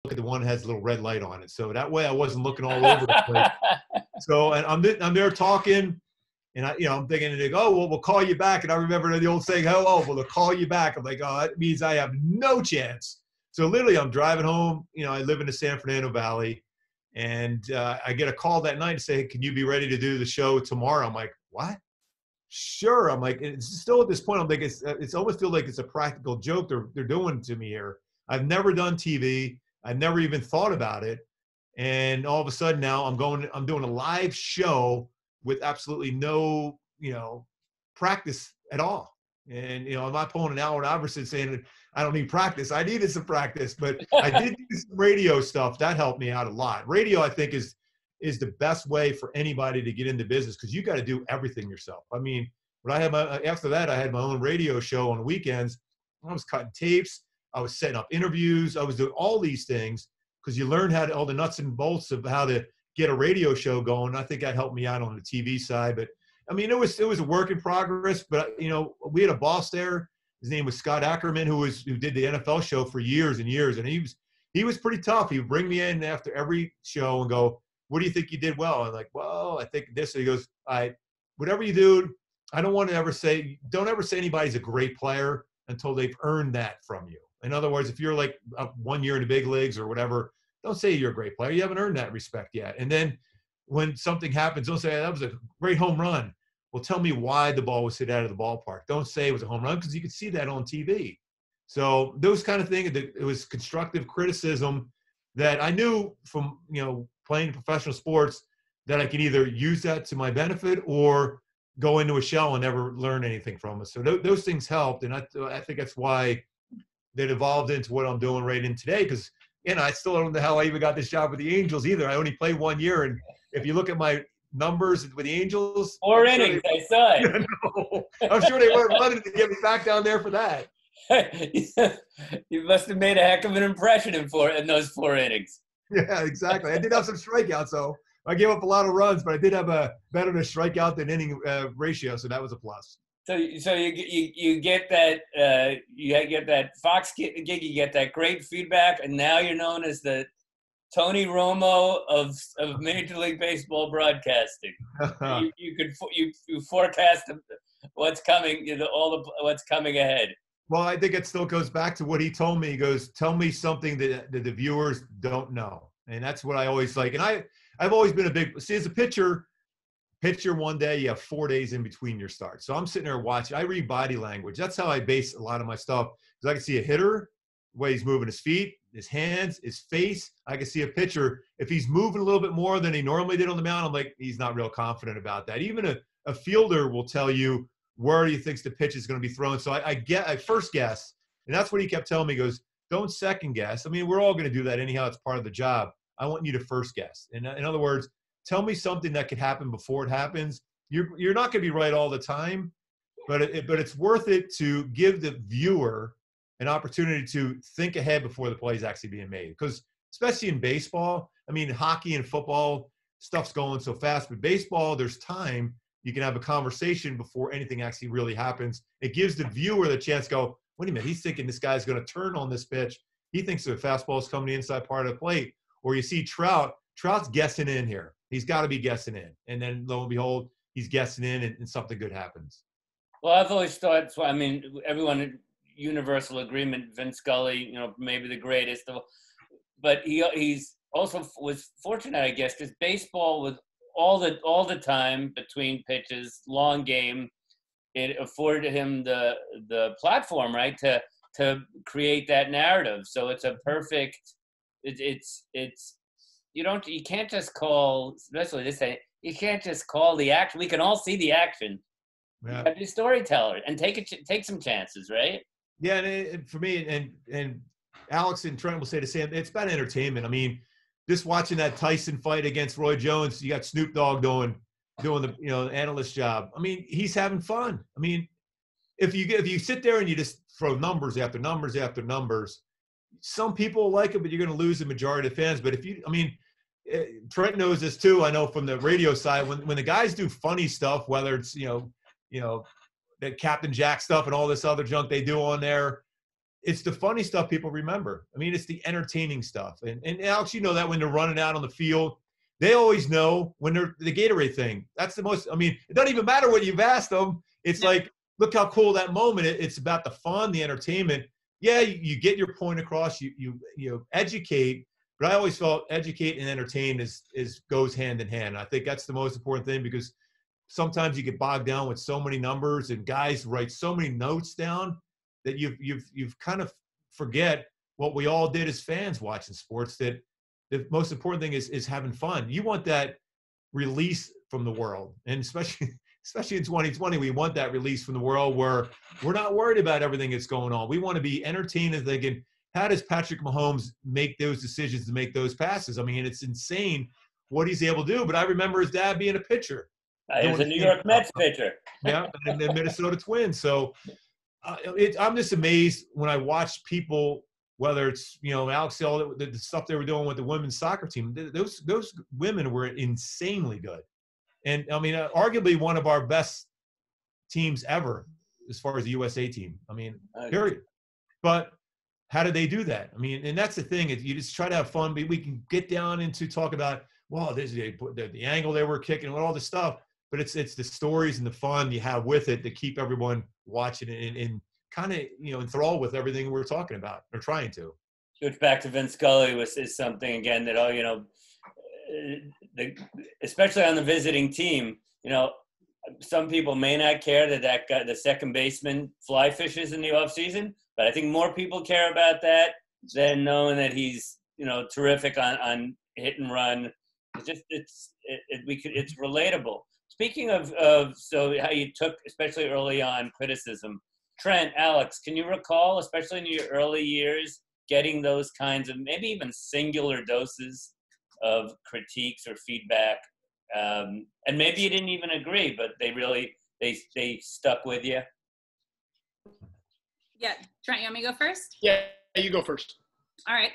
look at the one that has a little red light on it. So that way I wasn't looking all over the place. So, and I'm there talking, and I'm thinking, they go, oh, well, we'll call you back. And I remember the old saying, oh, well, they'll call you back. I'm like, oh, that means I have no chance. So literally I'm driving home. I live in the San Fernando Valley, and I get a call that night to say, can you be ready to do the show tomorrow? I'm like, what? Sure. I'm like, it's still at this point, I'm like, it's almost feel like it's a practical joke they're doing to me here. I've never done TV. I've never even thought about it. And all of a sudden now I'm doing a live show with absolutely no, practice at all. And, I'm not pulling an Allen Iverson saying I don't need practice. I needed some practice, but I did do some radio stuff. That helped me out a lot. Radio, I think, is the best way for anybody to get into business, because you got to do everything yourself. I mean, after that, I had my own radio show on the weekends. I was cutting tapes. I was setting up interviews. I was doing all these things, because you learn all the nuts and bolts of how to get a radio show going. I think that helped me out on the TV side. But I mean, it was a work in progress. But we had a boss there. His name was Scott Ackerman, who did the NFL show for years and years, and he was pretty tough. He would bring me in after every show and go, what do you think you did well? I'm like, well, I think this. And he goes, all right, whatever you do, I don't want to don't ever say anybody's a great player until they've earned that from you. In other words, if you're like 1 year in the big leagues or whatever, don't say you're a great player. You haven't earned that respect yet. And then when something happens, don't say, that was a great home run. Well, tell me why the ball was hit out of the ballpark. Don't say it was a home run, because you can see that on TV. So those kind of things, it was constructive criticism that I knew from, playing professional sports, that I could either use that to my benefit or go into a shell and never learn anything from it. So those things helped. And I think that's why that evolved into what I'm doing right in today. Because, I still don't know how I even got this job with the Angels either. I only played 1 year. And if you look at my numbers with the Angels, 4 innings, I saw it. No, I'm sure they weren't running to get me back down there for that. You must have made a heck of an impression in those 4 innings. Yeah, exactly. I did have some strikeouts, so I gave up a lot of runs, but I did have a better than strikeout than inning ratio, so that was a plus. So you get that Fox gig, you get that great feedback, and now you're known as the Tony Romo of Major League Baseball broadcasting. You forecast what's coming, what's coming ahead. Well, I think it still goes back to what he told me. He goes, tell me something that the viewers don't know. And that's what I always like. And I've always been as a pitcher one day, you have 4 days in between your starts. So I'm sitting there watching. I read body language. That's how I base a lot of my stuff. Because I can see a hitter, the way he's moving his feet, his hands, his face. I can see a pitcher. If he's moving a little bit more than he normally did on the mound, I'm like, he's not real confident about that. Even a fielder will tell you where he thinks the pitch is going to be thrown. So I first guess, and that's what he kept telling me. He goes, don't second guess. I mean, we're all going to do that anyhow. It's part of the job. I want you to first guess. And in other words, tell me something that could happen before it happens. You're not going to be right all the time, but it's worth it to give the viewer an opportunity to think ahead before the play is actually being made. Because especially in baseball, I mean, hockey and football, stuff's going so fast, but baseball, there's time. You can have a conversation before anything actually really happens. It gives the viewer the chance to go, wait a minute, he's thinking this guy's going to turn on this pitch. He thinks the fastball is coming the inside part of the plate. Or you see Trout's guessing in here. He's got to be guessing in. And then lo and behold, he's guessing in and something good happens. Well, I've always thought, I mean, everyone, universal agreement, Vince Scully, maybe the greatest. But he's also was fortunate, I guess, because baseball was all the time between pitches, long game, it afforded him the platform, right, to create that narrative. So it's a perfect. It's you can't just call, especially this day, you can't just call the action. We can all see the action. Yeah. You got to be storyteller and take some chances, right? Yeah, and for me, and Alex and Trent will say the same. It's about entertainment. I mean, just watching that Tyson fight against Roy Jones, you got Snoop Dogg doing the analyst job. I mean, he's having fun. I mean, if you sit there and you just throw numbers after numbers after numbers, some people like it, but you're going to lose the majority of fans. But Trent knows this too. I know from the radio side, when the guys do funny stuff, whether it's that Captain Jack stuff and all this other junk they do on there, it's the funny stuff people remember. I mean, it's the entertaining stuff. And Alex, you know that when they're running out on the field, they always know when they're the Gatorade thing. That's the most, I mean, it doesn't even matter what you've asked them. It's like, look how cool that moment. It's about the fun, the entertainment. Yeah, you get your point across, you educate, but I always felt educate and entertain is goes hand in hand. I think that's the most important thing, because sometimes you get bogged down with so many numbers and guys write so many notes down that you've kind of forget what we all did as fans watching sports, that the most important thing is having fun. You want that release from the world, and especially in 2020, we want that release from the world where we're not worried about everything that's going on. We want to be entertained and thinking, how does Patrick Mahomes make those decisions to make those passes? I mean, it's insane what he's able to do. But I remember his dad being a pitcher. He was a New York Mets pitcher. Yeah, and the Minnesota Twins. So I'm just amazed when I watch people, whether it's, Alex, all the stuff they were doing with the women's soccer team. Those women were insanely good. And, I mean, arguably one of our best teams ever as far as the USA team. I mean, period. But how did they do that? I mean, and that's the thing. You just try to have fun. We can get down into talk about, well, this is the angle they were kicking and all this stuff. But it's the stories and the fun you have with it that keep everyone watching and kind of, enthralled with everything we're talking about or trying to. Switch back to Vince Scully is something, again, that, especially on the visiting team, some people may not care that guy, the second baseman, fly fishes in the offseason, but I think more people care about that than knowing that he's, terrific on hit and run. It's relatable. Speaking of so how you took, especially early on, criticism, Trent, Alex, can you recall, especially in your early years, getting those kinds of maybe even singular doses of critiques or feedback? And maybe you didn't even agree, but they stuck with you? Yeah. Trent, you want me to go first? Yeah, you go first. All right.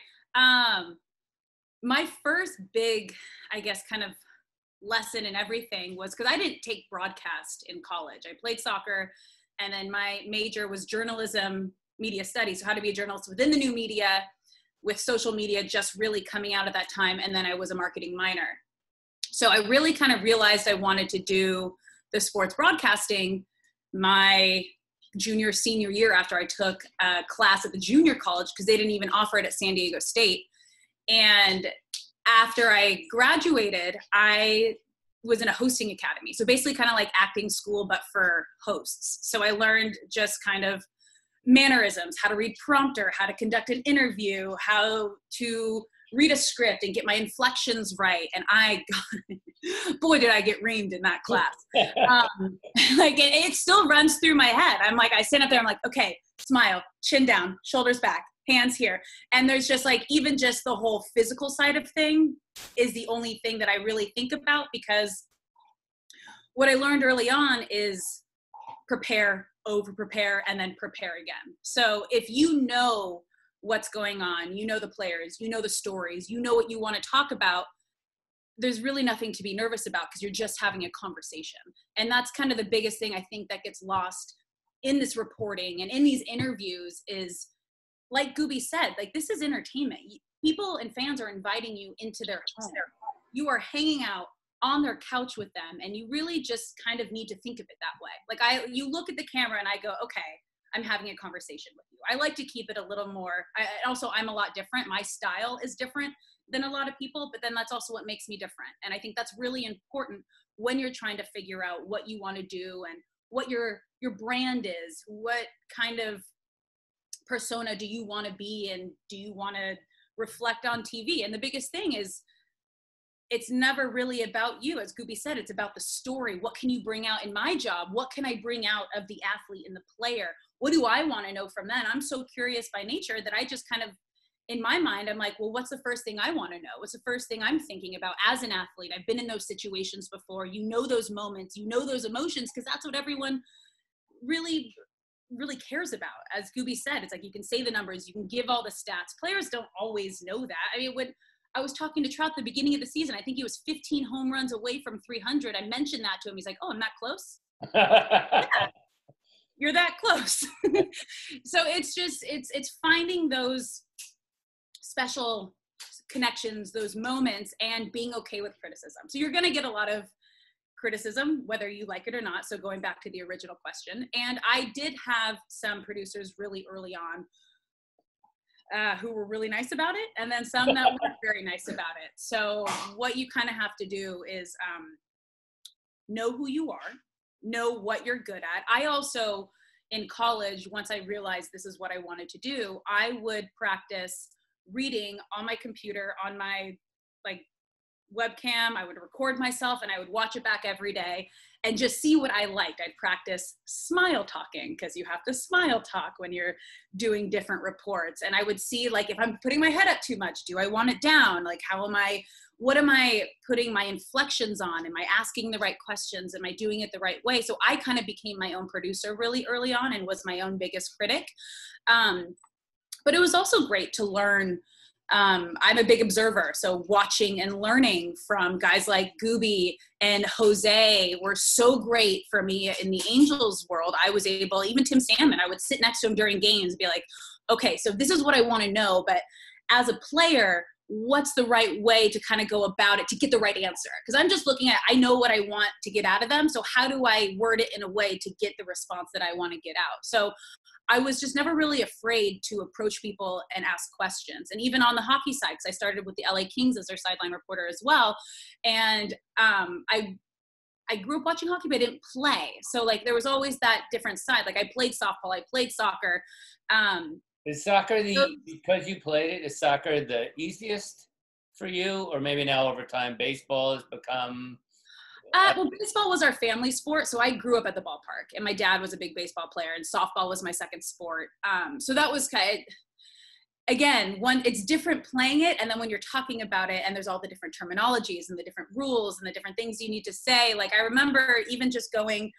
My first big, I guess, kind of lesson in everything was, because I didn't take broadcast in college. I played soccer, and then my major was journalism, media studies, so how to be a journalist within the new media, with social media just really coming out at that time, and then I was a marketing minor. So I really kind of realized I wanted to do the sports broadcasting my senior year after I took a class at the junior college, because they didn't even offer it at San Diego State. And after I graduated, I was in a hosting academy. So basically kind of like acting school, but for hosts. So I learned just kind of mannerisms, how to read prompter, how to conduct an interview, how to read a script and get my inflections right. And boy, did I get reamed in that class. It still runs through my head. I stand up there, I'm like, okay, smile, chin down, shoulders back, hands here. And there's just even just the whole physical side of thing is the only thing that I really think about, because what I learned early on is prepare, over prepare, and then prepare again. So if you know what's going on, you know the players, you know the stories, you know what you want to talk about, there's really nothing to be nervous about, because you're just having a conversation. And that's kind of the biggest thing I think that gets lost in this reporting and in these interviews is, like Gubi said, this is entertainment. People and fans are inviting you into their home. You are hanging out on their couch with them, and you really just kind of need to think of it that way. You look at the camera and I go, okay, I'm having a conversation with you. I like to keep it a little more, I'm a lot different. My style is different than a lot of people, but then that's also what makes me different. And I think that's really important when you're trying to figure out what you want to do and what your brand is, what kind of persona do you want to be, and do you want to reflect on TV? And the biggest thing is, it's never really about you. As Gubi said, it's about the story. What can you bring out in my job? What can I bring out of the athlete and the player? What do I want to know from them? I'm so curious by nature that I just kind of, in my mind, I'm like, well, what's the first thing I want to know? What's the first thing I'm thinking about as an athlete? I've been in those situations before. You know those moments, you know those emotions, because that's what everyone really cares about. As Gubi said, it's you can say the numbers, you can give all the stats. Players don't always know that. I mean, when I was talking to Trout at the beginning of the season, I think he was 15 home runs away from 300. I mentioned that to him. He's like, oh, I'm that close? Yeah. you're that close. So it's finding those special connections, those moments, and being okay with criticism. So you're going to get a lot of criticism, whether you like it or not. So going back to the original question, and I did have some producers really early on who were really nice about it, and then some that weren't very nice about it. So what you kind of have to do is know who you are, know what you're good at. I also, in college, once I realized this is what I wanted to do, I would practice reading on my computer, on my webcam. I would record myself and I would watch it back every day and just see what I liked. I'd practice smile talking, because you have to smile talk when you're doing different reports. And I would see, like, if I'm putting my head up too much, do I want it down? Like, what am I putting my inflections on? Am I asking the right questions? Am I doing it the right way? So I kind of became my own producer really early on and was my own biggest critic. But it was also great to learn. I'm a big observer, so watching and learning from guys like Gubi and Jose were so great for me in the Angels world. I was able, even Tim Salmon, I would sit next to him during games and be like, okay, so this is what I want to know, but as a player, what's the right way to kind of go about it to get the right answer? Because I'm just looking at, I know what I want to get out of them, so how do I word it in a way to get the response that I want to get out? So I was just never really afraid to approach people and ask questions. And even on the hockey side, because I started with the LA Kings as their sideline reporter as well. And I grew up watching hockey, but I didn't play. So like there was always that different side. Like I played softball, I played soccer. Is soccer because you played it, is soccer the easiest for you? Or maybe now over time, baseball has become... Well, baseball was our family sport. So I grew up at the ballpark and my dad was a big baseball player and softball was my second sport. So that was kind of, again, it's different playing it. And then when you're talking about it and there's all the different terminologies and the different rules and the different things you need to say. Like I remember even just going,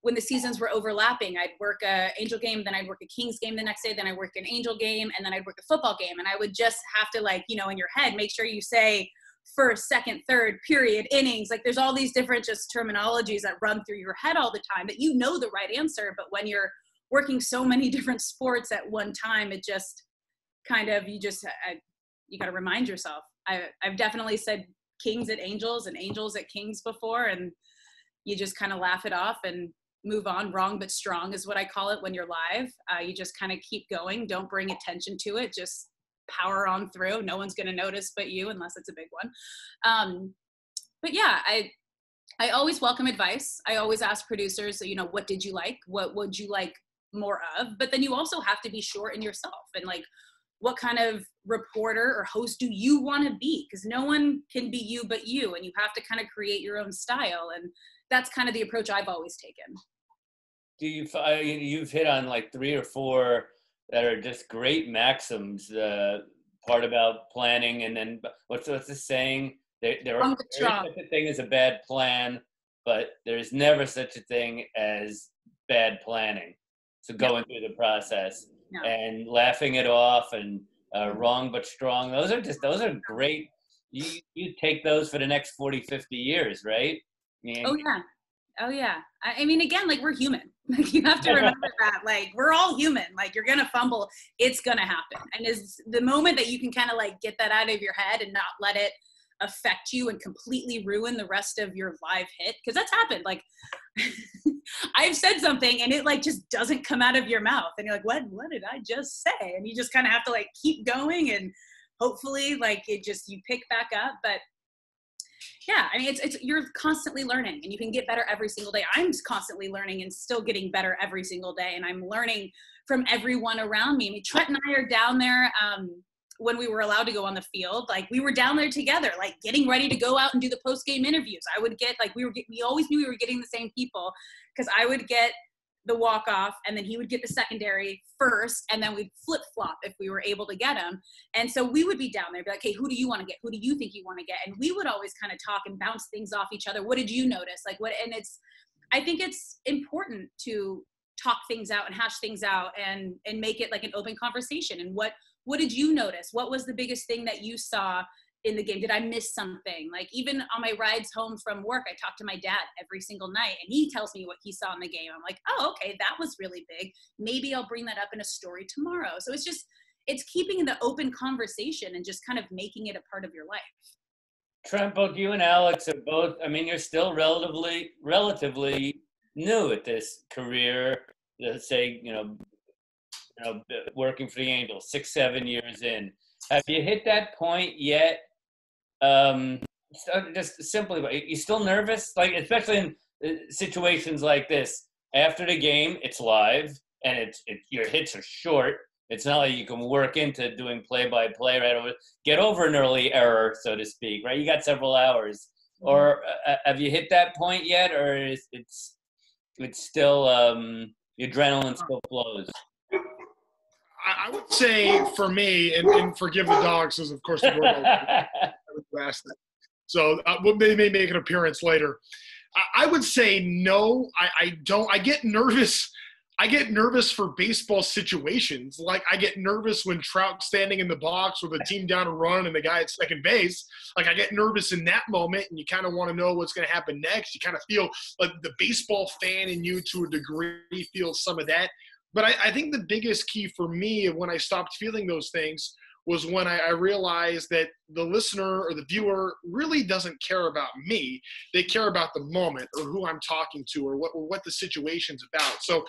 when the seasons were overlapping, I'd work a Angel game, then I'd work a Kings game the next day, then I'd work an Angel game, and then I'd work a football game. And I would just have to, like, you know, in your head, make sure you say first, second, third, period, innings. Like there's all these different just terminologies that run through your head all the time that you know the right answer. But when you're working so many different sports at one time, it just kind of, you got to remind yourself. I've definitely said Kings at Angels and Angels at Kings before, and you just kind of laugh it off and move on. Wrong but strong is what I call it when you're live. You just kind of keep going. Don't bring attention to it. Just power on through. No one's going to notice but you, unless it's a big one. But yeah, I always welcome advice. I always ask producers, you know, what did you like? What would you like more of? But then you also have to be sure in yourself and like, what kind of reporter or host do you want to be? Because no one can be you but you, and you have to kind of create your own style. And that's kind of the approach I've always taken. You've hit on like 3 or 4 that are just great maxims. Part about planning, and then what's the saying? There is such a thing as a bad plan, but there's never such a thing as bad planning. So going through the process and laughing it off, and wrong but strong. Those are great. You take those for the next 40, 50 years, right? Oh yeah. I mean, again, like we're human. Like you have to remember that. Like we're all human. Like you're gonna fumble. It's gonna happen. And is the moment that you can kind of like get that out of your head and not let it affect you and completely ruin the rest of your live hit, because that's happened. Like I've said something and it like just doesn't come out of your mouth, and you're like, what did I just say? And you just kind of have to like keep going, and hopefully like you pick back up. But yeah, I mean, it's you're constantly learning, and you can get better every single day. I'm constantly learning and still getting better every single day, and I'm learning from everyone around me. I mean, Trent and I are down there when we were allowed to go on the field. Like we were down there together, like getting ready to go out and do the post-game interviews. I would get like we always knew we were getting the same people, because I would get the walk-off and then he would get the secondary first, and then we'd flip-flop if we were able to get him. And so we would be down there, be like, hey, who do you want to get? Who do you think you want to get? And we would always kind of talk and bounce things off each other. What did you notice? Like what? And I think it's important to talk things out and hash things out and make it like an open conversation. And what did you notice? What was the biggest thing that you saw in the game? Did I miss something? Like even on my rides home from work, I talk to my dad every single night and he tells me what he saw in the game. I'm like, oh, okay, that was really big. Maybe I'll bring that up in a story tomorrow. So it's keeping the open conversation and just kind of making it a part of your life. Trent, both you and Alex are both, I mean, you're still relatively new at this career, let's say, working for the Angels, 6-7 years in. Have you hit that point yet? Just simply, you still nervous? Like, especially in situations like this, after the game, it's live and your hits are short. It's not like you can work into doing play-by-play right over. Get over an early error, so to speak, right? You got several hours. Or have you hit that point yet, or is it's still the adrenaline still flows? I would say for me, and forgive the dogs, because of course the word asked it. So they may make an appearance later. I would say no. I don't. I get nervous. I get nervous for baseball situations. Like I get nervous when Trout's standing in the box with a team down a run and the guy at second base. Like I get nervous in that moment, and you kind of want to know what's going to happen next. You kind of feel like the baseball fan in you to a degree feels some of that. But I think the biggest key for me when I stopped feeling those things was when I realized that the listener or the viewer really doesn't care about me. They care about the moment or who I'm talking to or what the situation's about. So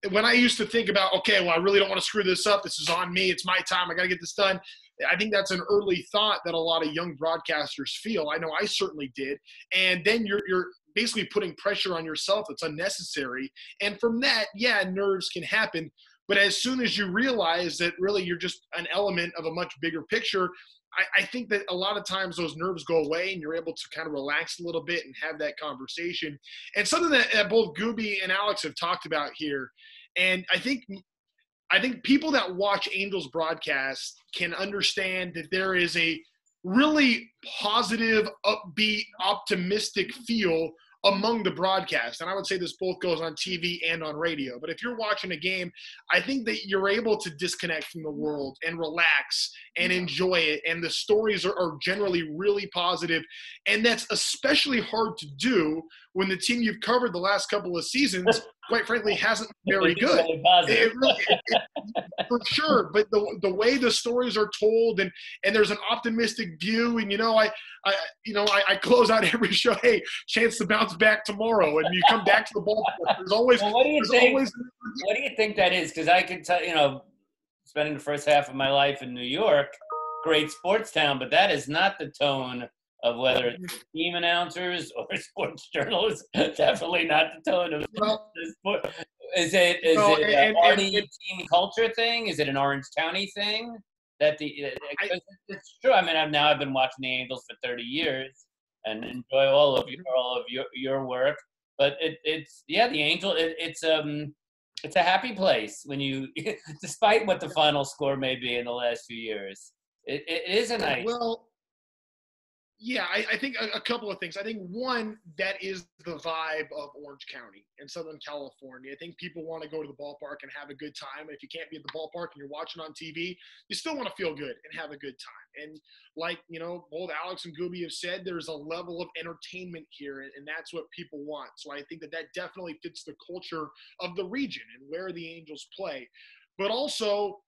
when I used to think about, okay, well, I really don't want to screw this up. This is on me. It's my time. I got to get this done. I think that's an early thought that a lot of young broadcasters feel. I know I certainly did. And then you're basically putting pressure on yourself that's unnecessary. And from that, yeah, nerves can happen. But as soon as you realize that really you're just an element of a much bigger picture, I think that a lot of times those nerves go away and you're able to kind of relax a little bit and have that conversation. And something that both Gooby and Alex have talked about here, and I think people that watch Angels broadcasts can understand that there is a really positive, upbeat, optimistic feel among the broadcast. And I would say this both goes on TV and on radio. But if you're watching a game, I think that you're able to disconnect from the world and relax and enjoy it. And the stories are generally really positive. And that's especially hard to do when the team you've covered the last couple of seasons, quite frankly, hasn't been very good. It really, for sure. But the way the stories are told and there's an optimistic view, and I close out every show, hey, chance to bounce back tomorrow, and you come back to the ballpark. There's always. Well, what do you think that is? Because I can tell, spending the first half of my life in New York, great sports town, but that is not the tone of whether it's team announcers or sports journalists. Definitely not the tone of sport. Is it an Artie team culture thing? Is it an Orange County thing? It's true. I mean, I've been watching the Angels for 30 years and enjoy all of your work. But it's the Angel. It's a happy place when you, despite what the final score may be in the last few years. It is a nice. Well, yeah, I think a couple of things. I think one, that is the vibe of Orange County in Southern California. I think people want to go to the ballpark and have a good time. If you can't be at the ballpark and you're watching on TV, you still want to feel good and have a good time. And like, both Alex and Gooby have said, there's a level of entertainment here, and that's what people want. So I think that definitely fits the culture of the region and where the Angels play. But also,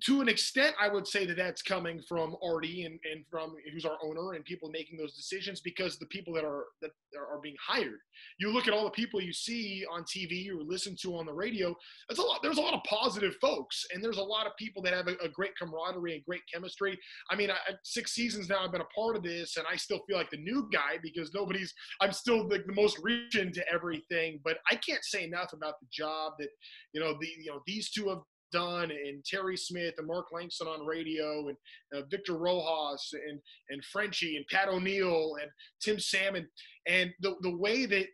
to an extent, I would say that that's coming from Artie and from who's our owner and people making those decisions, because the people that are being hired. You look at all the people you see on TV or listen to on the radio. There's a lot of positive folks, and there's a lot of people that have a great camaraderie and great chemistry. I mean, 6 seasons now I've been a part of this, and I still feel like the new guy because I'm still the most recent to everything. But I can't say enough about the job that these two have done, and Terry Smith and Mark Langston on radio, and Victor Rojas and Frenchie and Pat O'Neill and Tim Salmon, and the way that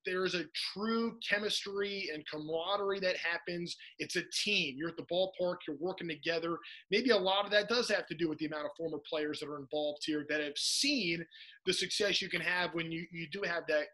there's a true chemistry and camaraderie that happens. It's a team. You're at the ballpark. You're working together. Maybe a lot of that does have to do with the amount of former players that are involved here that have seen the success you can have when you do have that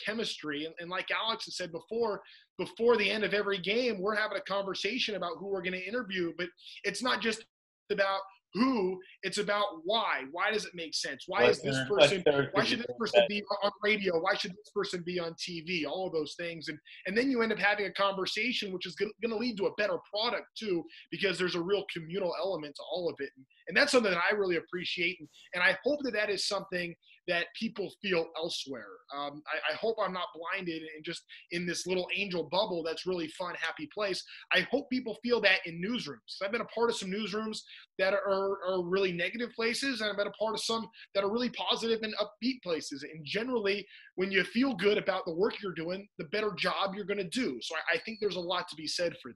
chemistry. And like Alex had said before the end of every game, we're having a conversation about who we're going to interview. But it's not just about who, it's about why. Why does it make sense? Why is this person, why should this person be on radio? Why should this person be on TV? All of those things. And then you end up having a conversation, which is going to lead to a better product too, because there's a real communal element to all of it. And that's something that I really appreciate. And I hope that is something that people feel elsewhere. I hope I'm not blinded and just in this little angel bubble that's really fun, happy place. I hope people feel that in newsrooms. I've been a part of some newsrooms that are really negative places, and I've been a part of some that are really positive and upbeat places. And generally, when you feel good about the work you're doing, the better job you're going to do. So I think there's a lot to be said for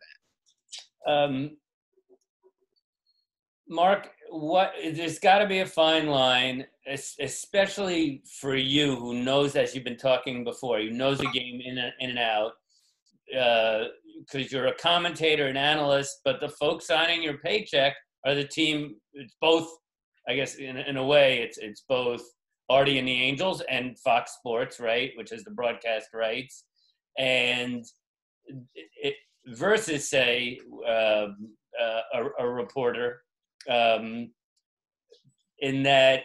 that. Mark, there's got to be a fine line, especially for you, who knows, as you've been talking before, you knows the game in and out, because you're a commentator and analyst, but the folks signing your paycheck are the team. It's both, I guess, in a way, it's both Artie and the Angels and Fox Sports, right, which is the broadcast rights, and versus, say, a reporter. In that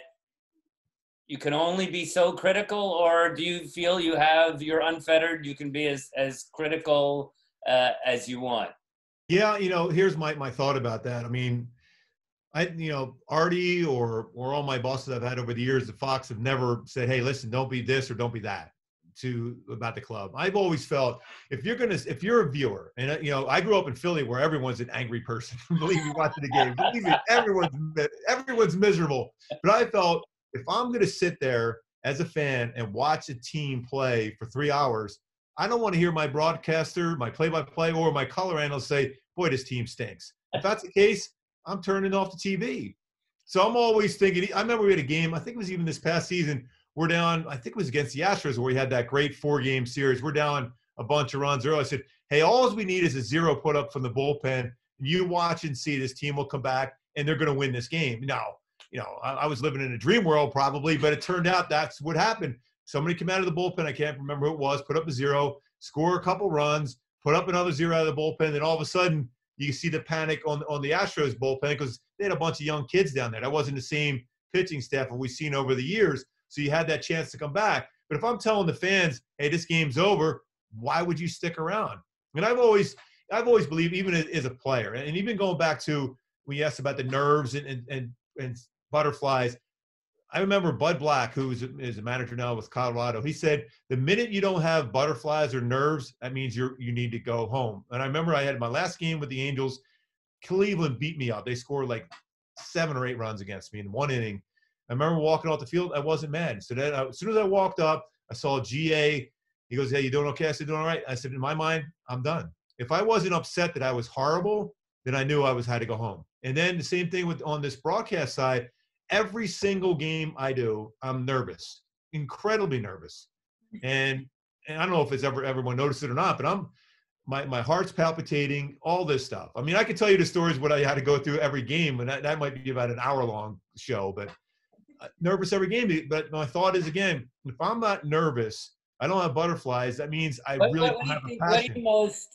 you can only be so critical, or do you feel you're unfettered, you can be as critical as you want? Yeah, here's my thought about that. I mean, Artie or all my bosses I've had over the years at Fox have never said, hey, listen, don't be this or don't be that about the club. I've always felt if you're a viewer, and I grew up in Philly where everyone's an angry person. Believe me, watching the game. Believe me, everyone's miserable. But I felt if I'm going to sit there as a fan and watch a team play for 3 hours, I don't want to hear my broadcaster, my play-by-play, or my color analyst say, boy, this team stinks. If that's the case, I'm turning off the TV. So I'm always thinking, I remember we had a game, I think it was even this past season, we're down, I think it was against the Astros where we had that great 4-game series. We're down a bunch of runs early. I said, hey, all we need is a 0 put up from the bullpen. You watch and see this team will come back and they're going to win this game. Now, I was living in a dream world probably, but it turned out that's what happened. Somebody came out of the bullpen, I can't remember who it was, put up a 0, score a couple runs, put up another 0 out of the bullpen, and all of a sudden you see the panic on the Astros bullpen because they had a bunch of young kids down there. That wasn't the same pitching staff that we've seen over the years. So you had that chance to come back. But if I'm telling the fans, hey, this game's over, why would you stick around? And I've always believed, even as a player, and even going back to when you asked about the nerves and butterflies, I remember Bud Black, who is a manager now with Colorado, he said, the minute you don't have butterflies or nerves, that means you need to go home. And I remember I had my last game with the Angels. Cleveland beat me up. They scored like 7 or 8 runs against me in 1 inning. I remember walking off the field. I wasn't mad. So then as soon as I walked up, I saw GA. He goes, hey, you doing okay? I said, doing all right. I said, in my mind, I'm done. If I wasn't upset that I was horrible, then I knew I had to go home. And then the same thing on this broadcast side. Every single game I do, I'm nervous, incredibly nervous. And I don't know if everyone noticed it or not, but my heart's palpitating, all this stuff. I mean, I could tell you the stories what I had to go through every game, and that might be about an hour-long show, but nervous every game. But my thought is, again, if I'm not nervous, I don't have butterflies, that means I really don't have a passion.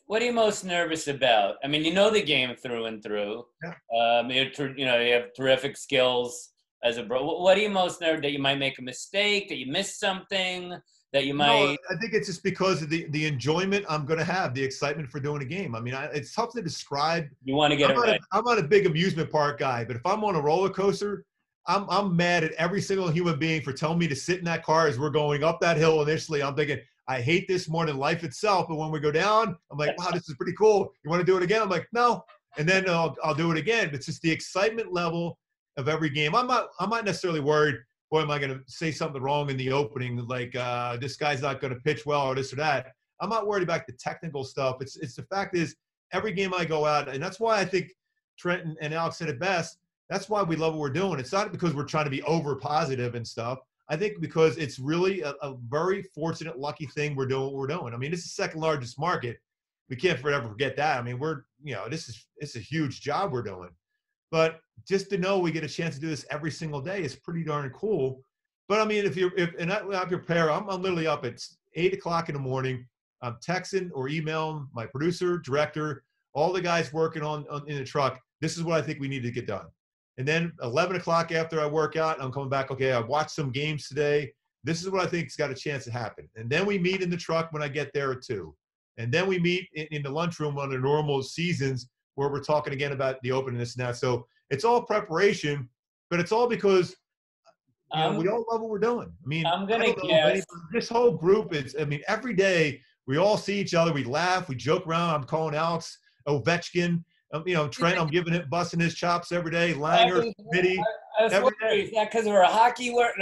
What are you most nervous about? I mean, you know the game through and through. Yeah. You have terrific skills as a bro. What are you most nervous that you might make a mistake, that you miss something, that you might? No, I think it's just because of the enjoyment I'm going to have, the excitement for doing a game. I mean, it's tough to describe. You want to get it right. I'm not a big amusement park guy, but if I'm on a roller coaster, I'm mad at every single human being for telling me to sit in that car as we're going up that hill initially. I'm thinking, I hate this more than life itself. But when we go down, I'm like, wow, this is pretty cool. You want to do it again? I'm like, no. And then I'll do it again. It's just the excitement level of every game. I'm not necessarily worried, boy, am I going to say something wrong in the opening, like this guy's not going to pitch well or this or that. I'm not worried about the technical stuff. It's the fact is, every game I go out, and that's why I think Trent and Alex said it best, that's why we love what we're doing. It's not because we're trying to be over positive and stuff. I think because it's really a very fortunate, lucky thing we're doing what we're doing. I mean, it's the second largest market. We can't ever forget that. I mean, it's a huge job we're doing. But just to know we get a chance to do this every single day is pretty darn cool. But I mean, if I prepare, I'm literally up at 8 o'clock in the morning. I'm texting or emailing my producer, director, all the guys working in the truck. This is what I think we need to get done. And then 11 o'clock after I work out, I'm coming back. Okay, I watched some games today. This is what I think's got a chance to happen. And then we meet in the truck when I get there at 2. And then we meet in the lunchroom under normal seasons where we're talking again about the open and this and that. So it's all preparation, but it's all because we all love what we're doing. I mean, I'm gonna guess this whole group is. I mean, every day we all see each other. We laugh. We joke around. I'm calling Alex Ovechkin. Trent. I'm giving it, busting his chops every day. Langer, Smitty. I was wondering, is that because we're a hockey word?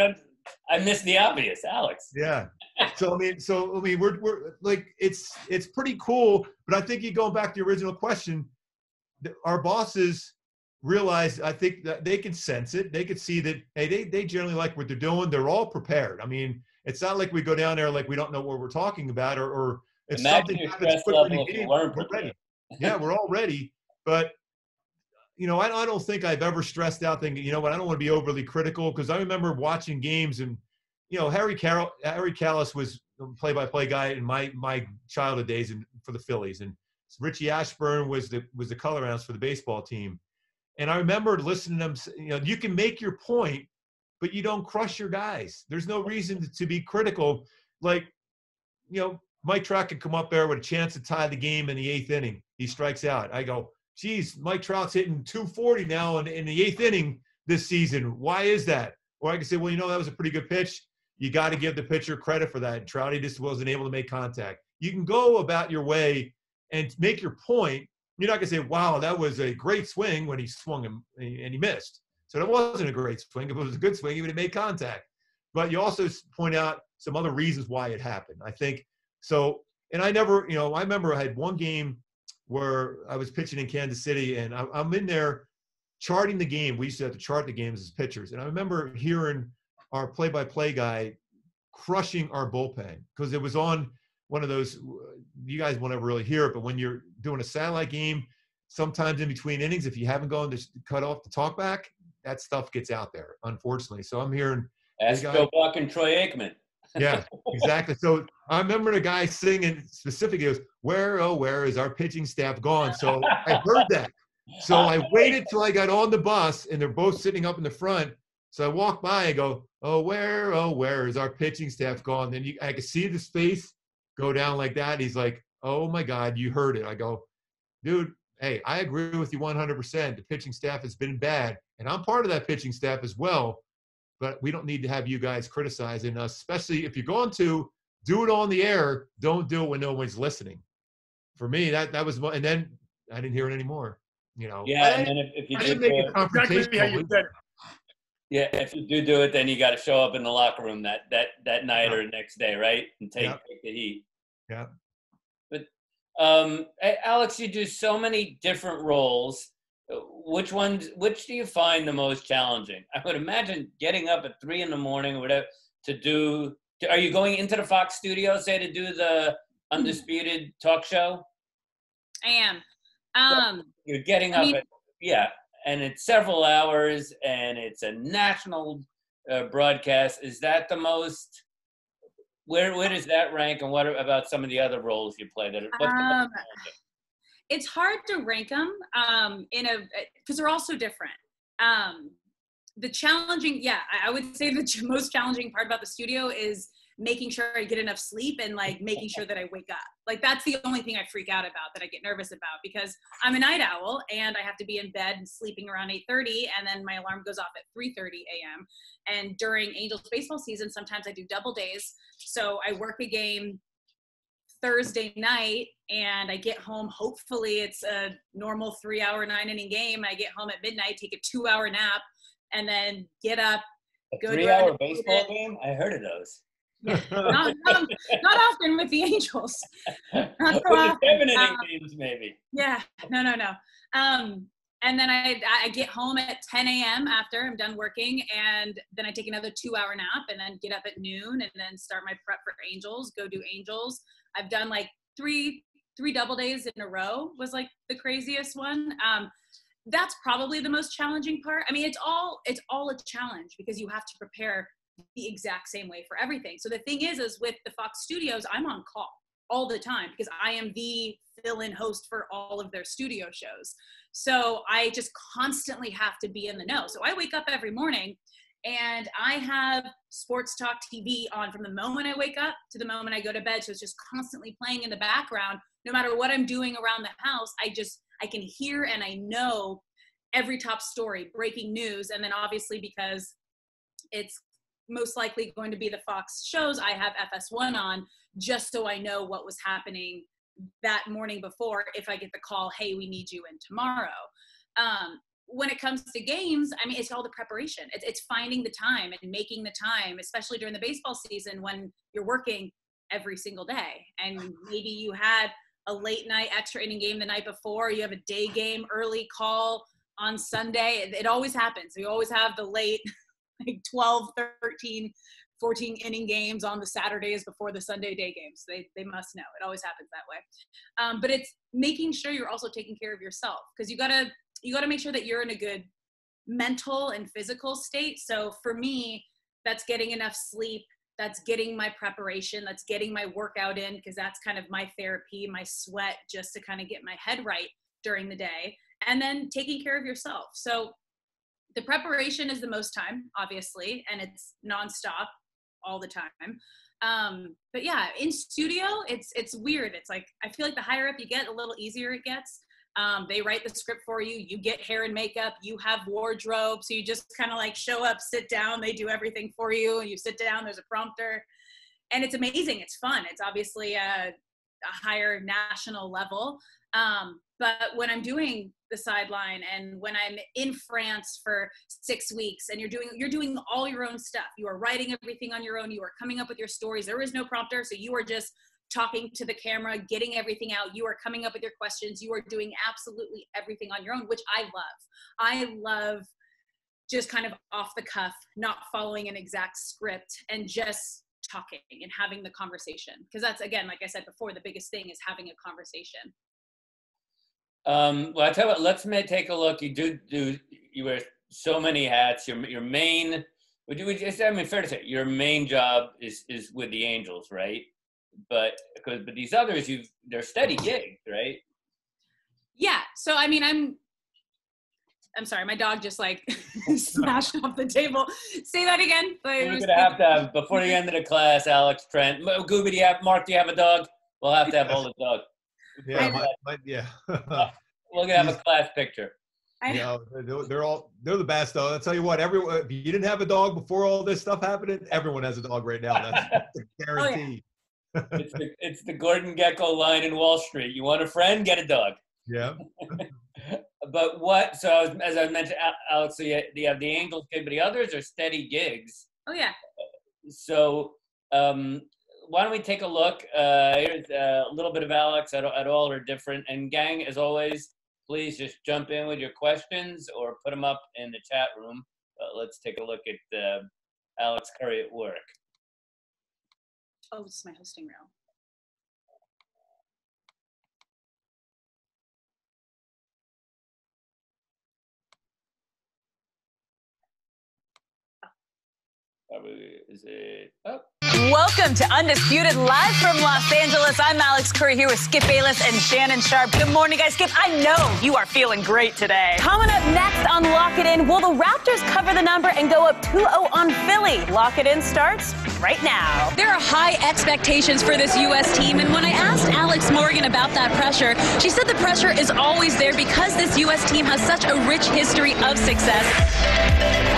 I missed the obvious, Alex. Yeah. So I mean, we're like it's pretty cool. But I think you going back to the original question, our bosses realize, I think that they can sense it. They could see that, hey, they generally like what they're doing. They're all prepared. I mean, it's not like we go down there like we don't know what we're talking about, or if something happens quickly in the game, we're ready. Yeah, we're all ready. But I don't think I've ever stressed out thinking, I don't want to be overly critical, because I remember watching games and, Harry Callis was a play-by-play guy in my childhood days for the Phillies, and Richie Ashburn was the color analyst for the baseball team. And I remember listening to them, you can make your point, but you don't crush your guys. There's no reason to be critical. Like, Mike Trout could come up there with a chance to tie the game in the 8th inning. He strikes out. I go, geez, Mike Trout's hitting 240 now in the 8th inning this season. Why is that? Or I can say, well, that was a pretty good pitch. You got to give the pitcher credit for that. Trouty just wasn't able to make contact. You can go about your way and make your point. You're not going to say, wow, that was a great swing when he swung him and he missed. So that wasn't a great swing. If it was a good swing, he would have made contact. But you also point out some other reasons why it happened, I think. So, and I remember I had one game where I was pitching in Kansas City, and I'm in there charting the game. We used to have to chart the games as pitchers. And I remember hearing our play-by-play guy crushing our bullpen, because it was on one of those, you guys won't ever really hear it, but when you're doing a satellite game, sometimes in between innings, if you haven't gone to cut off the talkback, that stuff gets out there, unfortunately. So I'm hearing – Ask Joe Buck and Troy Aikman. Yeah, exactly. So I remember the guy singing specifically, he goes, where is our pitching staff gone? So I heard that. So I waited till I got on the bus, and they're both sitting up in the front. So I walk by and go, where is our pitching staff gone? Then I could see the space go down like that. He's like, oh my God, you heard it. I go, dude, hey, I agree with you 100%. The pitching staff has been bad, and I'm part of that pitching staff as well. But we don't need to have you guys criticizing us, especially if you're going to do it on the air. Don't do it when no one's listening. For me, that was, and then I didn't hear it anymore. Yeah, and then if you should make it confrontational. Yeah, if you do it, then you got to show up in the locker room that night or the next day, right? And take the heat. Yeah. But Alex, you do so many different roles. Which do you find the most challenging? I would imagine getting up at 3 a.m. or whatever to do. Are you going into the Fox studio, say, to do the Undisputed talk show? I am. You're getting up and it's several hours, and it's a national broadcast. Is that the most? Where does that rank, and what about some of the other roles you play? It's hard to rank them because they're all so different. The challenging, I would say the most challenging part about the studio is making sure I get enough sleep and making sure that I wake up. That's the only thing I freak out about, that I get nervous about, because I'm a night owl and I have to be in bed and sleeping around 8:30, and then my alarm goes off at 3:30 a.m. And during Angels baseball season, sometimes I do double days. So I work a game Thursday night and I get home. Hopefully it's a normal 3-hour 9-inning game. I get home at midnight, take a 2-hour nap, and then get up. A 3-hour baseball game? I heard of those. Not often with the Angels. Not so often. 7-inning games, maybe. Yeah, no. And then I get home at 10 a.m. after I'm done working, and then I take another 2-hour nap, and then get up at noon, and then start my prep for Angels, go do Angels. I've done three double days in a row was the craziest one. That's probably the most challenging part. I mean, it's all a challenge because you have to prepare the exact same way for everything. So the thing is with the Fox studios, I'm on call all the time because I am the fill-in host for all of their studio shows. So I just constantly have to be in the know. So I wake up every morning and I have sports talk TV on from the moment I wake up to the moment I go to bed. So it's just constantly playing in the background. No matter what I'm doing around the house, I can hear and I know every top story, breaking news. And then obviously because it's most likely going to be the Fox shows, I have FS1 on just so I know what was happening that morning before if I get the call, hey, we need you in tomorrow. When it comes to games, I mean, it's all the preparation. It's finding the time and making the time, especially during the baseball season when you're working every single day. And maybe you had a late night extra inning game the night before, you have a day game, early call on Sunday. It always happens. You always have the late like 12, 13, 14 inning games on the Saturdays before the Sunday day games. They must know. It always happens that way. But it's making sure you're also taking care of yourself because you gotta make sure that you're in a good mental and physical state. So for me, that's getting enough sleep, that's getting my preparation, that's getting my workout in because that's kind of my therapy, my sweat, just to kind of get my head right during the day, and then taking care of yourself. So the preparation is the most time, obviously, and it's nonstop all the time. But yeah, in studio, it's weird. It's like, I feel like the higher up you get, a little easier it gets. They write the script for you, you get hair and makeup, you have wardrobe. So you just kind of like show up, sit down, they do everything for you and you sit down, there's a prompter and it's amazing. It's fun. It's obviously a higher national level. But when I'm doing the sideline and when I'm in France for 6 weeks and you're doing all your own stuff, you are writing everything on your own, you are coming up with your stories. There is no prompter. So you are just talking to the camera, getting everything out. You are coming up with your questions. You are doing absolutely everything on your own, which I love. I love just kind of off the cuff, not following an exact script and just talking and having the conversation. Because that's, again, like I said before, the biggest thing is having a conversation. Well, I tell you what, let's take a look. You wear so many hats. Your main, fair to say, your main job is with the Angels, right? But these others, they're steady gigs, right? Yeah. So I mean, I'm sorry, my dog just like smashed off the table. Say that again. We're gonna have to have before the end of the class, Alex, Trent, Gubi, Mark, do you have a dog? We'll have to have all the dog. Yeah, yeah. We're gonna have a class picture. Yeah, they're the best though. I'll tell you what, if you didn't have a dog before all this stuff happened, everyone has a dog right now. That's a guarantee. Oh, yeah. It's the Gordon Gekko line in Wall Street. You want a friend? Get a dog. Yeah. But so as I mentioned, Alex, so you have the Angels gig, but the others are steady gigs. Oh yeah. So why don't we take a look? Here's a little bit of Alex at all her different. And gang, as always, please just jump in with your questions or put them up in the chat room. Let's take a look at Alex Curry at work. Oh, this is my hosting reel. Is it up? Welcome to Undisputed Live from Los Angeles. I'm Alex Curry here with Skip Bayless and Shannon Sharp. Good morning, guys. Skip, I know you are feeling great today. Coming up next on Lock It In, will the Raptors cover the number and go up 2-0 on Philly? Lock It In starts right now. There are high expectations for this U.S. team, and when I asked Alex Morgan about that pressure, she said the pressure is always there because this U.S. team has such a rich history of success.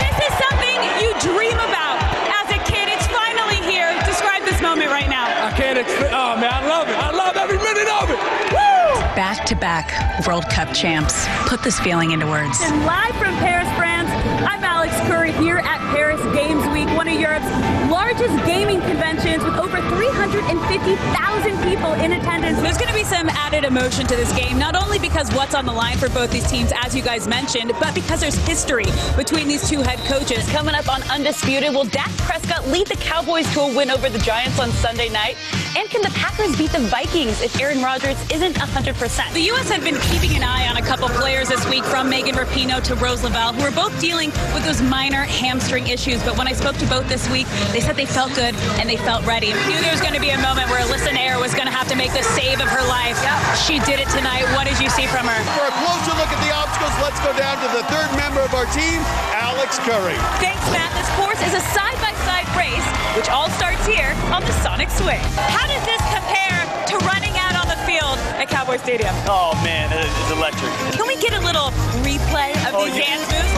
This is something you dream about as a kid. It's finally here. Describe this moment right now. I can't explain. Oh, man, I love it. I love every minute of it. Woo! Back-to-back World Cup champs. Put this feeling into words. And live from Paris, France, I'm Alex Curry here at Paris Games Week, one of Europe's largest gaming conventions with over 350,000 people in attendance. There's going to be some added emotion to this game, not only because what's on the line for both these teams, as you guys mentioned, but because there's history between these two head coaches. Coming up on Undisputed, will Dak Prescott lead the Cowboys to a win over the Giants on Sunday night? And can the Packers beat the Vikings if Aaron Rodgers isn't 100%? The U.S. had been keeping an eye on a couple players this week, from Megan Rapinoe to Rose Lavelle, who were both dealing with those minor hamstring issues. But when I spoke to both this week, they said they felt good and they felt ready. I knew there was going to be a moment where Alyssa Nair was going to have to make the save of her life. She did it tonight. What did you see from her? For a closer look at the obstacles, let's go down to the third member of our team, Alex Curry. Thanks, Matt. This course is a side-by-side race, which all starts here on the Sonic Swing. How does this compare to running out on the field at Cowboy Stadium? Oh, man, it's electric. Can we get a little replay of these dance moves?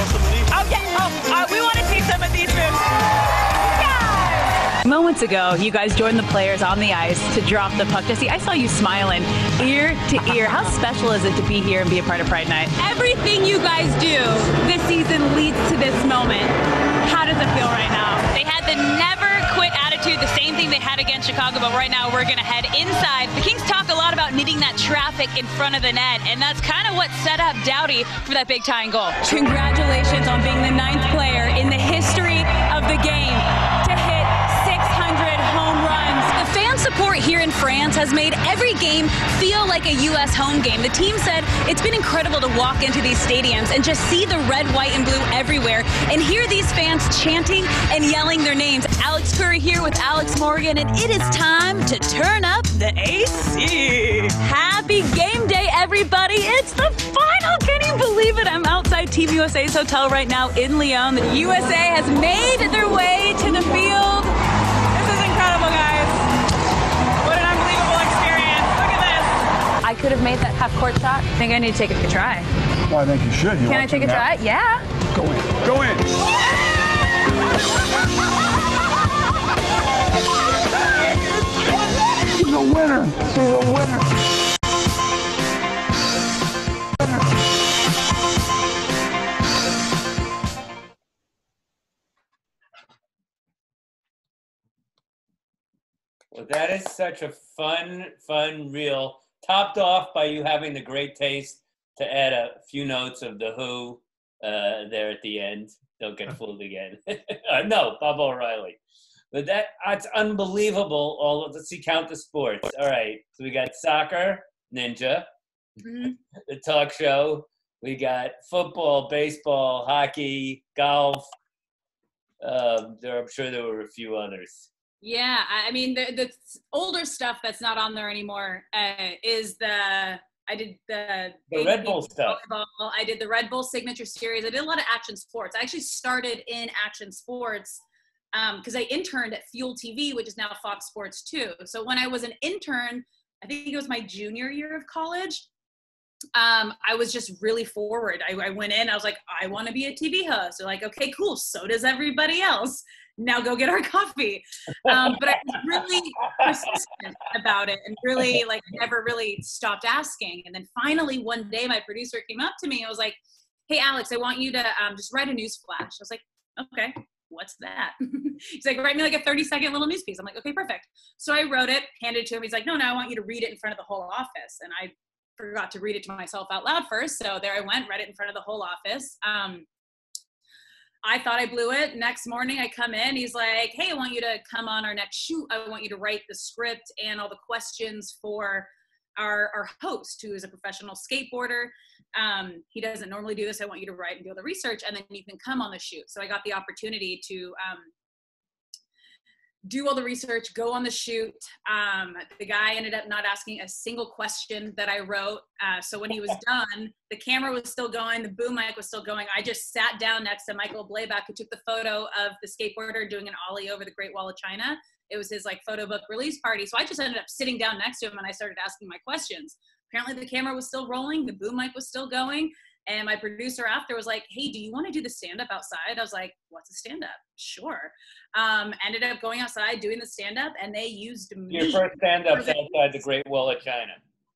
Oh, yeah. We want to see some of these moves. Moments ago, you guys joined the players on the ice to drop the puck. Jesse, I saw you smiling ear to ear. How special is it to be here and be a part of Pride Night? Everything you guys do this season leads to this moment. How does it feel right now? They had the never quit attitude, the same thing they had against Chicago, but right now we're going to head inside. The Kings talk a lot about needing that traffic in front of the net, and that's kind of what set up Doughty for that big tying goal. Congratulations on being the 9th player in the history of the game to hit 600 home runs. The fan support here in France has made every game feel like a U.S. home game. The team said it's been incredible to walk into these stadiums and just see the red, white, and blue everywhere and hear these fans chanting and yelling their names. Alex Curry here with Alex Morgan, and it is time to turn up the AC. Happy game day, everybody. It's the final. Can you believe it? I'm outside Team USA's hotel right now in Lyon. The USA has made their way to the field. This is incredible, guys. What an unbelievable experience. Look at this. I could have made that half-court shot. I think I need to take a try. Well, I think you should. Can I take a try? Yeah. Go in. Go in. She's a winner. She's a winner. Well, that is such a fun reel, topped off by you having the great taste to add a few notes of The Who there at the end. Don't get fooled again. No, Bob O'Reilly. But that's unbelievable. Let's see, count the sports. All right, so we got soccer, Ninja, the talk show. We got football, baseball, hockey, golf. I'm sure there were a few others. Yeah, I mean, the older stuff that's not on there anymore is I did the Red Bull stuff. Volleyball. I did the Red Bull Signature Series. I did a lot of action sports. I actually started in action sports because I interned at Fuel TV, which is now Fox Sports 2. So when I was an intern, I think it was my junior year of college, I was just really forward. I went in, I was like, I want to be a TV host. They're like, okay, cool. So does everybody else. Now go get our coffee. But I was really persistent about it and really never really stopped asking. And then finally one day my producer came up to me and was like, hey, Alex, I want you to just write a news flash. I was like, okay, what's that? He's like, write me like a 30-second little news piece. I'm like, okay, perfect. So I wrote it, handed it to him. He's like, no, I want you to read it in front of the whole office. And I forgot to read it to myself out loud first. So there I went, read it in front of the whole office. I thought I blew it. Next morning I come in, he's like, hey, I want you to come on our next shoot. I want you to write the script and all the questions for our host, who is a professional skateboarder. He doesn't normally do this. I want you to write and do all the research, and then you can come on the shoot. So I got the opportunity to do all the research, go on the shoot. The guy ended up not asking a single question that I wrote. So when he was done, the camera was still going, the boom mic was still going. I just sat down next to Michael Blayback, who took the photo of the skateboarder doing an ollie over the Great Wall of China. It was his photo book release party. So I just ended up sitting down next to him and I started asking my questions. Apparently the camera was still rolling, the boom mic was still going. And my producer after was like, hey, do you want to do the stand-up outside? I was like, what's a stand-up? Sure. Ended up going outside, doing the stand-up, and they used me. Your first stand-up outside the Great Wall of China.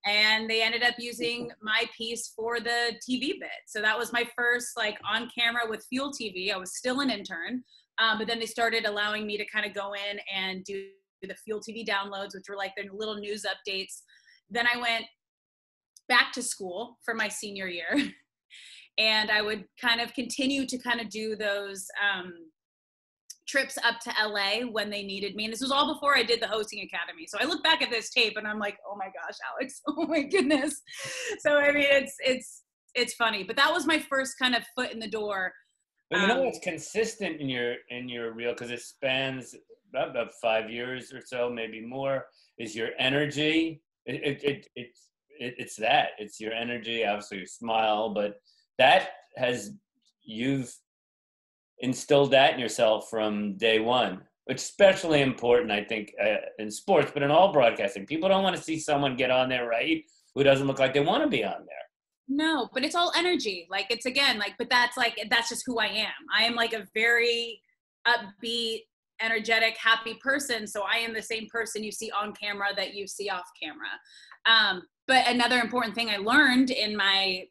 And they ended up using my piece for the TV bit. So that was my first on camera with Fuel TV. I was still an intern, but then they started allowing me to kind of go in and do the Fuel TV downloads, which were their little news updates. Then I went back to school for my senior year. And I would kind of continue to kind of do those trips up to LA when they needed me. And this was all before I did the hosting academy. So I look back at this tape and I'm like, oh my gosh, Alex, oh my goodness. So, I mean, it's funny, but that was my first kind of foot in the door. But you know what's consistent in your reel, because it spans about 5 years or so, maybe more, is your energy. It's that. It's your energy, obviously your smile, but you've instilled that in yourself from day one, which is especially important, I think, in sports, but in all broadcasting. People don't want to see someone get on there, right, who doesn't look like they want to be on there. No, but it's all energy. Like, it's again, like, but that's just who I am. I am like a very upbeat, energetic, happy person. So I am the same person you see on camera that you see off camera. But another important thing I learned in my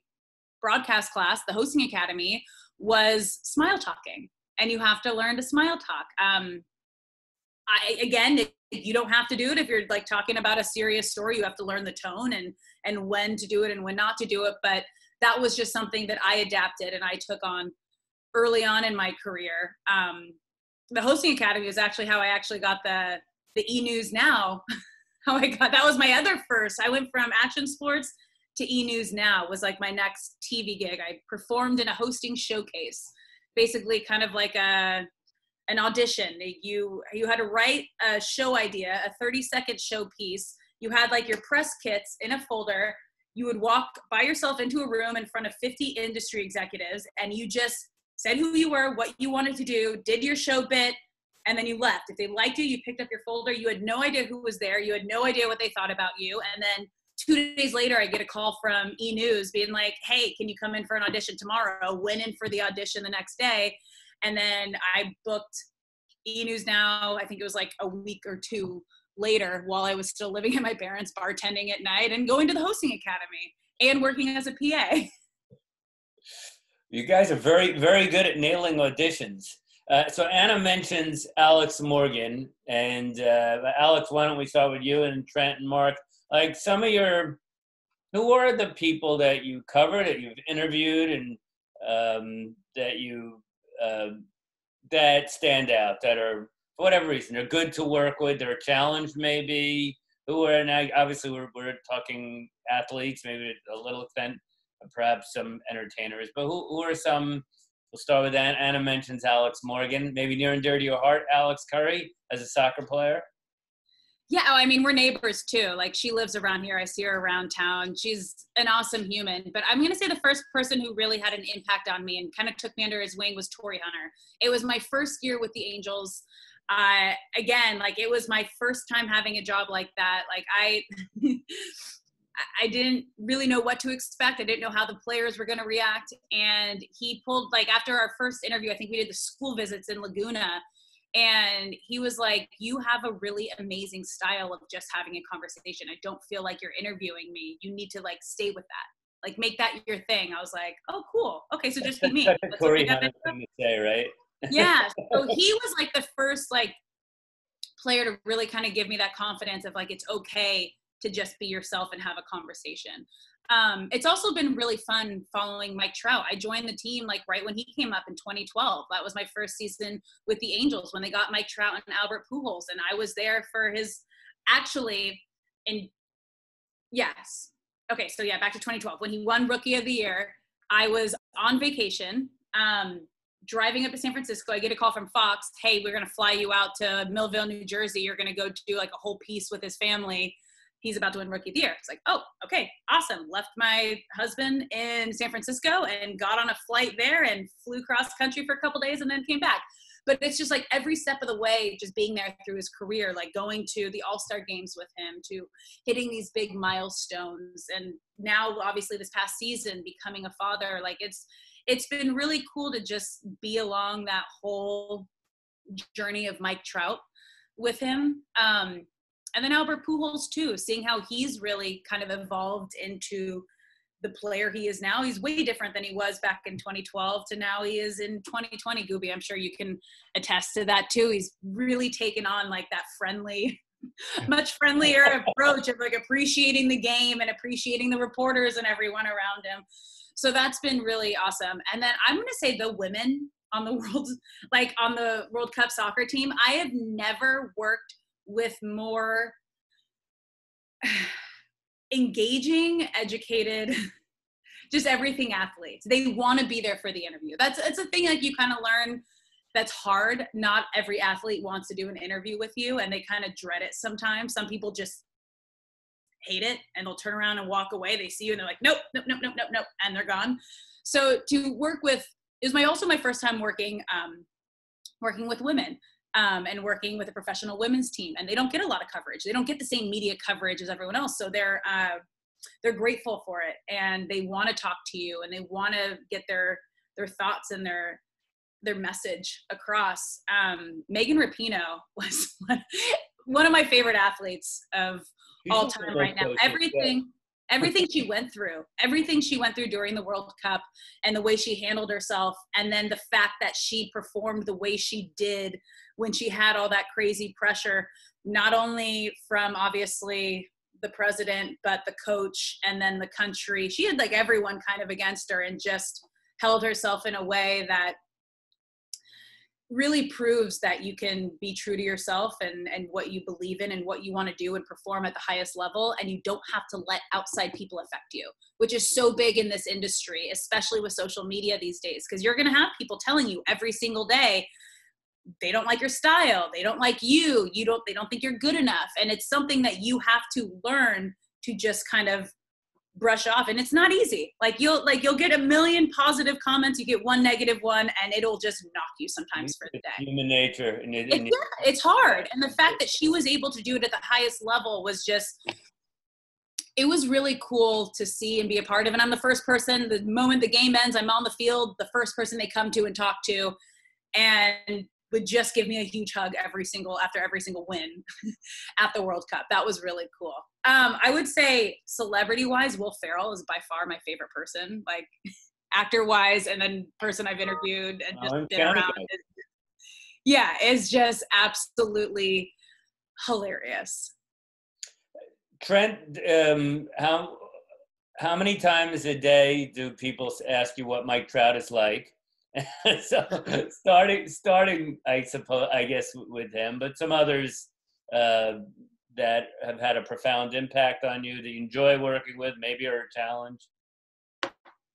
broadcast class, the hosting academy, was smile talking. And you have to learn to smile talk. Again, you don't have to do it if you're like talking about a serious story. You have to learn the tone and when to do it and when not to do it. But that was just something that I adapted and I took on early on in my career. The hosting academy is actually how I actually got the E-News Now. That was my other first. I went from Action Sports to E-News Now was like my next TV gig. I performed in a hosting showcase, basically kind of like an audition. You had to write a show idea, a 30-second show piece. You had like your press kits in a folder. You would walk by yourself into a room in front of 50 industry executives, and you just said who you were, what you wanted to do, did your show bit, and then you left. If they liked you, you picked up your folder. You had no idea who was there. You had no idea what they thought about you. And then 2 days later, I get a call from E-News being like, hey, can you come in for an audition tomorrow? Went in for the audition the next day. And then I booked E-News Now, I think it was like a week or two later, while I was still living at my parents', bartending at night and going to the hosting academy and working as a PA. You guys are very, very good at nailing auditions. So Anna mentions Alex Morgan, and Alex, why don't we start with you and Trent and Mark? Like who are the people that you covered, that you've interviewed, and that stand out, that are, for whatever reason, they're good to work with, they're a challenge maybe? Who are, now obviously we're talking athletes, maybe to a little extent, perhaps some entertainers, but who are some? We'll start with Anna. Anna mentions Alex Morgan, maybe near and dear to your heart, Alex Curry, as a soccer player. Yeah, I mean, we're neighbors too. Like, she lives around here. I see her around town. She's an awesome human. But I'm going to say the first person who really had an impact on me and kind of took me under his wing was Torrey Hunter. It was my first year with the Angels. Again, like, it was my first time having a job like that. Like, I didn't really know what to expect. I didn't know how the players were going to react. And he pulled, like, after our first interview, I think we did the school visits in Laguna. And he was like, you have a really amazing style of just having a conversation. I don't feel like you're interviewing me. You need to, like, stay with that. Like, make that your thing. I was like, oh, cool. Okay, so just be me. That's Corey Hunter thing to say, right? Yeah. So he was, like, the first, like, player to really kind of give me that confidence of, like, it's okay to just be yourself and have a conversation. It's also been really fun following Mike Trout. I joined the team like right when he came up in 2012. That was my first season with the Angels when they got Mike Trout and Albert Pujols. And I was there for his, yes. Okay, so yeah, back to 2012. When he won Rookie of the Year, I was on vacation, driving up to San Francisco. I get a call from Fox, hey, we're gonna fly you out to Millville, New Jersey. You're gonna go do like a whole piece with his family. He's about to win Rookie of the Year. It's like, oh, okay, awesome. Left my husband in San Francisco and got on a flight there and flew cross country for a couple days and then came back. But it's just like every step of the way, just being there through his career, like going to the All-Star games with him, to hitting these big milestones. And now, obviously, this past season, becoming a father, like it's been really cool to just be along that whole journey of Mike Trout with him. And then Albert Pujols too, seeing how he's really kind of evolved into the player he is now. He's way different than he was back in 2012 to now he is in 2020, Gubi. I'm sure you can attest to that too. He's really taken on like that friendly, much friendlier approach of like appreciating the game and appreciating the reporters and everyone around him. So that's been really awesome. And then I'm going to say the women on the World Cup soccer team. I have never worked with more engaging, educated, just everything athletes. They want to be there for the interview. It's a thing like you kind of learn that's hard. Not every athlete wants to do an interview with you, and they kind of dread it sometimes. Some people just hate it and they'll turn around and walk away. They see you and they're like, nope, and they're gone. So to work with, it was also my first time working with women. And working with a professional women's team, and they don't get a lot of coverage. They don't get the same media coverage as everyone else. So they're grateful for it, and they want to talk to you, and they want to get their thoughts and their message across. Megan Rapinoe was one of my favorite athletes of all time right now. Everything she went through during the World Cup, and the way she handled herself, and then the fact that she performed the way she did when she had all that crazy pressure, not only from obviously the president, but the coach and then the country. She had like everyone kind of against her, and just held herself in a way that really proves that you can be true to yourself and what you believe in and what you want to do and perform at the highest level. And you don't have to let outside people affect you, which is so big in this industry, especially with social media these days, because you're going to have people telling you every single day, they don't like your style. They don't like you. They don't think you're good enough. And it's something that you have to learn to just kind of brush off. And it's not easy. You'll get a million positive comments. You get one negative one, and it'll just knock you sometimes for the day. Human nature. It's hard. And the fact that she was able to do it at the highest level was just, it was really cool to see and be a part of. And I'm the first person, the moment the game ends, I'm on the field, the first person they come to and talk to, and would just give me a huge hug after every single win at the World Cup. That was really cool. I would say celebrity-wise, Will Ferrell is by far my favorite person, like actor-wise, and then person I've interviewed and just been around. Is just absolutely hilarious. Trent, how many times a day do people ask you what Mike Trout is like? So starting, I suppose, I guess, with him, but some others that have had a profound impact on you that you enjoy working with, maybe are a challenge.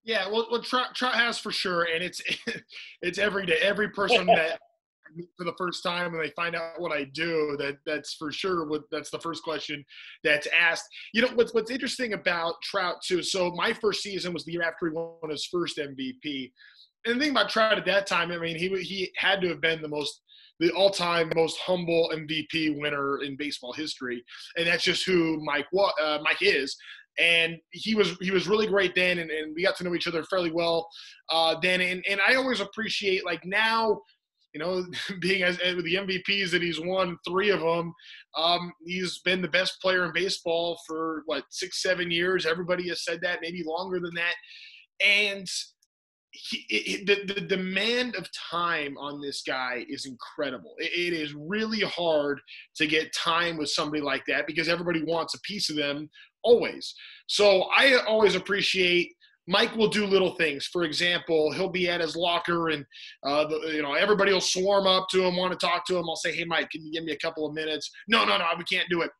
Yeah, well, Trout has for sure, and it's every day. Every person that I meet for the first time and they find out what I do, that's for sure. That's the first question that's asked. You know, what's interesting about Trout too. So my first season was the year after he won his first MVP. And the thing about Trout at that time, I mean, he had to have been the all-time most humble MVP winner in baseball history, and that's just who Mike is. And he was really great then, and we got to know each other fairly well then. And I always appreciate, like, now, you know, being with the MVPs that he's won 3 of them, he's been the best player in baseball for 6-7 years. Everybody has said that, maybe longer than that, and the demand of time on this guy is incredible. It is really hard to get time with somebody like that because everybody wants a piece of them always. So I always appreciate Mike will do little things. For example, he'll be at his locker and everybody will swarm up to him, want to talk to him. I'll say, "Hey, Mike, can you give me a couple of minutes?" No, we can't do it.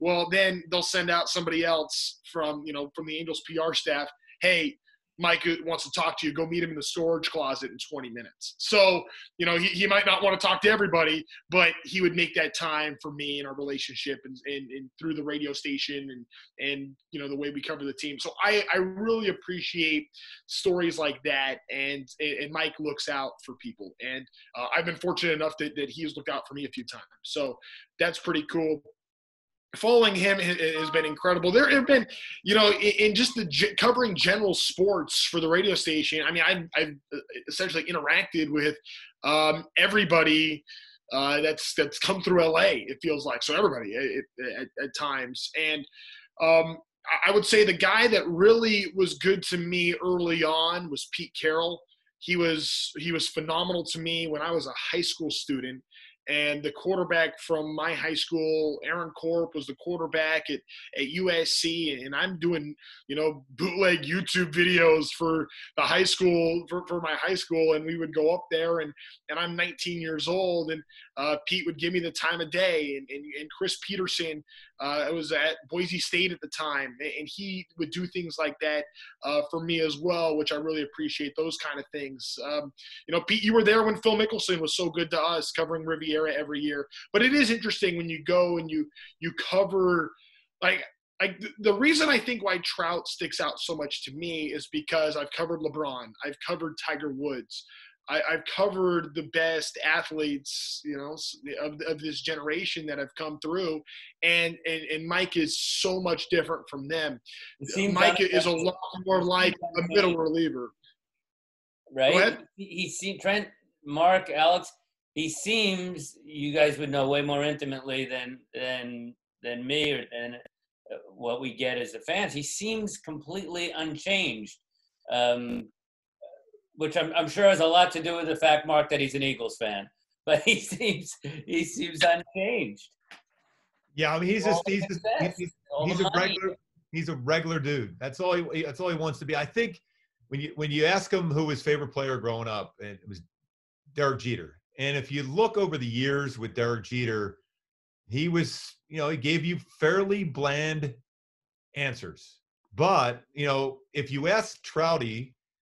Well, then they'll send out somebody else from the Angels PR staff. "Hey, Mike wants to talk to you. Go meet him in the storage closet in 20 minutes. So, he might not want to talk to everybody, but he would make that time for me and our relationship and through the radio station and the way we cover the team. So I really appreciate stories like that. And Mike looks out for people. And I've been fortunate enough that he's looked out for me a few times. So that's pretty cool. Following him has been incredible. There have been, in just covering general sports for the radio station. I mean, I've essentially interacted with everybody that's come through LA. It feels like everybody at times. And I would say the guy that really was good to me early on was Pete Carroll. He was phenomenal to me when I was a high school student. And the quarterback from my high school, Aaron Corp, was the quarterback at USC. And I'm doing, bootleg YouTube videos for the high school, for my high school. And we would go up there, and I'm 19 years old. And Pete would give me the time of day. And Chris Peterson, I was at Boise State at the time. And he would do things like that for me as well, which I really appreciate, those kind of things. Pete, you were there when Phil Mickelson was so good to us, covering Riviera every year. But it is interesting when you go and you cover, like the reason I think why Trout sticks out so much to me is because I've covered LeBron, I've covered Tiger Woods, I've covered the best athletes, of this generation that have come through, and Mike is so much different from them. Mike is a lot more like a middle reliever. Right? He's seen Trent, Mark, Alex. He seems, you guys would know way more intimately than me or than what we get as the fans. He seems completely unchanged, which I'm sure has a lot to do with the fact, Mark, that he's an Eagles fan. But he seems unchanged. Yeah, I mean he's a regular dude. That's all he wants to be. I think when you ask him who his favorite player growing up, and it was Derek Jeter. And if you look over the years with Derek Jeter, he was, he gave you fairly bland answers. But, if you ask Trouty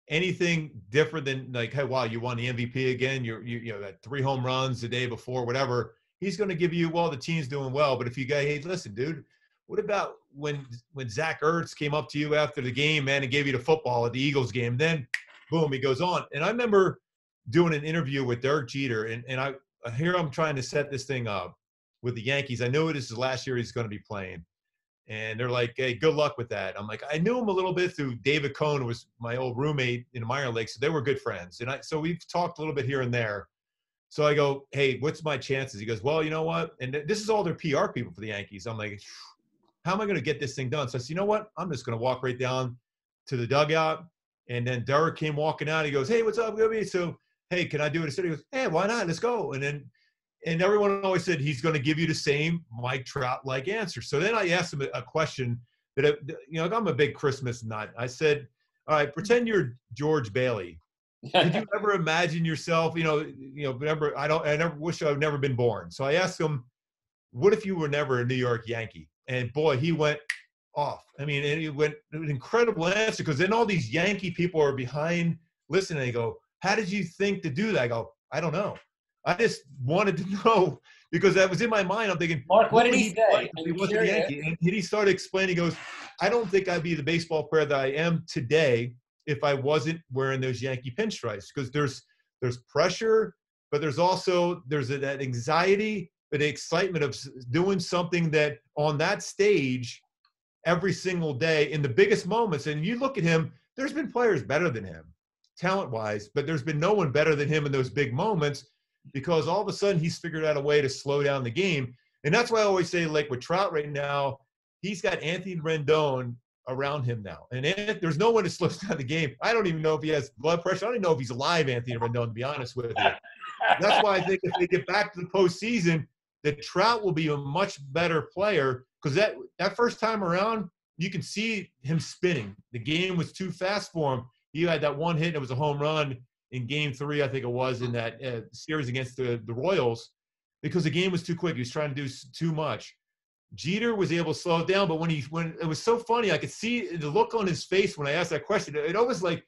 anything different than like, hey, wow, you won the MVP again, you got 3 home runs the day before, whatever, he's going to give you, well, the team's doing well. But if you go, hey, listen, dude, what about when Zach Ertz came up to you after the game, man, and gave you the football at the Eagles game? Then, boom, he goes on. And I remember doing an interview with Derek Jeter, and I'm trying to set this thing up with the Yankees. I knew this is the last year he's going to be playing. And they're like, hey, good luck with that. I'm like, I knew him a little bit through David Cohn, who was my old roommate in the minor leagues, so they were good friends. And so we've talked a little bit here and there. So I go, hey, what's my chances? He goes, well, you know what? And this is all their PR people for the Yankees. I'm like, how am I going to get this thing done? So I said, you know what? I'm just going to walk right down to the dugout. And then Derek came walking out. He goes, hey, what's up, Gubby? So, hey, can I do it? He goes, hey, why not? Let's go. And everyone always said he's going to give you the same Mike Trout-like answer. So then I asked him a question that, I'm a big Christmas nut. I said, all right, pretend you're George Bailey. Did you ever imagine yourself, remember, I never wish I'd never been born. So I asked him, what if you were never a New York Yankee? And boy, he went off. I mean, and he went an incredible answer, because then all these Yankee people are behind listening. They go, how did you think to do that? I go, I don't know. I just wanted to know, because that was in my mind. I'm thinking, Mark, what did he say? He wasn't a Yankee. And he started explaining, he goes, I don't think I'd be the baseball player that I am today if I wasn't wearing those Yankee pinstripes, because there's pressure, but there's that anxiety, but the excitement of doing something that on that stage every single day in the biggest moments. And you look at him, there's been players better than him talent-wise, but there's been no one better than him in those big moments, because all of a sudden he's figured out a way to slow down the game. And that's why I always say, like with Trout right now, he's got Anthony Rendon around him now. And there's no one to slow down the game. I don't even know if he has blood pressure. I don't even know if he's alive, Anthony Rendon, to be honest with you. That's why I think if they get back to the postseason, that Trout will be a much better player, because that first time around, you can see him spinning. The game was too fast for him. He had that one hit, and it was a home run in Game 3, I think it was, in that series against the Royals, because the game was too quick. He was trying to do too much. Jeter was able to slow it down, but when it was so funny, I could see the look on his face when I asked that question. It always like,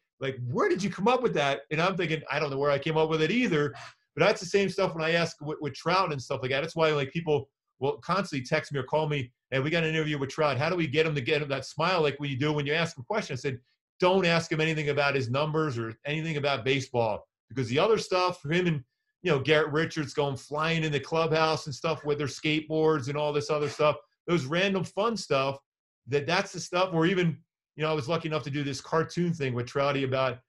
where did you come up with that? And I'm thinking, I don't know where I came up with it either. But that's the same stuff when I ask with Trout and stuff like that. That's why like people will constantly text me or call me, hey, we got an interview with Trout. How do we get him to get him that smile like when you do when you ask him a question? I said, don't ask him anything about his numbers or anything about baseball, because the other stuff for him and, Garrett Richards going flying in the clubhouse and stuff with their skateboards and all this other stuff, those random fun stuff, that's the stuff where even, I was lucky enough to do this cartoon thing with Trouty about,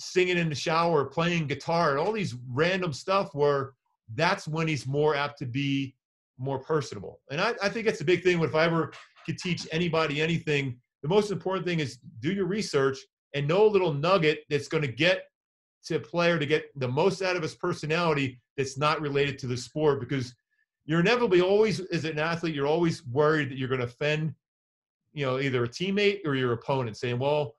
singing in the shower, playing guitar, and all these random stuff where that's when he's more apt to be more personable. And I think that's a big thing. If I ever could teach anybody anything, the most important thing is do your research and know a little nugget that's going to get to a player to get the most out of his personality that's not related to the sport, because you're inevitably always, as an athlete, you're always worried that you're going to offend, either a teammate or your opponent, saying, well,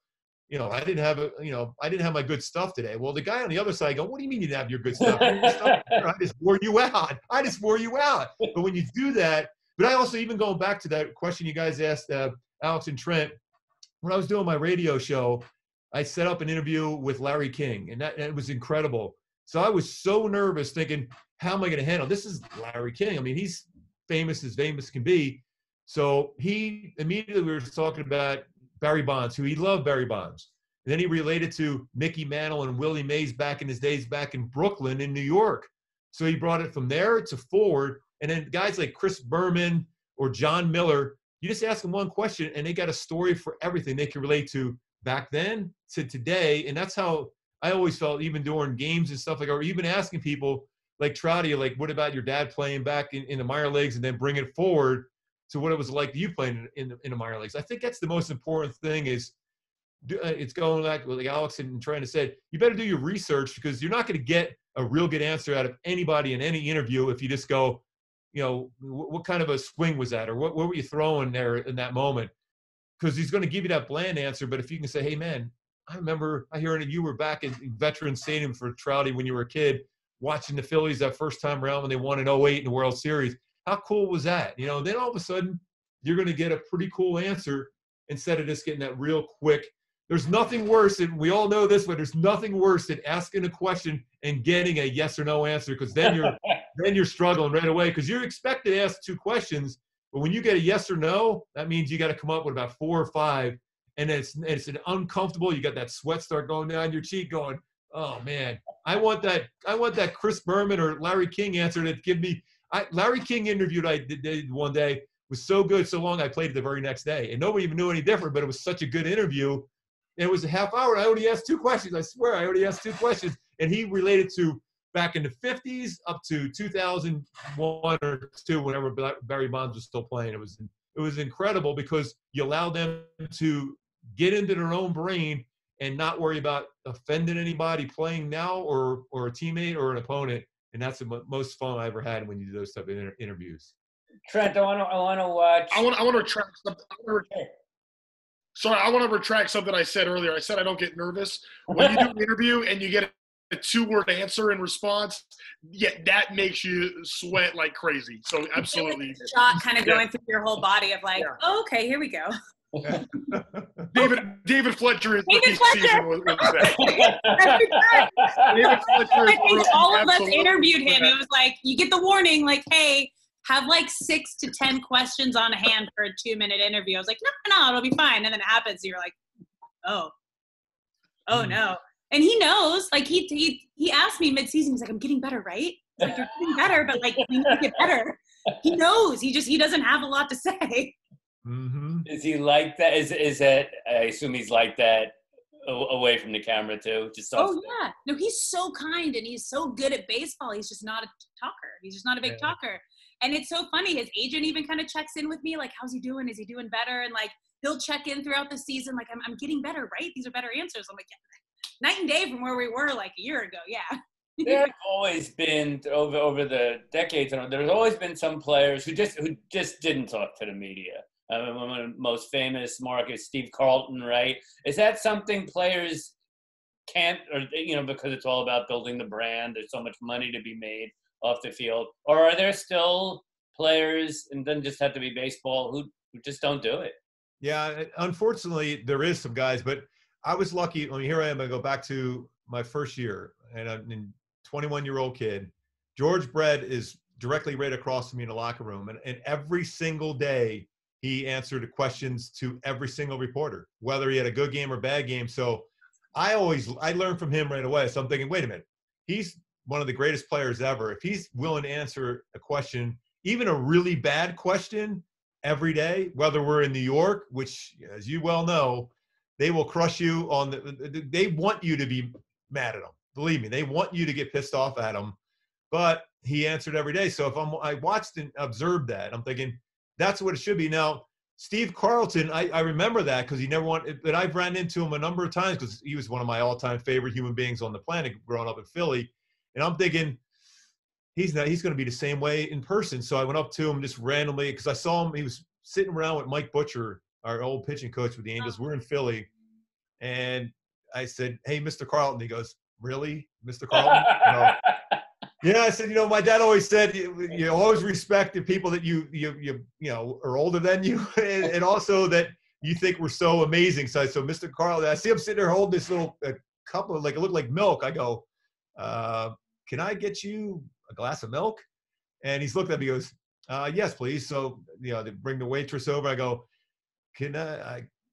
I didn't have my good stuff today. Well, the guy on the other side go, what do you mean you didn't have your good stuff? I just wore you out. But when you do that, but I also, even going back to that question you guys asked, Alex and Trent, when I was doing my radio show, I set up an interview with Larry King, and it was incredible. So I was so nervous, thinking, how am I going to handle this? Is Larry King. I mean, he's famous as famous can be. So he immediately, we were talking about Barry Bonds, who he loved Barry Bonds. And then he related to Mickey Mantle and Willie Mays back in his days back in Brooklyn in New York. So he brought it from there to forward. And then guys like Chris Berman or John Miller, you just ask them one question and they got a story for everything they can relate to back then to today. And that's how I always felt, even during games and stuff like, or even asking people like Trouty, like, what about your dad playing back in the minor leagues, and then bring it forward to what it was like you playing in the minor leagues. I think that's the most important thing, is it's going back like Alex and Trent said, you better do your research, because you're not going to get a real good answer out of anybody in any interview if you just go, what kind of a swing was that? Or what were you throwing there in that moment? Because he's going to give you that bland answer. But if you can say, hey, man, I remember hearing that you were back in Veterans Stadium for Trouty when you were a kid, watching the Phillies that first time around when they won in 2008 in the World Series. How cool was that? Then all of a sudden you're going to get a pretty cool answer instead of just getting that real quick. There's nothing worse, and we all know this, but there's nothing worse than asking a question and getting a yes or no answer, because then you're struggling right away, because you're expected to ask 2 questions, but when you get a yes or no, that means you got to come up with about 4 or 5, and it's an uncomfortable. You got that sweat start going down your cheek, going, oh man, I want that Chris Berman or Larry King answer that give me. Larry King interviewed I did one day was so good, so long I played it the very next day, and nobody even knew any different. But it was such a good interview. And it was a half hour, and I only asked 2 questions. I swear, I only asked 2 questions, and he related to back in the 50s up to 2001 or 2, whenever Barry Bonds was still playing. It was incredible, because you allow them to get into their own brain and not worry about offending anybody playing now or a teammate or an opponent. And that's the most fun I ever had when you do those type of interviews. Trent, I want to watch. I want to retract something. I want to retract something I said earlier. I said I don't get nervous. When you do an interview and you get a 2-word answer in response, that makes you sweat like crazy. So absolutely. Like a shot kind of going through your whole body of like, oh, okay, here we go. David Fletcher is David Fletcher. Was that. David Fletcher. I think all of us interviewed him. It was like, you get the warning, like, hey, have like 6 to 10 questions on hand for a 2-minute interview. I was like, no, it'll be fine. And then it happens. And you're like, oh no. And he knows, like he asked me mid-season, he's like, I'm getting better, right? It's like, you're getting better, but like, we need to get better. He knows. He doesn't have a lot to say. Mm-hmm. Is he like that? Is it? I assume he's like that away from the camera too. Just yeah. No, he's so kind and he's so good at baseball. He's just not a talker. He's just not a big talker. And it's so funny. His agent even kind of checks in with me, like, how's he doing? Is he doing better? And like, he'll check in throughout the season, like, I'm getting better, right? These are better answers. I'm like, yeah, night and day from where we were like a year ago. Yeah. There's always been over the decades. There's always been some players who just didn't talk to the media. One of the most famous, Mark, is Steve Carlton, right? Is that something players can't, or because it's all about building the brand? There's so much money to be made off the field, or are there still players, and doesn't just have to be baseball, who just don't do it? Yeah, unfortunately, there is some guys, but I was lucky. I mean, here I am. I go back to my first year, and I'm a 21-year-old kid. George Brett is directly right across from me in the locker room, and every single day he answered questions to every single reporter, whether he had a good game or bad game. So I learned from him right away. So I'm thinking, wait a minute, he's one of the greatest players ever. If he's willing to answer a question, even a really bad question, every day, whether we're in New York, which, as you well know, they will crush you they want you to be mad at them. Believe me, they want you to get pissed off at them. But he answered every day. So if I watched and observed that, I'm thinking that's what it should be. Now, Steve Carlton, I remember that because he never wanted, but I've ran into him a number of times because he was one of my all-time favorite human beings on the planet growing up in Philly. And I'm thinking, he's going to be the same way in person. So I went up to him just randomly because I saw him. He was sitting around with Mike Butcher, our old pitching coach with the Angels. We're in Philly. And I said, "Hey, Mr. Carlton." He goes, "Really, Mr. Carlton?" Yeah, I said, my dad always said you always respect the people that you are older than you, and also that you think we're so amazing. So Mr. Carlton, I see him sitting there holding this little cup of, like, it looked like milk. I go, "Can I get you a glass of milk?" And he's looking at me, he goes, "Yes, please." So they bring the waitress over. I go, "Can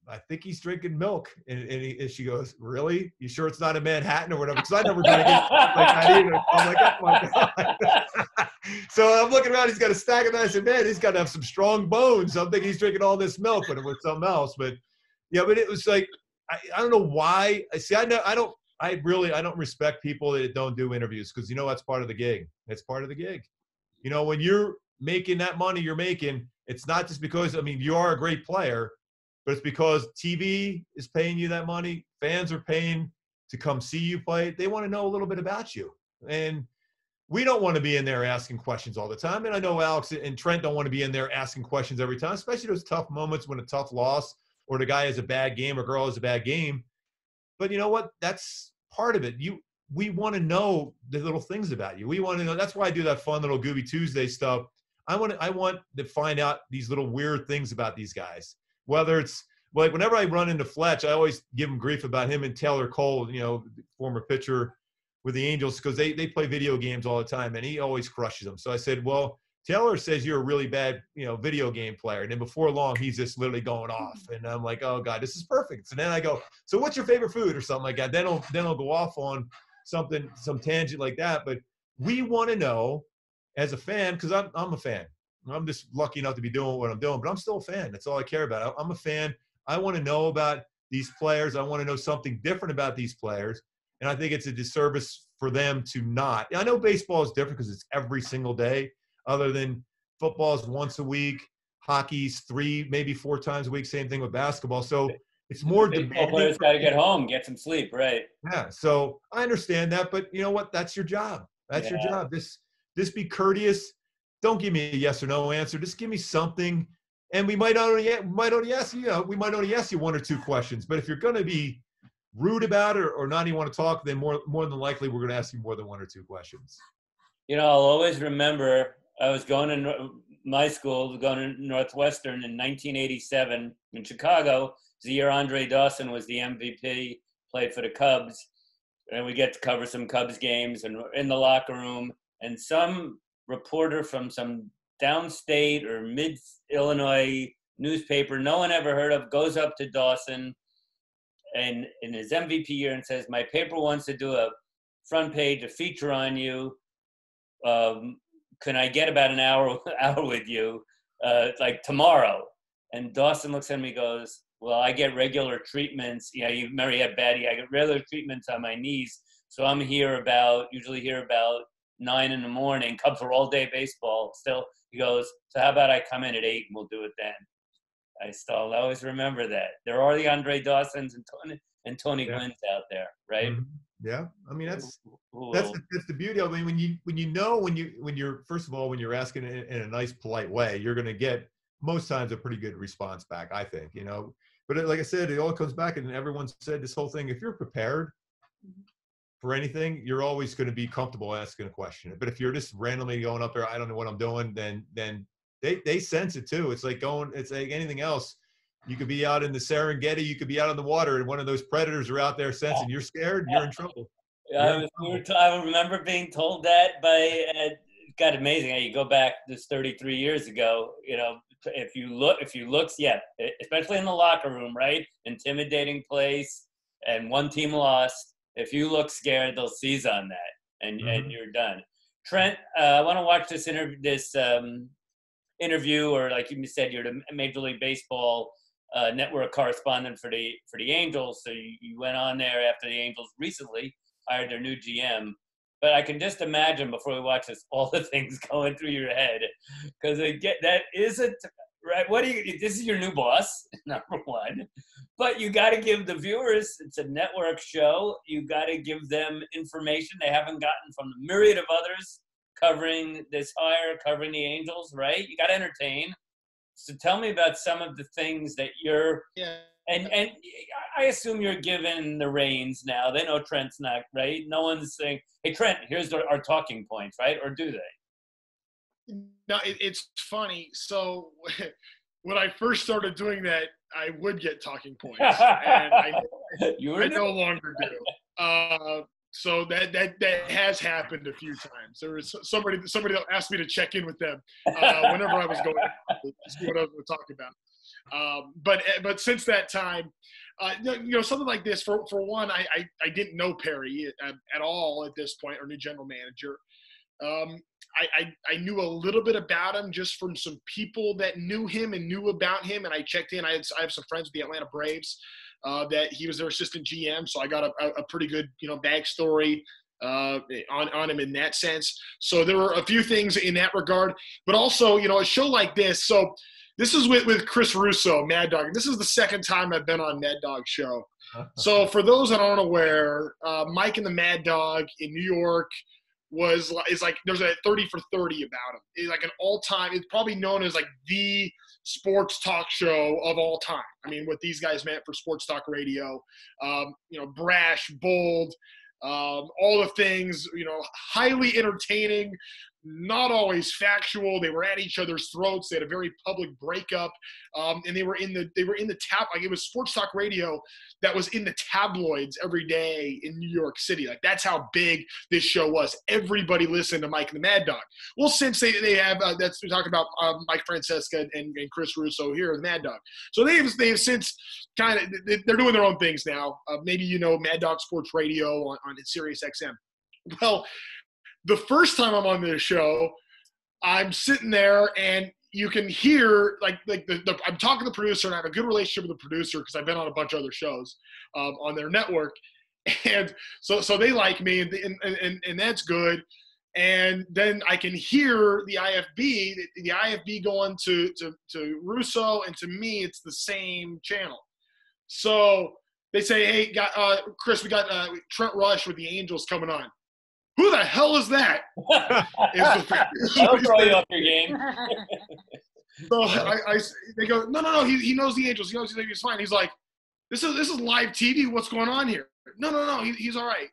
I think he's drinking milk." And she goes, "Really? You sure it's not a Manhattan or whatever?" Because I never drank it like that either. I'm like, "Oh my God." So I'm looking around, he's got a stack of that. I said, "Man, he's got to have some strong bones." I'm thinking he's drinking all this milk, but it was something else. But but it was like, I don't know why. I don't respect people that don't do interviews, because that's part of the gig. It's part of the gig. When you're making that money you're making, it's not just because, you are a great player, but it's because TV is paying you that money. Fans are paying to come see you play. They want to know a little bit about you. And we don't want to be in there asking questions all the time. And I know Alex and Trent don't want to be in there asking questions every time, especially those tough moments when a tough loss or the guy has a bad game or girl has a bad game. But you know what? That's part of it. We want to know the little things about you. We want to know. That's why I do that fun little Gooby Tuesday stuff. I want to find out these little weird things about these guys. Whether it's, like, whenever I run into Fletch, I always give him grief about him and Taylor Cole, former pitcher with the Angels, because they play video games all the time, and he always crushes them. So I said, "Well, Taylor says you're a really bad, video game player." And then before long, he's just literally going off. And I'm like, "Oh God, this is perfect." So then I go, "So what's your favorite food?" or something like that. Then I'll go off on some tangent like that. But we want to know, as a fan, because I'm a fan. I'm just lucky enough to be doing what I'm doing, but I'm still a fan. That's all I care about. I'm a fan. I want to know about these players. I want to know something different about these players. And I think it's a disservice for them to not. I know baseball is different because it's every single day, other than football is once a week, hockey's 3, maybe 4 times a week, same thing with basketball. So it's more demanding. Baseball players got to get home, get some sleep, right? Yeah, so I understand that, but you know what? That's your job. That's your job. Just be courteous. Don't give me a yes or no answer. Just give me something, and we might only ask you. We might only ask you 1 or 2 questions. But if you're going to be rude about it or not even want to talk, then more than likely we're going to ask you more than 1 or 2 questions. I'll always remember I was going to my school, going to Northwestern in 1987 in Chicago. The year Andre Dawson was the MVP, played for the Cubs, and we get to cover some Cubs games, and we're in the locker room, and some reporter from some downstate or mid-Illinois newspaper no one ever heard of goes up to Dawson and in his MVP year and says, "My paper wants to do a front page, a feature on you. Can I get about an hour with you, like tomorrow?" And Dawson looks at me and goes, "Well, I get regular treatments. You remember he had I get regular treatments on my knees. So I'm usually here about 9 in the morning. Cubs were all day baseball still." He goes, "So how about I come in at 8 and we'll do it then?" I still always remember that. There are the Andre Dawsons and Tony Gwynn's out there, right? Mm-hmm. Yeah, that's the beauty of it. When you're first of all, when you're asking in a nice, polite way, you're going to get most times a pretty good response back, I think. But like I said, it all comes back, and everyone said this whole thing. If you're prepared for anything, you're always going to be comfortable asking a question. But if you're just randomly going up there, I don't know what I'm doing, then they sense it too. It's like anything else. You could be out in the Serengeti, you could be out on the water, and one of those predators are out there sensing you're scared, you're in trouble. I remember being told that by God, amazing how you go back this 33 years ago. If you look, especially in the locker room, right? Intimidating place, and one team lost. If you look scared, they'll seize on that, and you're done. Trent, I want to watch this interview, or like you said, you're the Major League Baseball network correspondent for the Angels. So you went on there after the Angels recently hired their new GM. But I can just imagine, before we watch this, all the things going through your head, because that isn't right. This is your new boss, number one, but you got to give the viewers. It's a network show. You got to give them information they haven't gotten from the myriad of others covering this hire, covering the Angels, right? You got to entertain. So tell me about some of the things that you're and I assume you're given the reins now. They know Trent's not, right? No one's saying, hey, Trent, here's our talking points, right? Or do they? No, it's funny. So when I first started doing that, I would get talking points, and I no longer do. So that has happened a few times. There was somebody that asked me to check in with them whenever I was going to see what I was talking about. But since that time, something like this. For one, I didn't know Perry at all at this point, our new general manager. I knew a little bit about him just from some people that knew him and knew about him, and I checked in. I have some friends with the Atlanta Braves that he was their assistant GM, so I got a pretty good backstory on him in that sense. So there were a few things in that regard, but also a show like this. So this is with Chris Russo, Mad Dog. This is the second time I've been on Mad Dog's show. So for those that aren't aware, Mike and the Mad Dog in New York is like there's a 30 for 30 about him. It's like an all-time. It's probably known as like the sports talk show of all time. I mean, what these guys meant for sports talk radio, brash, bold, all the things, highly entertaining, not always factual. They were at each other's throats. They had a very public breakup, and they were in the it was sports talk radio that was in the tabloids every day in New York City. Like that's how big this show was. Everybody listened to Mike and the Mad Dog. Well, since they have we're talking about Mike Francesca and Chris Russo here, the Mad Dog. So they have since they're doing their own things now. Maybe Mad Dog Sports Radio on Sirius XM. Well, the first time I'm on this show, I'm sitting there and you can hear I'm talking to the producer, and I have a good relationship with the producer because I've been on a bunch of other shows on their network, and so they like me and that's good. And then I can hear the IFB going to Russo, and to me it's the same channel. So they say, hey, Chris, we got Trent Rush with the Angels coming on. Who the hell is that? I'll throw you off your game. So they go, no, he knows the Angels. He knows he's fine. He's like, this is live TV. What's going on here? No, he's all right.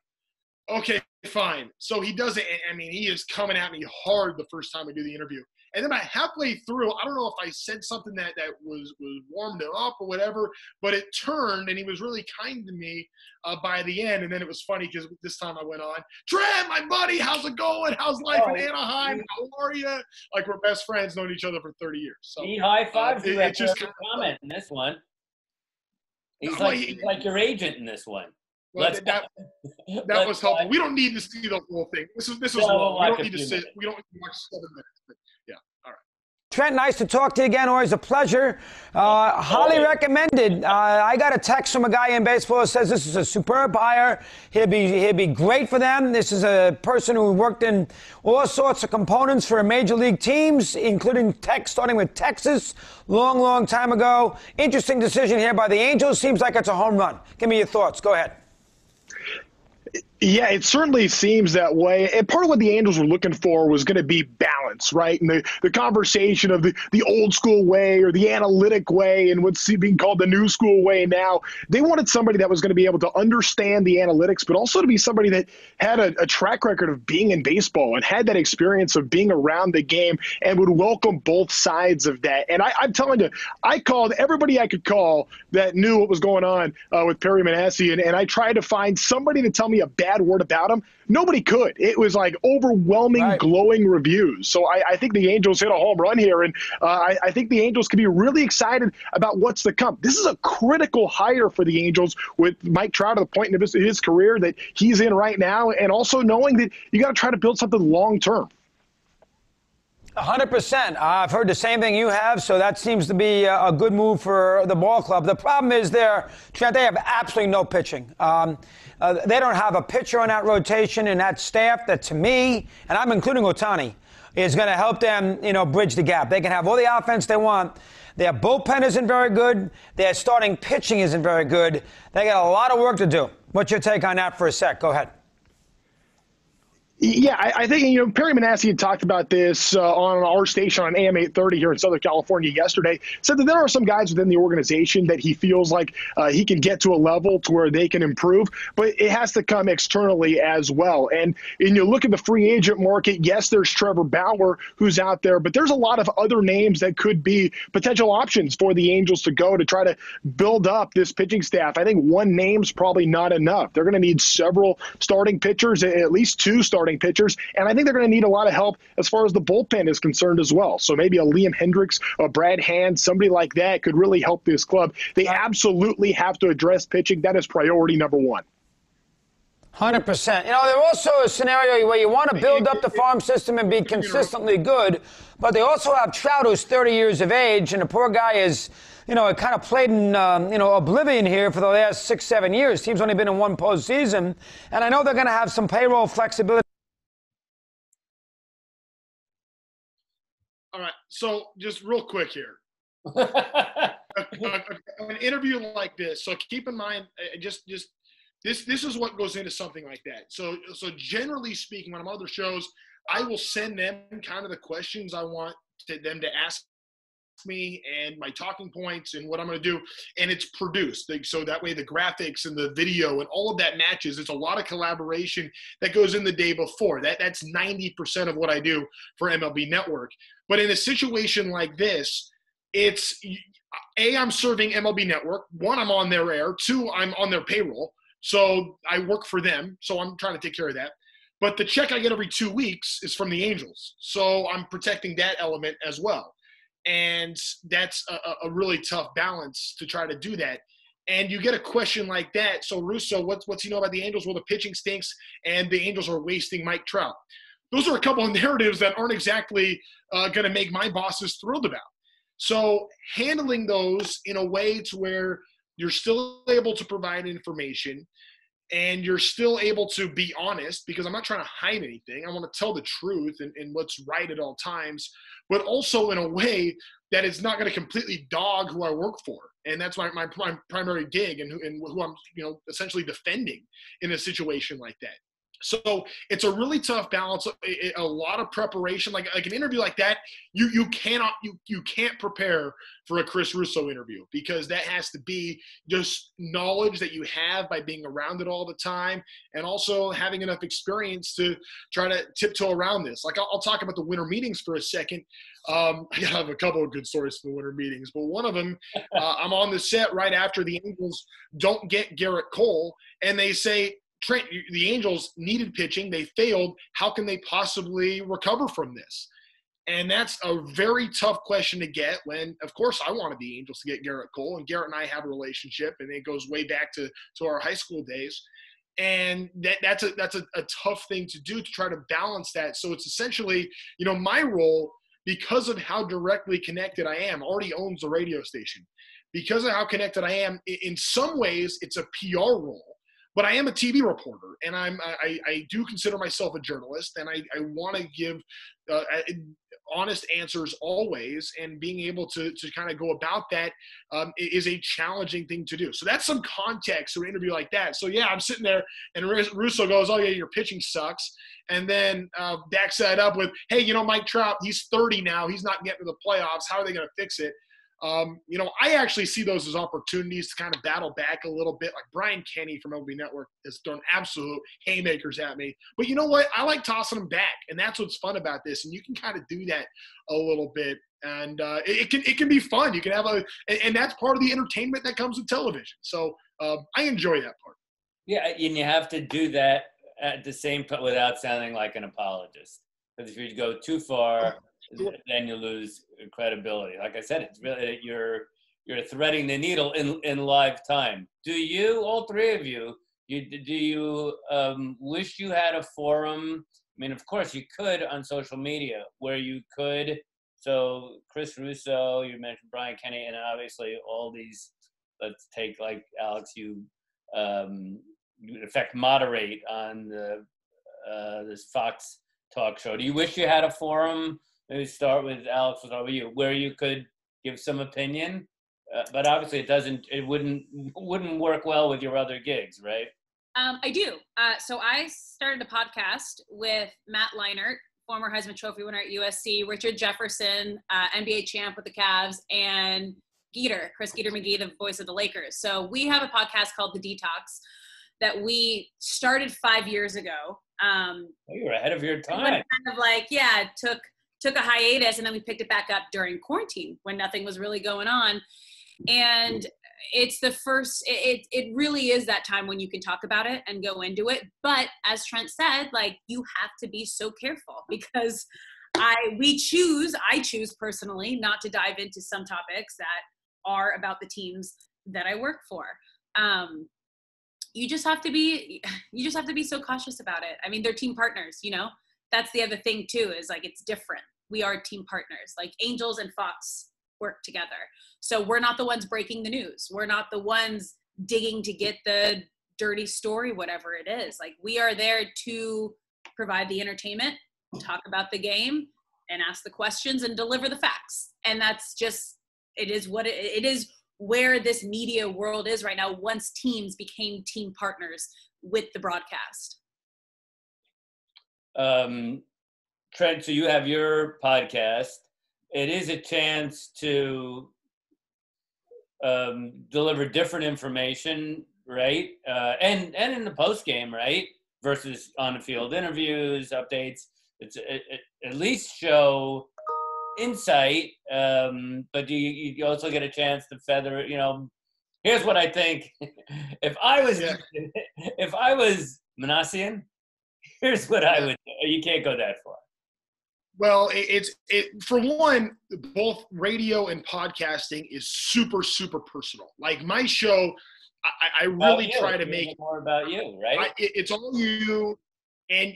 Okay, fine. So he does it. I mean, he is coming at me hard the first time I do the interview. And then halfway through, I don't know if I said something that was warmed him up or whatever, but it turned, and he was really kind to me by the end. And then it was funny because this time I went on, Trent, my buddy, how's it going? How's life in Anaheim? How are you? Like we're best friends, known each other for 30 years. So he high-fives you after every comment in this one. He's like your agent in this one. Well, that was helpful. We don't need to see the whole thing. This is long. We don't need to sit. We don't need to watch 7 minutes. But yeah, all right. Trent, nice to talk to you again. Always a pleasure. Highly recommended. I got a text from a guy in baseball that says this is a superb hire. He'll be great for them. This is a person who worked in all sorts of components for major league teams, including starting with Texas long time ago. Interesting decision here by the Angels. Seems like it's a home run. Give me your thoughts. Go ahead. Yeah, it certainly seems that way. And part of what the Angels were looking for was going to be balance, right? And the conversation of the old school way or the analytic way and what's being called the new school way now. They wanted somebody that was going to be able to understand the analytics, but also to be somebody that had a track record of being in baseball and had that experience of being around the game and would welcome both sides of that. And I'm telling you, I called everybody I could call that knew what was going on with Perry Manasseh, and I tried to find somebody to tell me a bad word about him. Nobody could. It was like overwhelming, glowing reviews. So I think the Angels hit a home run here, and I think the Angels can be really excited about what's to come. This is a critical hire for the Angels with Mike Trout at the point in his career that he's in right now, and also knowing that you got to try to build something long term. 100%. I've heard the same thing you have, so that seems to be a good move for the ball club. The problem is Trent, they have absolutely no pitching. They don't have a pitcher on that rotation and that staff that, to me, and I'm including Ohtani, is going to help them, bridge the gap. They can have all the offense they want. Their bullpen isn't very good. Their starting pitching isn't very good. They got a lot of work to do. What's your take on that for a sec? Go ahead. Yeah, I think, Perry Manassi had talked about this on our station on AM 830 here in Southern California yesterday, said that there are some guys within the organization that he feels like he can get to a level to where they can improve, but it has to come externally as well. And you look at the free agent market, yes, there's Trevor Bauer who's out there, but there's a lot of other names that could be potential options for the Angels to go to try to build up this pitching staff. I think one name's probably not enough. They're going to need several starting pitchers, at least two starting pitchers, and I think they're going to need a lot of help as far as the bullpen is concerned as well. So maybe a Liam Hendricks, a Brad Hand, somebody like that could really help this club. They absolutely have to address pitching. That is priority number one. 100%. There's also a scenario where you want to build up the farm system and be consistently good, but they also have Trout, who's 30 years of age, and the poor guy is, kind of played in, oblivion here for the last 6-7 years. Team's only been in one postseason, and I know they're going to have some payroll flexibility. All right, so just real quick here. An interview like this, so keep in mind, this is what goes into something like that. So generally speaking, when I'm on other shows, I will send them kind of the questions I want them to ask me and my talking points and what I'm going to do, and it's produced. So that way the graphics and the video and all of that matches. It's a lot of collaboration that goes in the day before. That's 90% of what I do for MLB Network. But in a situation like this, it's A, I'm serving MLB Network. One, I'm on their air. Two, I'm on their payroll. So I work for them. So I'm trying to take care of that. But the check I get every 2 weeks is from the Angels. So I'm protecting that element as well. And that's a really tough balance to try to do that. And you get a question like that. So Russo, what's he know about the Angels? Well, the pitching stinks and the Angels are wasting Mike Trout. Those are a couple of narratives that aren't exactly going to make my bosses thrilled about. So handling those in a way to where you're still able to provide information and you're still able to be honest, because I'm not trying to hide anything. I want to tell the truth and what's right at all times, but also in a way that it's not going to completely dog who I work for. And that's my primary gig and who I'm essentially defending in a situation like that. So it's a really tough balance, a lot of preparation. Like an interview like that, you can't prepare for a Chris Russo interview, because that has to be just knowledge that you have by being around it all the time, and also having enough experience to try to tiptoe around this. Like I'll talk about the winter meetings for a second. I have a couple of good stories for the winter meetings, but one of them, I'm on the set right after the Angels don't get Garrett Cole, and they say, Trent, the Angels needed pitching. They failed. How can they possibly recover from this? And that's a very tough question to get when, of course, I wanted the Angels to get Garrett Cole, and Garrett and I have a relationship, and it goes way back to our high school days. And that's a tough thing to do, to try to balance that. So it's essentially, my role, because of how directly connected I am, already owns a radio station. Because of how connected I am, in some ways, it's a PR role. But I am a TV reporter, and I do consider myself a journalist, and I want to give honest answers always, and being able to kind of go about that is a challenging thing to do. So that's some context to an interview like that. So, yeah, I'm sitting there, and Russo goes, oh, yeah, your pitching sucks. And then backs that up with, hey, Mike Trout, he's 30 now. He's not getting to the playoffs. How are they going to fix it? I actually see those as opportunities to kind of battle back a little bit. Like Brian Kenny from MLB Network has thrown absolute haymakers at me. But you know what? I like tossing them back, and that's what's fun about this. And you can kind of do that a little bit, and it can be fun. You can have and that's part of the entertainment that comes with television. So I enjoy that part. Yeah, and you have to do that at the same time without sounding like an apologist. Because if you go too far, then you lose credibility. Like I said, it's really you're threading the needle in live time. Do you, all three of you, do you wish you had a forum? I mean, of course, you could on social media where you could. So Chris Russo, you mentioned Brian Kenny, and obviously all these. Let's take like Alex, you in fact moderate on this Fox talk show. Do you wish you had a forum? Maybe start with Alex. We'll start with you, where you could give some opinion, but obviously it wouldn't work well with your other gigs, right? I do. So I started a podcast with Matt Leinart, former Heisman Trophy winner at USC, Richard Jefferson, NBA champ with the Cavs, and Chris Geeter-McGee, the voice of the Lakers. So we have a podcast called The Detox that we started 5 years ago. You were ahead of your time. Kind of like, took a hiatus, and then we picked it back up during quarantine when nothing was really going on. And it's the first, it really is that time when you can talk about it and go into it. But as Trent said, like, you have to be so careful because I choose personally not to dive into some topics that are about the teams that I work for. You just have to be so cautious about it. I mean, they're team partners, you know, that's the other thing too, is like, it's different. We are team partners, like Angels and Fox work together. So we're not the ones breaking the news. We're not the ones digging to get the dirty story, whatever it is. Like, we are there to provide the entertainment, talk about the game, and ask the questions and deliver the facts. And that's just, it is what it is, where this media world is right now once teams became team partners with the broadcast. Trent, so you have your podcast. It is a chance to deliver different information, right? And in the post game, right? Versus on the field interviews, updates. It's at least show insight, but you also get a chance to feather. You know, here's what I think. If I was Manassian, here's what I would. You can't go that far. Well, for one, both radio and podcasting is super, super personal. Like my show, I really try to make more about you, right? It's all you, and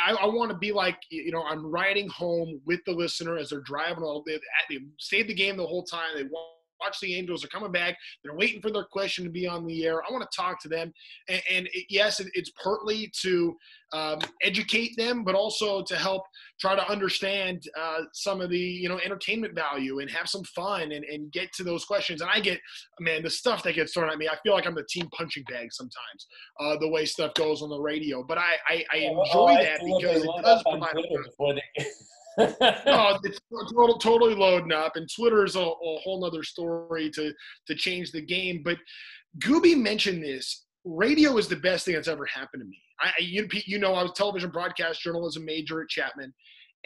I want to be like, you know, I'm riding home with the listener as they're driving they stayed the game the whole time. They watch the Angels. They're coming back. They're waiting for their question to be on the air. I want to talk to them. And yes, it's partly to educate them, but also to help try to understand some of the, you know, entertainment value and have some fun and get to those questions. And I get, man, the stuff that gets thrown at me, I feel like I'm the team punching bag sometimes, the way stuff goes on the radio. But I enjoy that because it does provide no, it's totally loading up, and Twitter is a whole nother story to change the game. But Gooby mentioned this. Radio is the best thing that's ever happened to me. You know, I was television broadcast journalism major at Chapman,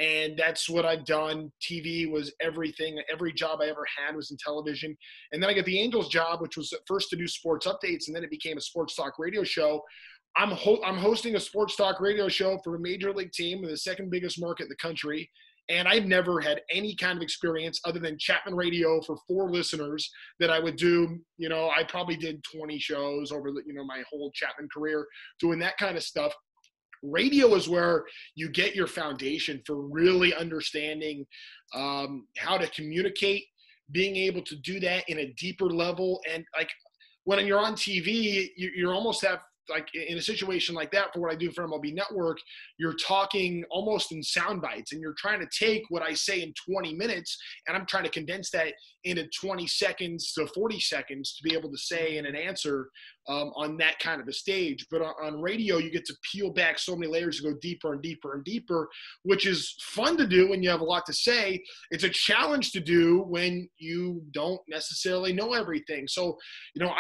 and that's what I've done. TV was everything. Every job I ever had was in television. And then I got the Angels job, which was first to do sports updates, and then it became a sports talk radio show. I'm hosting a sports talk radio show for a major league team in the second biggest market in the country. And I've never had any kind of experience other than Chapman radio for 4 listeners that I would do. You know, I probably did 20 shows over the, you know, my whole Chapman career doing that kind of stuff. Radio is where you get your foundation for really understanding how to communicate, being able to do that in a deeper level. And like when you're on TV, you almost have, like in a situation like that, for what I do for MLB Network, you're talking almost in sound bites, and you're trying to take what I say in 20 minutes, and I'm trying to condense that into 20 seconds to 40 seconds to be able to say in an answer on that kind of a stage. But on radio, you get to peel back so many layers to go deeper and deeper and deeper, which is fun to do when you have a lot to say. It's a challenge to do when you don't necessarily know everything. So, you know,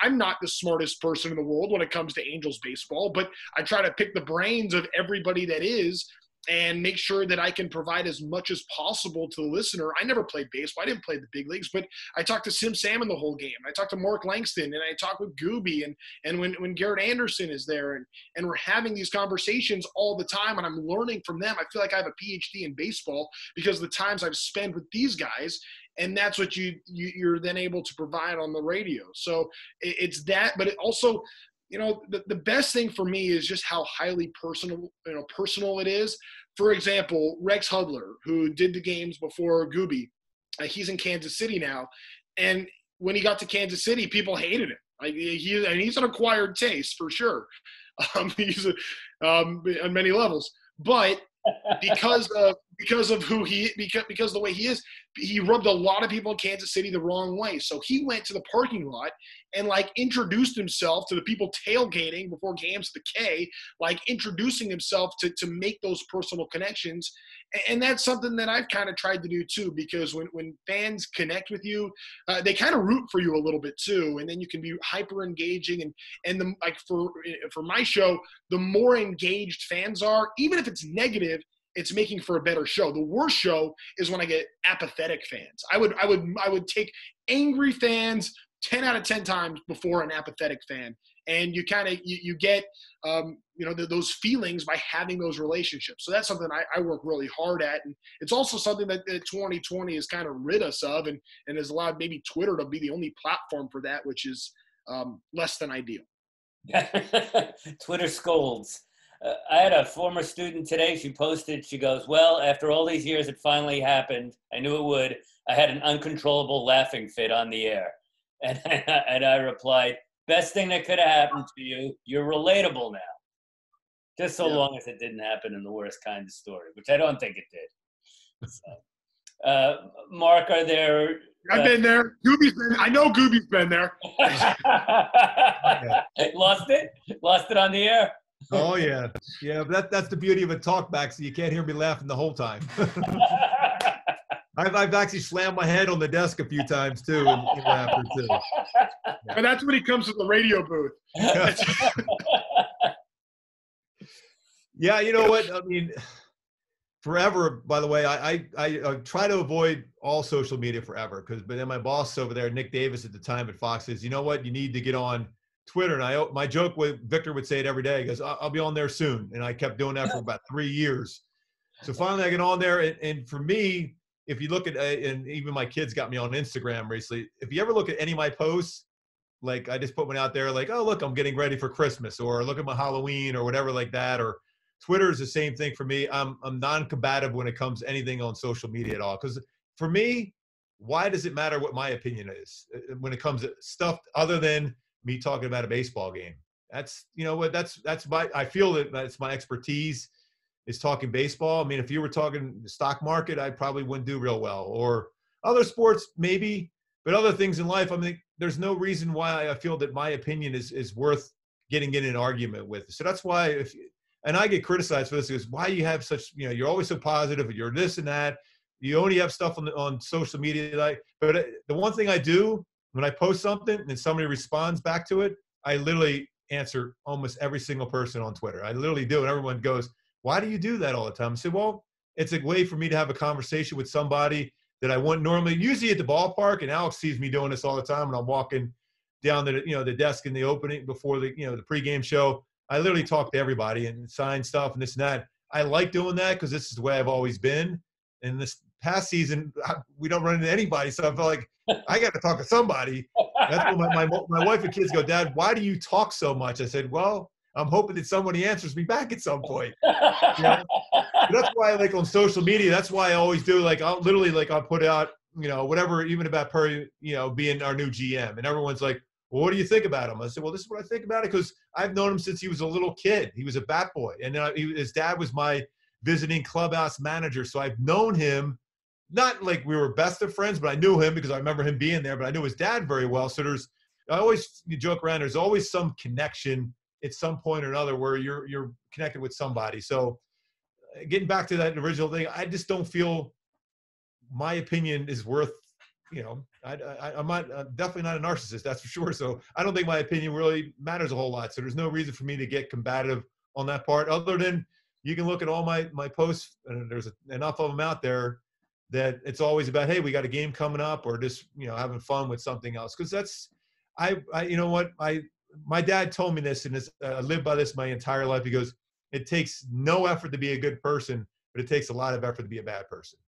I'm not the smartest person in the world when it comes to Angels baseball, but I try to pick the brains of everybody that is and make sure that I can provide as much as possible to the listener. I never played baseball. I didn't play the big leagues, but I talked to Sim Salmon the whole game. I talked to Mark Langston, and I talked with Gooby, and when Garrett Anderson is there, and we're having these conversations all the time, and I'm learning from them. I feel like I have a PhD in baseball because of the times I've spent with these guys. And that's what you're then able to provide on the radio. So it's that, but it also, you know, the best thing for me is just how highly personal it is. For example, Rex Hudler, who did the games before Gooby, he's in Kansas City now. And when he got to Kansas City, people hated him. Like he's an acquired taste for sure. He's on many levels, but because of because of because of the way he is, he rubbed a lot of people in Kansas City the wrong way. So he went to the parking lot and introduced himself to the people tailgating before games at the K, introducing himself to make those personal connections. And that's something that I've kind of tried to do too, because when fans connect with you, they kind of root for you a little bit too. And then you can be hyper engaging. And for my show, the more engaged fans are, even if it's negative, it's making for a better show. The worst show is when I get apathetic fans. I would take angry fans 10 out of 10 times before an apathetic fan. And you kind of, you get, those feelings by having those relationships. So that's something I work really hard at. And it's also something that 2020 has kind of rid us of and has allowed maybe Twitter to be the only platform for that, which is less than ideal. Twitter scolds. I had a former student today. She posted, she goes, well, after all these years, it finally happened. I knew it would. I had an uncontrollable laughing fit on the air. And I replied, best thing that could have happened to you, you're relatable now. Just so long as it didn't happen in the worst kind of story, which I don't think it did. So, Mark, are there... I've been there. I know Gooby's been there. Lost it on the air? Oh, yeah. Yeah, but that's the beauty of a talkback, so you can't hear me laughing the whole time. I've actually slammed my head on the desk a few times, too, in laughter, too. But that's when he comes to the radio booth. Yeah, you know what? I mean, forever, by the way, I try to avoid all social media forever, but then my boss over there, Nick Davis at the time at Fox, says, you know what? You need to get on Twitter. And my joke with Victor would say it every day. He goes, I'll be on there soon. And I kept doing that for about 3 years. So finally I get on there. And for me, if you look at, and even my kids got me on Instagram recently, if you ever look at any of my posts, I just put one out there oh, look, I'm getting ready for Christmas, or look at my Halloween, or whatever like that. Or Twitter is the same thing for me. I'm non-combative when it comes to anything on social media at all. Because for me, why does it matter what my opinion is when it comes to stuff other than me talking about a baseball game? That's, I feel that that's my expertise, is talking baseball. I mean, if you were talking the stock market, I probably wouldn't do real well, or other sports maybe, but other things in life, I mean, there's no reason why I feel that my opinion is worth getting in an argument with. So that's why and I get criticized for this, is why you have such, you're always so positive, and you're this and that. You only have stuff on social media. But the one thing I do, when I post something and somebody responds back to it, I literally answer almost every single person on Twitter. I literally do. And everyone goes, why do you do that all the time? I say, well, it's a way for me to have a conversation with somebody that I wouldn't normally, usually at the ballpark. And Alex sees me doing this all the time. And I'm walking down the desk in the opening before the pregame show. I literally talk to everybody and sign stuff and this and that. I like doing that because this is the way I've always been. And this past season, we don't run into anybody. So I felt like I got to talk to somebody. That's when my wife and kids go, Dad, why do you talk so much? I said, well, I'm hoping that somebody answers me back at some point. That's why, on social media, that's why I always do, I'll put out, whatever, even about Perry, being our new GM. And everyone's like, well, what do you think about him? I said, well, this is what I think about it, because I've known him since he was a little kid. He was a bat boy. And his dad was my visiting clubhouse manager. So I've known him, not like we were best of friends, but I knew him because I remember him being there, but I knew his dad very well. So I always joke around, there's always some connection at some point or another where you're connected with somebody. So getting back to that original thing, I just don't feel my opinion is worth, I'm definitely not a narcissist, that's for sure. So I don't think my opinion really matters a whole lot. So there's no reason for me to get combative on that part, other than you can look at all my posts, and there's enough of them out there that it's always about, hey, we got a game coming up, or just, having fun with something else. Because that's, my dad told me this, and I lived by this my entire life. He goes, it takes no effort to be a good person, but it takes a lot of effort to be a bad person.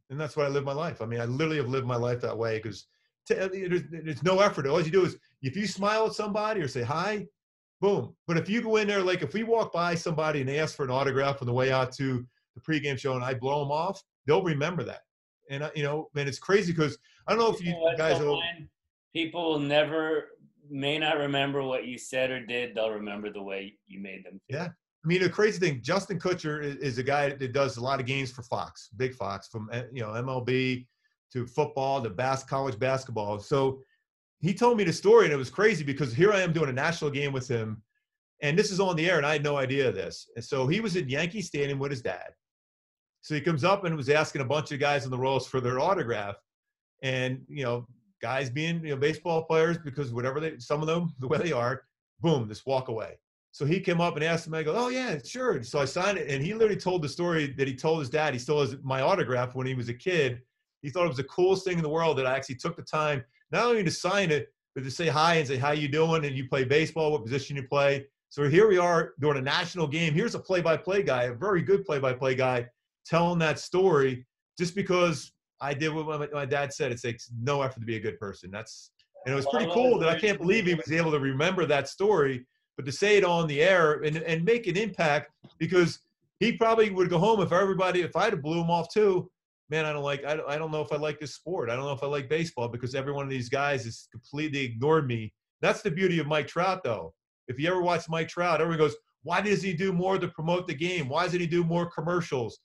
And that's what I live my life. I mean, I literally have lived my life that way, because there's no effort. All you do is, if you smile at somebody or say hi, boom. But if you go in there, if we walk by somebody and they ask for an autograph on the way out to the pregame show and I blow them off, they'll remember that. And, man, it's crazy, because I don't know if you guys know. People may not remember what you said or did. They'll remember the way you made them feel. Yeah. I mean, the crazy thing, Justin Kutcher is a guy that does a lot of games for Fox, Big Fox, from MLB to football to college basketball. So he told me the story, and it was crazy because here I am doing a national game with him, and this is on the air, and I had no idea of this. And so he was at Yankee Stadium with his dad. So he comes up and was asking a bunch of guys in the Royals for their autograph, and guys being baseball players, because some of them the way they are, boom, just walk away. So he came up and asked him, I go, oh, yeah, sure. So I signed it. And he literally told the story that he told his dad. He still has my autograph when he was a kid. He thought it was the coolest thing in the world that I actually took the time, not only to sign it, but to say hi and say, how you doing? And you play baseball, what position you play. So here we are doing a national game. Here's a play-by-play guy, a very good play-by-play guy, telling that story just because I did what my dad said. It takes no effort to be a good person. And it was pretty cool that I can't believe he was able to remember that story. But to say it on the air and make an impact, because he probably would go home if I had blew him off too, man, I don't know if I like this sport. I don't know if I like baseball, because every one of these guys has completely ignored me. That's the beauty of Mike Trout, though. If you ever watch Mike Trout, everyone goes, why does he do more to promote the game? Why doesn't he do more commercials?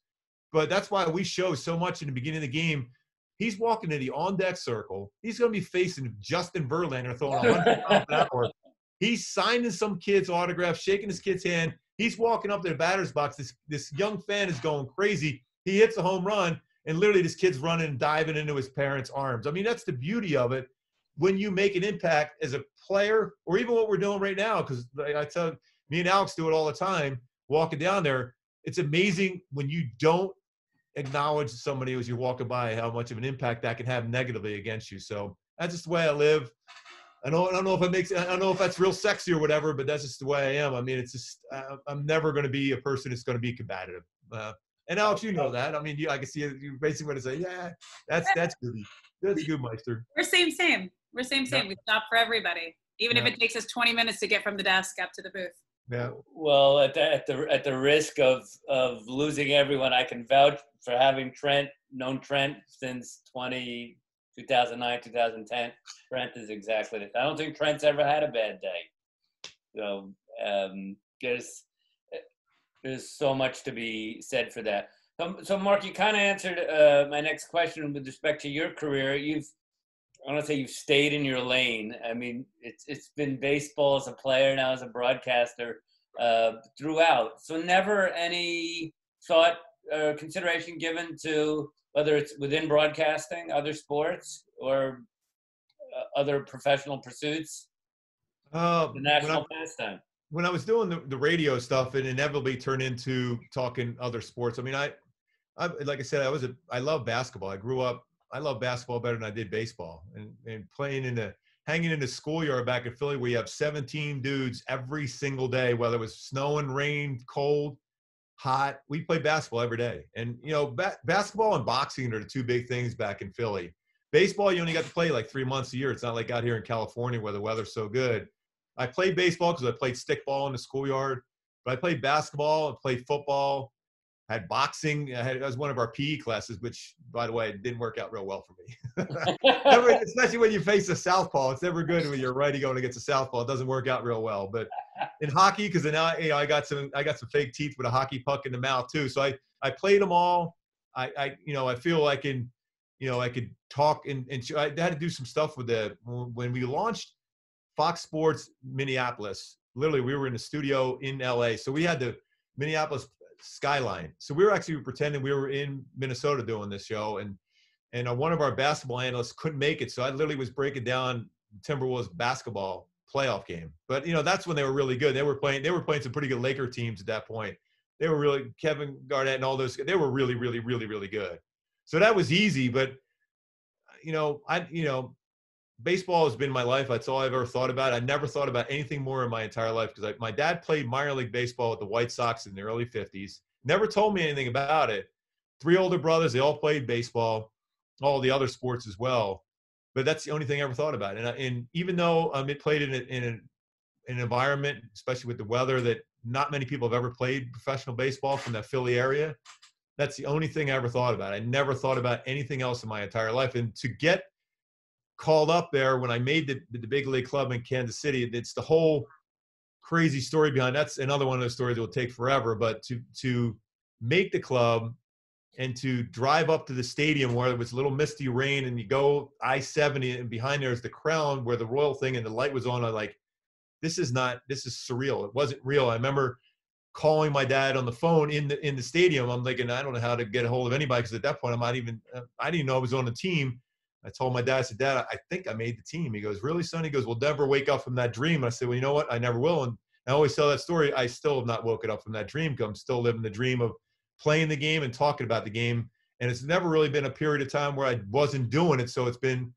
But that's why we show so much in the beginning of the game. He's walking in the on-deck circle. He's going to be facing Justin Verlander throwing 100 miles an hour. He's signing some kid's autograph, shaking his kid's hand. He's walking up to the batter's box. This young fan is going crazy. He hits a home run, and literally this kid's running and diving into his parents' arms. I mean, that's the beauty of it. When you make an impact as a player, or even what we're doing right now, because I tell me and Alex do it all the time, walking down there, it's amazing when you don't acknowledge somebody as you're walking by how much of an impact that can have negatively against you. So that's just the way I live. I don't know if that's real sexy or whatever, but that's just the way I am. I mean, it's just I'm never going to be a person that's going to be combative. And Alex, you know that. I mean, I can see you basically want to say, yeah, that's good. That's good, Meister. We're same. We're same. Yeah. We stop for everybody, even if it takes us 20 minutes to get from the desk up to the booth. Yeah. Well, at the risk of losing everyone, I can vouch for having known Trent since 2009, 2010. Trent is exactly this. I don't think Trent's ever had a bad day. So there's so much to be said for that. So Mark, you kind of answered my next question with respect to your career. I want to say you've stayed in your lane. I mean, it's been baseball as a player, now as a broadcaster throughout. So never any thought or consideration given to whether it's within broadcasting, other sports, or other professional pursuits, the national pastime. When I was doing the radio stuff, it inevitably turned into talking other sports. I mean, I like I said, I love basketball. I love basketball better than I did baseball. And hanging in the schoolyard back in Philly, where you have 17 dudes every single day, whether it was snowing, rain, cold, hot. We played basketball every day. And, basketball and boxing are the two big things back in Philly. Baseball, you only got to play like 3 months a year. It's not like out here in California where the weather's so good. I played baseball because I played stickball in the schoolyard. But I played basketball, I played football, had boxing. That was one of our PE classes, which, by the way, didn't work out real well for me. Especially when you face a southpaw. It's never good when you're righty going against a southpaw. It doesn't work out real well. But in hockey, because now I got some fake teeth with a hockey puck in the mouth too. So I played them all. I feel like I could talk and I had to do some stuff with when we launched Fox Sports Minneapolis. Literally, we were in the studio in LA. So we had the Minneapolis skyline. So we were actually pretending we were in Minnesota doing this show, and one of our basketball analysts couldn't make it. So I literally was breaking down Timberwolves basketball playoff game. But that's when they were really good. They were playing some pretty good Laker teams at that point. They were really Kevin Garnett and all those. They were really, really, really, really good. So that was easy. But baseball has been my life. That's all I've ever thought about. I never thought about anything more in my entire life because my dad played minor league baseball with the White Sox in the early 50s. Never told me anything about it. 3 older brothers, they all played baseball, all the other sports as well. But that's the only thing I ever thought about. And even though it played in an environment, especially with the weather, that not many people have ever played professional baseball from that Philly area, that's the only thing I ever thought about. I never thought about anything else in my entire life. And to get called up there when I made the big league club in Kansas City, it's the whole crazy story behind that's another one of those stories that will take forever. But to make the club and to drive up to the stadium where it was a little misty rain, and you go I-70 and behind there is the Crown where the Royal thing and the light was on. I'm like, this is surreal. It wasn't real. I remember calling my dad on the phone in the stadium. I'm thinking, I don't know how to get a hold of anybody, because at that point I didn't even know I was on the team. I told my dad, I said, Dad, I think I made the team. He goes, really, son? He goes, we'll never wake up from that dream. I said, well, you know what? I never will. And I always tell that story. I still have not woken up from that dream, because I'm still living the dream of playing the game and talking about the game. And it's never really been a period of time where I wasn't doing it. So it's been,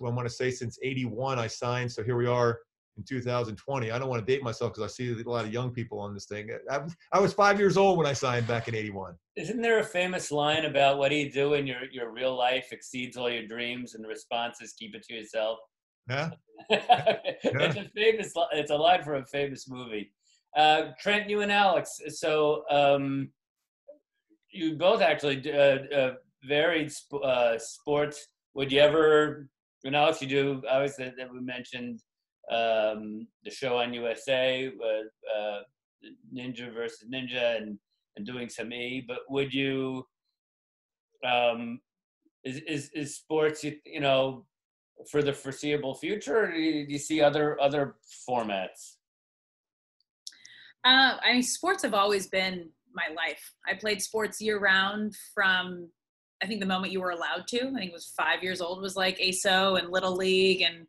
I want to say, since 81 I signed. So here we are in 2020. I don't want to date myself because I see a lot of young people on this thing. I was 5 years old when I signed back in 81. Isn't there a famous line about what do you do when your real life exceeds all your dreams, and the response is keep it to yourself? Yeah. It's a line from a famous movie. Trent, you and Alex. So you both actually varied sports. Would you ever, and Alex, you do, obviously, that we mentioned the show on USA, Ninja versus Ninja, and doing some E. But would you, is sports, you know, for the foreseeable future, or do you see other formats? I mean, sports have always been my life. I played sports year round from, I think, the moment you were allowed to. I think it was 5 years old was like ASO and Little League and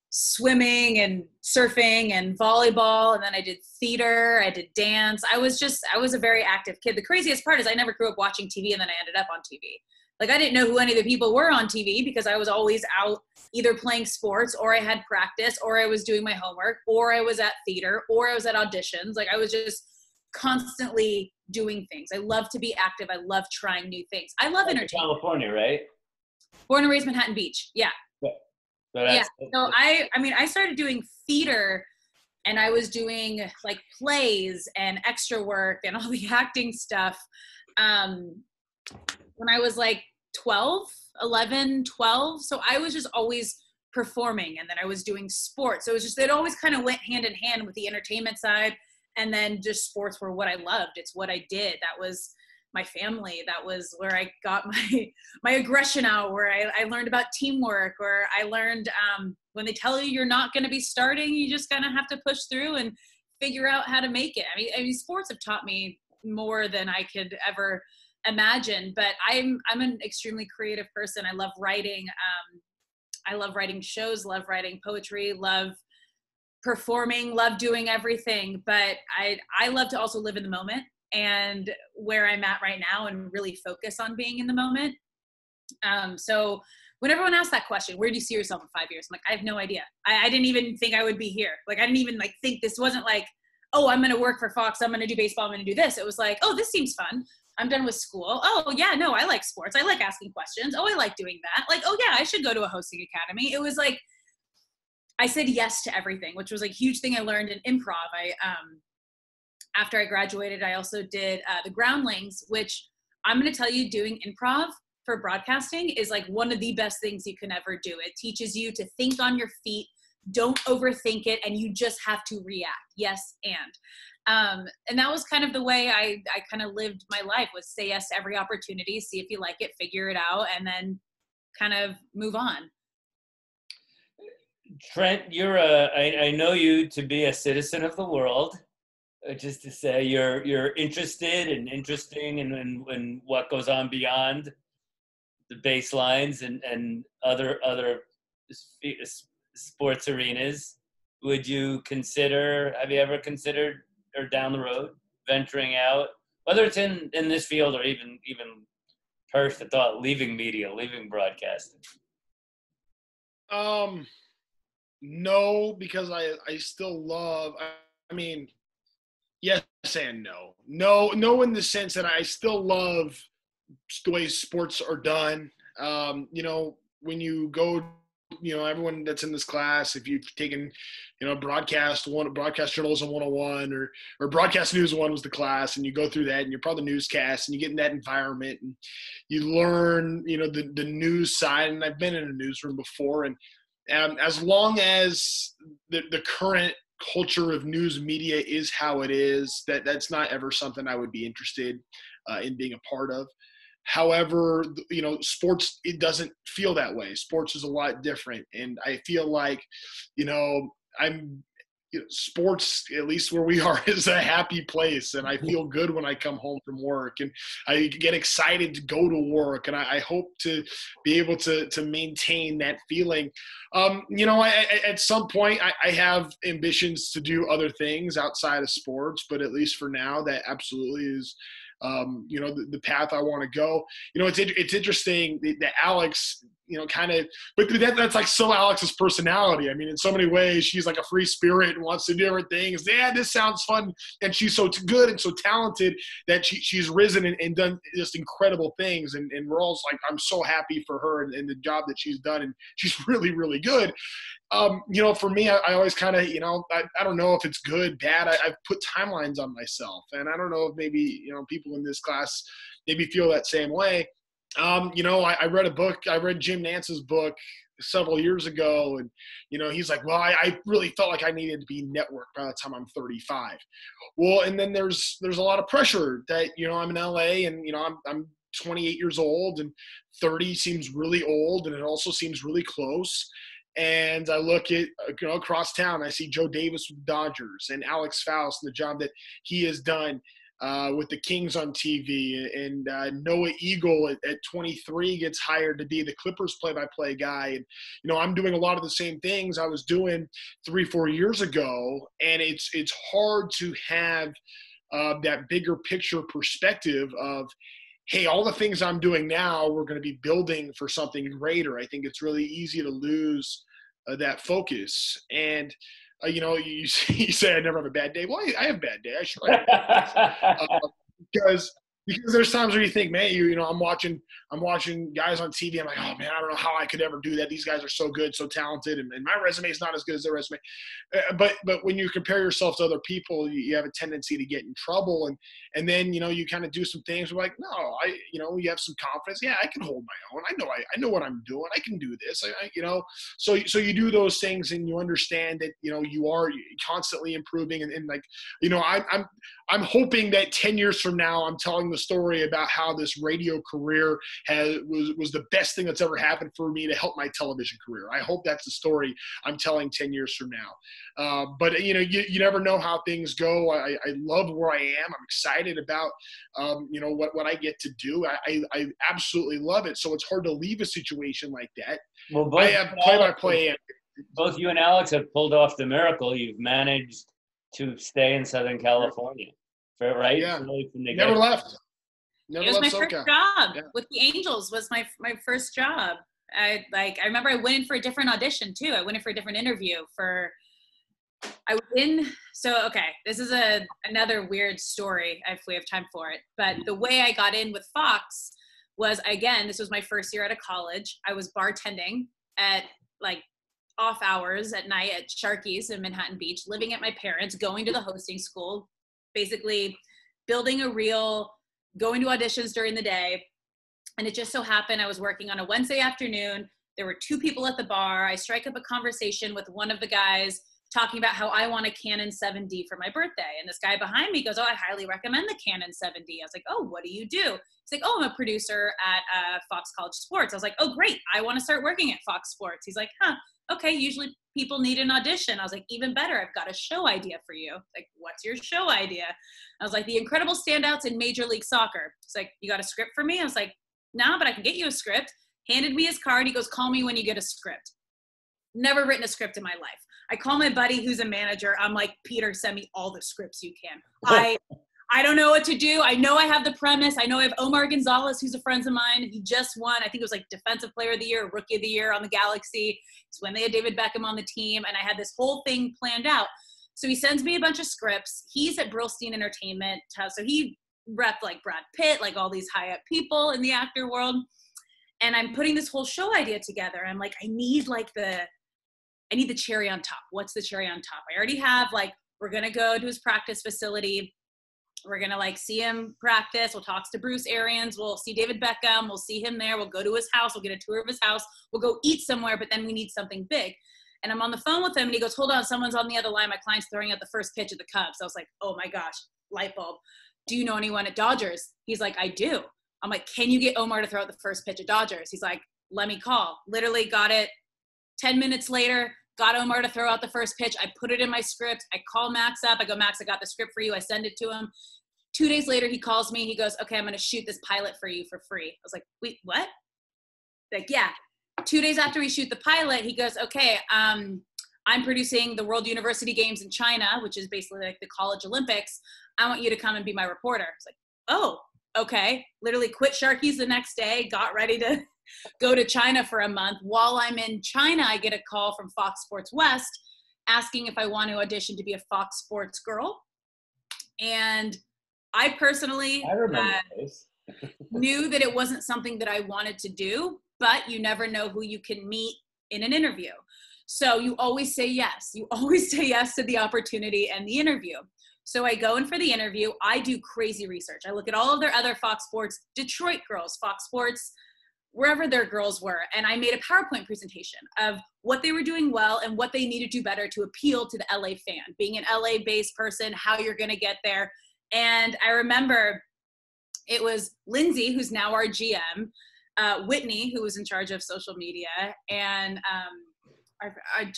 swimming and surfing and volleyball. And then I did theater, I did dance. I was a very active kid. The craziest part is I never grew up watching TV and then I ended up on TV. Like, I didn't know who any of the people were on TV because I was always out either playing sports, or I had practice, or I was doing my homework, or I was at theater, or I was at auditions. Like, I was just constantly doing things. I love to be active. I love trying new things. I love entertainment. California, right? Born and raised Manhattan Beach. Yeah. Yeah. So I started doing theater, and I was doing like plays and extra work and all the acting stuff when I was like 11, 12. So I was just always performing, and then I was doing sports. So it was just, it always kind of went hand in hand with the entertainment side. And then just sports were what I loved. It's what I did. That was my family. That was where I got my aggression out, where I learned about teamwork, where I learned when they tell you you're not going to be starting, you just kind of have to push through and figure out how to make it. I mean, sports have taught me more than I could ever imagine, but I'm an extremely creative person. I love writing. I love writing shows, love writing poetry, love performing, love doing everything. But I love to also live in the moment and where I'm at right now and really focus on being in the moment. So when everyone asks that question, where do you see yourself in 5 years? I'm like, I have no idea. I didn't even think I would be here. Like, I didn't even think, this wasn't like, oh, I'm going to work for Fox. I'm going to do baseball. I'm going to do this. It was like, oh, this seems fun. I'm done with school. Oh yeah, no, I like sports. I like asking questions. Oh, I like doing that. Like, oh yeah, I should go to a hosting academy. It was like, I said yes to everything, which was like a huge thing I learned in improv. After I graduated, I also did the Groundlings, which I'm going to tell you, doing improv for broadcasting is like one of the best things you can ever do. It teaches you to think on your feet, don't overthink it, and you just have to react. Yes, and that was kind of the way I kind of lived my life, was say yes to every opportunity, see if you like it, figure it out, and then kind of move on. Trent, I know you to be a citizen of the world. Just to say, you're interested and interesting in what goes on beyond the baselines and other sports arenas. Have you ever considered, or down the road, venturing out, whether it's in this field or even first the thought, leaving media, leaving broadcasting? No, because I still love, I mean, yes and no. No in the sense that I still love the way sports are done. When you go, everyone that's in this class, if you've taken, broadcast journalism 101 or broadcast news 1 was the class, and you go through that and you're part of the newscast and you get in that environment and you learn, the news side. And I've been in a newsroom before, and as long as the current culture of news media is how it is, that's not ever something I would be interested in being a part of. However, sports, it doesn't feel that way. Sports is a lot different. And I feel like, sports, at least where we are, is a happy place. And I feel good when I come home from work, and I get excited to go to work. And I hope to be able to maintain that feeling. At some point I have ambitions to do other things outside of sports, but at least for now, that absolutely is the path I want to go. It's interesting that Alex, but that's like so Alex's personality. I mean, in so many ways, she's like a free spirit and wants to do different things. Yeah, this sounds fun. And she's so good and so talented that she's risen and done just incredible things. And we're all like, I'm so happy for her and the job that she's done. And she's really, really good. For me, I always kind of, I don't know if it's good, bad. I've put timelines on myself. And I don't know if maybe, people in this class maybe feel that same way. I read a book. I read Jim Nance's book several years ago. And, he's like, well, I really felt like I needed to be networked by the time I'm 35. Well, and then there's a lot of pressure that, I'm in LA and, I'm 28 years old, and 30 seems really old. And it also seems really close. And I look at across town, I see Joe Davis with the Dodgers and Alex Faust and the job that he has done with the Kings on TV, and Noah Eagle at 23 gets hired to be the Clippers play-by-play guy. And, I'm doing a lot of the same things I was doing 3-4 years ago. And it's hard to have that bigger picture perspective of, hey, all the things I'm doing now, we're going to be building for something greater. I think it's really easy to lose that focus. And, you say I never have a bad day. Well, I have a bad day. I should have a bad day. Because there's times where you think, man, I'm watching guys on TV. I'm like, oh man, I don't know how I could ever do that. These guys are so good, so talented, and my resume is not as good as their resume. But when you compare yourself to other people, you have a tendency to get in trouble, and then you kind of do some things. We're like, no, you have some confidence. Yeah, I can hold my own. I know what I'm doing. I can do this. So you do those things, and you understand that you are constantly improving, and like I'm hoping that 10 years from now, I'm telling the story about how this radio career was the best thing that's ever happened for me to help my television career. I hope that's the story I'm telling 10 years from now. But you never know how things go. I love where I am. I'm excited about what I get to do. I absolutely love it. So it's hard to leave a situation like that. Well, I have play-by-play. Both you and Alex have pulled off the miracle. You've managed to stay in Southern California, right? Yeah. Really Never left. It was my first job with the Angels. Was my first job. I remember I went in for a different audition too. I went in for a different interview this is another weird story if we have time for it. But the way I got in with Fox was, again, this was my first year out of college. I was bartending at off hours at night at Sharky's in Manhattan Beach, living at my parents', going to the hosting school, basically building a reel, going to auditions during the day. And it just so happened I was working on a Wednesday afternoon. There were 2 people at the bar. I strike up a conversation with one of the guys talking about how I want a Canon 7D for my birthday. And this guy behind me goes, oh, I highly recommend the Canon 7D. I was like, oh, what do you do? He's like, oh, I'm a producer at Fox College Sports. I was like, oh, great. I want to start working at Fox Sports. He's like, huh, okay. Usually people need an audition. I was like, even better. I've got a show idea for you. Like, what's your show idea? I was like, the incredible standouts in Major League Soccer. He's like, you got a script for me? I was like, no, but I can get you a script. Handed me his card. He goes, call me when you get a script. Never written a script in my life. I call my buddy who's a manager. I'm like, Peter, send me all the scripts you can. I don't know what to do. I know I have the premise. I know I have Omar Gonzalez, who's a friend of mine. He just won, I think it was Defensive Player of the Year, Rookie of the Year on the Galaxy. It's when they had David Beckham on the team, and I had this whole thing planned out. So he sends me a bunch of scripts. He's at Brillstein Entertainment. So he repped Brad Pitt, all these high-up people in the actor world. And I'm putting this whole show idea together. I'm like, I need the cherry on top. What's the cherry on top? I already have, we're going to go to his practice facility. We're going to see him practice. We'll talk to Bruce Arians. We'll see David Beckham. We'll see him there. We'll go to his house. We'll get a tour of his house. We'll go eat somewhere, but then we need something big. And I'm on the phone with him, and he goes, hold on, someone's on the other line. My client's throwing out the first pitch of the Cubs. I was like, oh my gosh, light bulb. Do you know anyone at Dodgers? He's like, I do. I'm like, can you get Omar to throw out the first pitch at Dodgers? He's like, let me call. Literally got it 10 minutes later, got Omar to throw out the first pitch. I put it in my script. I call Max up. I go, Max, I got the script for you. I send it to him. 2 days later, he calls me. He goes, okay, I'm going to shoot this pilot for you for free. I was like, wait, what? Like, yeah. 2 days after we shoot the pilot, he goes, okay, I'm producing the World University Games in China, which is basically like the college Olympics. I want you to come and be my reporter. I was like, oh, okay. Literally quit Sharkies the next day, got ready to go to China for a month. While I'm in China, I get a call from Fox Sports West asking if I want to audition to be a Fox Sports girl. And I personally knew that it wasn't something that I wanted to do, but you never know who you can meet in an interview. So you always say yes. You always say yes to the opportunity and the interview. So I go in for the interview. I do crazy research. I look at all of their other Fox Sports, Detroit girls, Fox Sports, wherever their girls were. And I made a PowerPoint presentation of what they were doing well and what they needed to do better to appeal to the LA fan. Being an LA-based person, how you're going to get there. And I remember it was Lindsay, who's now our GM, Whitney, who was in charge of social media, and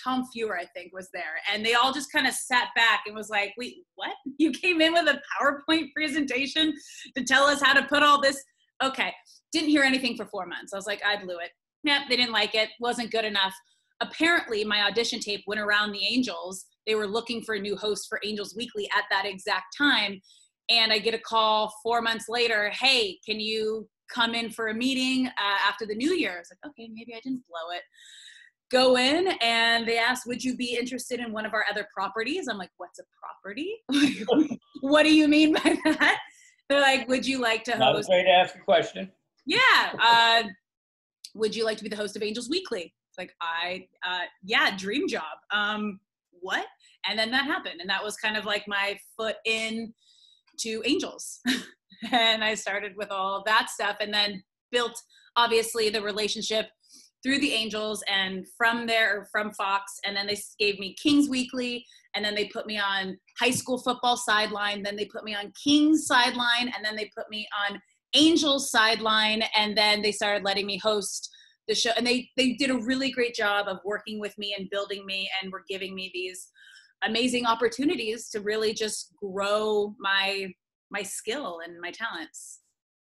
Tom Fewer, I think, was there. And they all just kind of sat back and was like, wait, what? You came in with a PowerPoint presentation to tell us how to put all this? Okay. Didn't hear anything for 4 months. I was like, I blew it. Yep, they didn't like it. Wasn't good enough. Apparently, my audition tape went around the Angels. They were looking for a new host for Angels Weekly at that exact time. And I get a call 4 months later, hey, can you come in for a meeting after the new year? I was like, okay, maybe I didn't blow it. Go in, and they asked, would you be interested in one of our other properties? I'm like, what's a property? What do you mean by that? They're like, would you like to host? Not afraid to ask a question. Yeah. Would you like to be the host of Angels Weekly? It's like, yeah, dream job. What? And then that happened. And that was kind of like my foot in to Angels. And I started with all of that stuff, and then built, obviously, the relationship through the Angels, and from there, from Fox, and then they gave me Kings Weekly, and then they put me on high school football sideline, then they put me on Kings sideline, and then they put me on Angels sideline, and then they started letting me host the show. And they did a really great job of working with me and building me, and were giving me these amazing opportunities to really just grow my skill and my talents.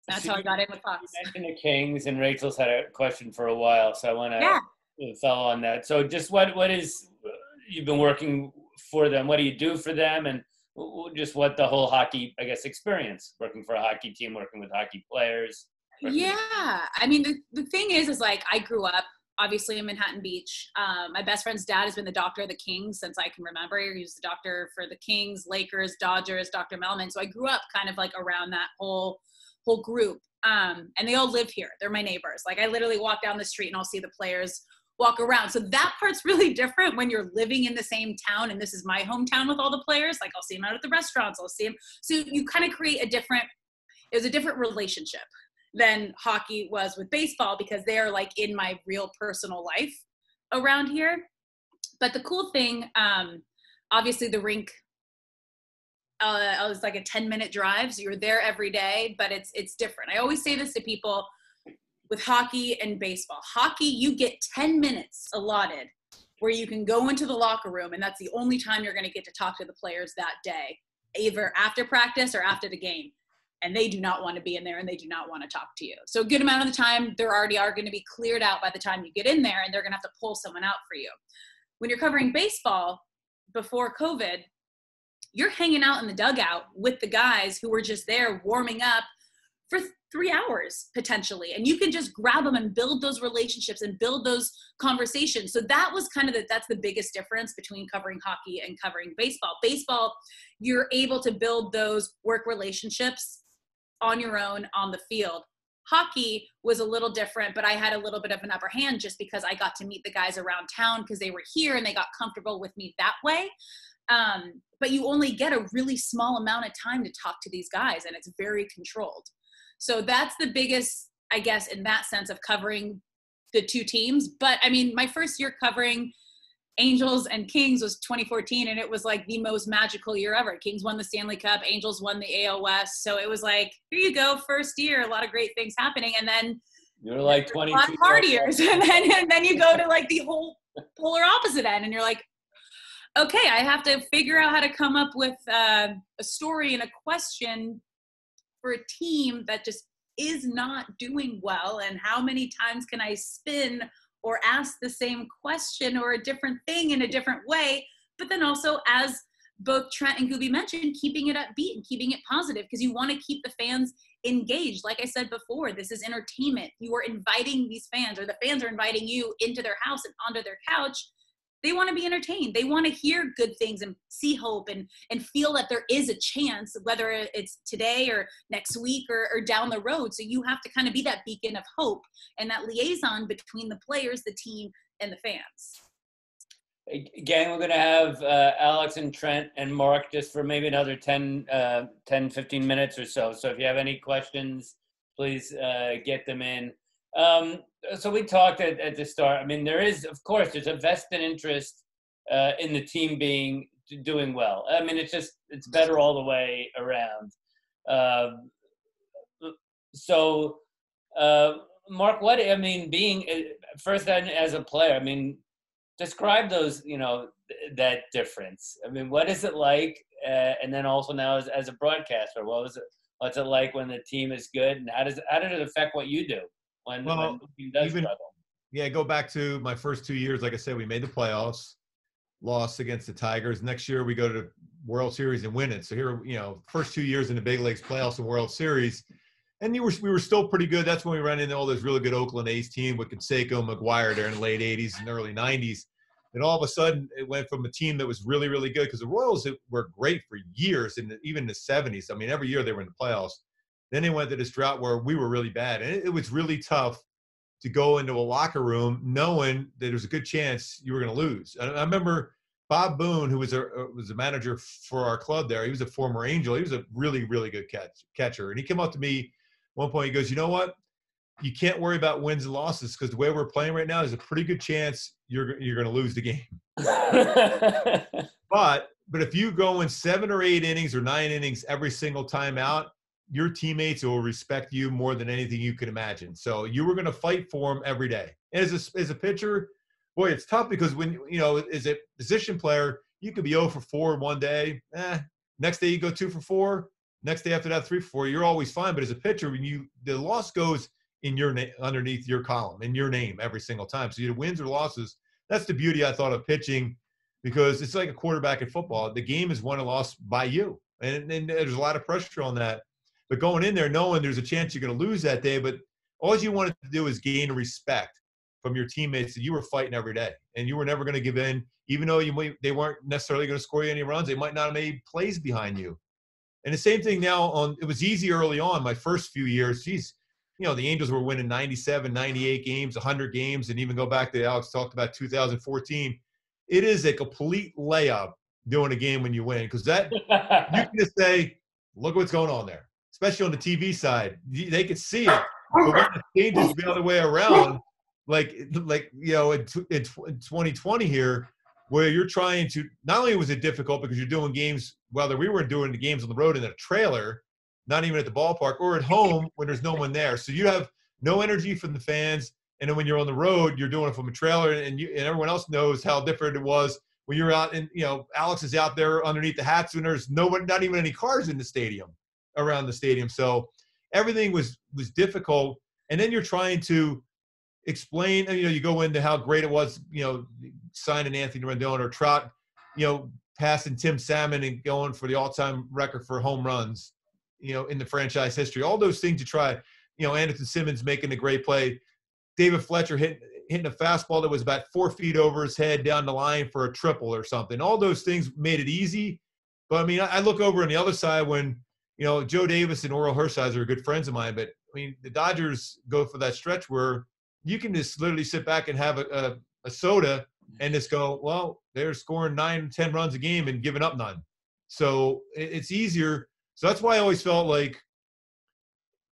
That's how I got in with Fox. You mentioned the Kings, and Rachel's had a question for a while, so I want to follow on that. So just what is, you've been working for them, what do you do for them, and just what the whole hockey, I guess, experience, working for a hockey team, working with hockey players? Yeah, I mean, the thing is like, I grew up, obviously, in Manhattan Beach. My best friend's dad has been the doctor of the Kings since I can remember. He was the doctor for the Kings, Lakers, Dodgers, Dr. Melman. So I grew up kind of like around that whole group. And they all live here. They're my neighbors. Like, I literally walk down the street and I'll see the players walk around. So that part's really different when you're living in the same town, and this is my hometown with all the players. Like, I'll see them out at the restaurants. I'll see them. So you kind of create it was a different relationship than hockey was with baseball, because they are like in my real personal life around here. But the cool thing, obviously the rink, was like a 10-minute drive. So you're there every day, but it's different. I always say this to people with hockey and baseball. Hockey, you get 10 minutes allotted where you can go into the locker room, and that's the only time you're going to get to talk to the players that day, either after practice or after the game. And they do not want to be in there, and they do not want to talk to you. So a good amount of the time, there already are going to be cleared out by the time you get in there, and they're going to have to pull someone out for you. When you're covering baseball before COVID, you're hanging out in the dugout with the guys who were just there warming up for 3 hours potentially. And you can just grab them and build those relationships and build those conversations. So that was kind of that's the biggest difference between covering hockey and covering baseball. Baseball, you're able to build those work relationships on your own on the field. Hockey was a little different, but I had a little bit of an upper hand just because I got to meet the guys around town because they were here and they got comfortable with me that way. But you only get a really small amount of time to talk to these guys, and it's very controlled. So that's the biggest, I guess, in that sense of covering the two teams. But I mean, my first year covering Angels and Kings was 2014, and it was like the most magical year ever. Kings won the Stanley Cup, Angels won the AL West. So it was like, here you go, first year, a lot of great things happening. And then you're like 22 a lot of partiers. And then you go to like the whole polar opposite end, and you're like, okay, I have to figure out how to come up with a story and a question for a team that just is not doing well. And how many times can I spin or ask the same question or a different thing in a different way? But then also, as both Trent and Gooby mentioned, keeping it upbeat and keeping it positive, because you want to keep the fans engaged. Like I said before, this is entertainment. You are inviting these fans, or the fans are inviting you into their house and onto their couch. They want to be entertained. They want to hear good things and see hope and feel that there is a chance, whether it's today or next week or down the road. So you have to kind of be that beacon of hope and that liaison between the players, the team, and the fans. Gang, we're going to have Alex and Trent and Mark just for maybe another 10, 15 minutes or so. So if you have any questions, please get them in. So we talked at the start. I mean, there's a vested interest in the team doing well. I mean, it's better all the way around. Mark, being first as a player, I mean, describe those, that difference. I mean, what is it like? And then also now as a broadcaster, what's it like when the team is good, and how did it affect what you do? When the team does struggle. Yeah, go back to my first 2 years. Like I said, we made the playoffs, lost against the Tigers. Next year, we go to the World Series and win it. So here, first 2 years in the big leagues, playoffs and World Series. And we were still pretty good. That's when we ran into all those really good Oakland A's team with Canseco, McGuire there in the late 80s and early 90s. And all of a sudden, it went from a team that was really, really good, because the Royals were great for years, and even in the 70s. I mean, every year they were in the playoffs. Then they went to this drought where we were really bad. And it was really tough to go into a locker room knowing that there was a good chance you were going to lose. I remember Bob Boone, who was a manager for our club there. He was a former Angel. He was a really, really good catcher. And he came up to me one point. He goes, you know what? You can't worry about wins and losses, because the way we're playing right now, there's a pretty good chance you're going to lose the game. But if you go in 7 or 8 innings or 9 innings every single time out, your teammates will respect you more than anything you could imagine. So you were going to fight for them every day. And as a pitcher, boy, it's tough, because when, as a position player, you could be 0 for 4 one day. Next day you go 2 for 4. Next day after that, 3 for 4. You're always fine. But as a pitcher, when the loss goes in your underneath your column, in your name every single time. So either wins or losses. That's the beauty, I thought, of pitching, because it's like a quarterback in football. The game is won or lost by you. And there's a lot of pressure on that. But going in there knowing there's a chance you're going to lose that day, but all you wanted to do is gain respect from your teammates that you were fighting every day. And you were never going to give in, even though they weren't necessarily going to score you any runs. They might not have made plays behind you. And the same thing now it was easy early on, my first few years. Geez, the Angels were winning 97, 98 games, 100 games, and even go back to Alex talked about 2014. It is a complete layup doing a game when you win, because that you can just say, look what's going on there. Especially on the TV side, they could see it. But when it changes the other way around, like in 2020 here, where you're trying to, not only was it difficult because you're doing games, whether we were doing the games on the road in a trailer, not even at the ballpark, or at home when there's no one there. So you have no energy from the fans. And then when you're on the road, you're doing it from a trailer, and everyone else knows how different it was when you're out and, Alex is out there underneath the hats when there's no one, not even any cars in the stadium, around the stadium. So everything was difficult. And then you're trying to explain, you go into how great it was, signing Anthony Rendon or Trout, passing Tim Salmon and going for the all-time record for home runs, in the franchise history. All those things you try, Anderson Simmons making a great play, David Fletcher hitting a fastball that was about 4 feet over his head down the line for a triple or something. All those things made it easy. But, I mean, I look over on the other side when, Joe Davis and Oral Hershiser are good friends of mine, but, I mean, the Dodgers go for that stretch where you can just literally sit back and have a soda and just go, well, they're scoring 9, 10 runs a game and giving up none. So it's easier. So that's why I always felt like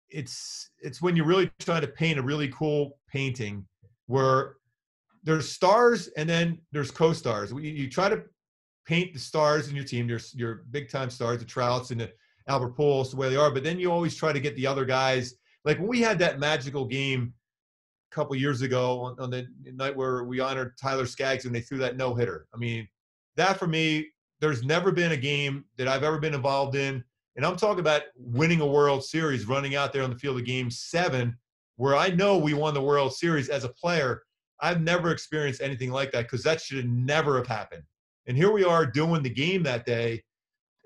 it's when you're really trying to paint a really cool painting where there's stars and then there's co-stars. You try to paint the stars in your team, your big time stars, the Trouts and the Albert Pujols, the way they are, but then you always try to get the other guys. Like when we had that magical game a couple years ago on the night where we honored Tyler Skaggs and they threw that no-hitter. I mean, that for me, there's never been a game that I've ever been involved in, and I'm talking about winning a World Series, running out there on the field of Game 7, where I know we won the World Series as a player. I've never experienced anything like that because that should never have happened. And here we are doing the game that day,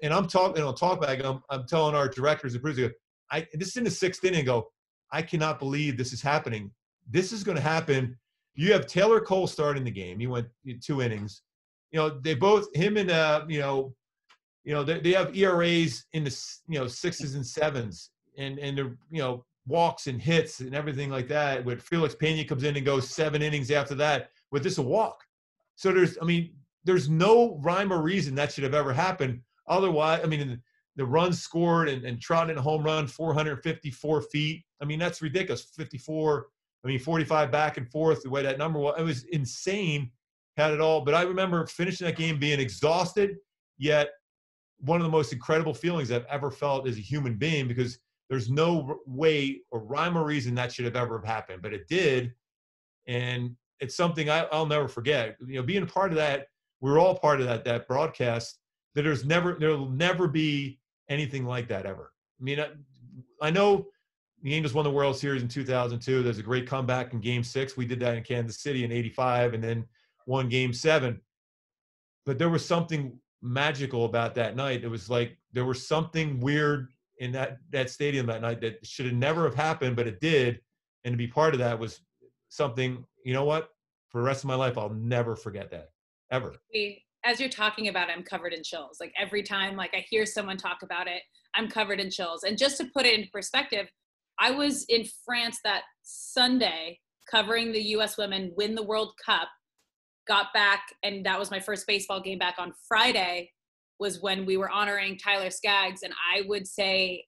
and I'm talking on talkback. I'm telling our directors and producers, this is in the 6th inning. Go, I cannot believe this is happening. This is going to happen. You have Taylor Cole starting the game. He went 2 innings. You know, they both him and they have ERAs in the 6s and 7s, and they're walks and hits and everything like that. With Felix Pena comes in and goes 7 innings after that with just a walk. So there's no rhyme or reason that should have ever happened. Otherwise, the runs scored and Trout in a home run, 454 feet. I mean, that's ridiculous. 45 back and forth, the way that number was. It was insane, had it all. But I remember finishing that game being exhausted, yet one of the most incredible feelings I've ever felt as a human being, because there's no way or rhyme or reason that should have ever happened. But it did, and it's something I'll never forget. Being a part of that, we're all part of that broadcast, that there'll never be anything like that ever. I mean, I know the Angels won the World Series in 2002. There's a great comeback in Game 6. We did that in Kansas City in '85 and then won Game 7. But there was something magical about that night. It was like there was something weird in that stadium that night that should have never have happened, but it did. And to be part of that was something, you know what? For the rest of my life, I'll never forget that, ever. As you're talking about it, I'm covered in chills. Like every time I hear someone talk about it, I'm covered in chills. And just to put it into perspective, I was in France that Sunday covering the U.S. women win the World Cup, got back, and that was my first baseball game back on Friday, was when we were honoring Tyler Skaggs. And I would say,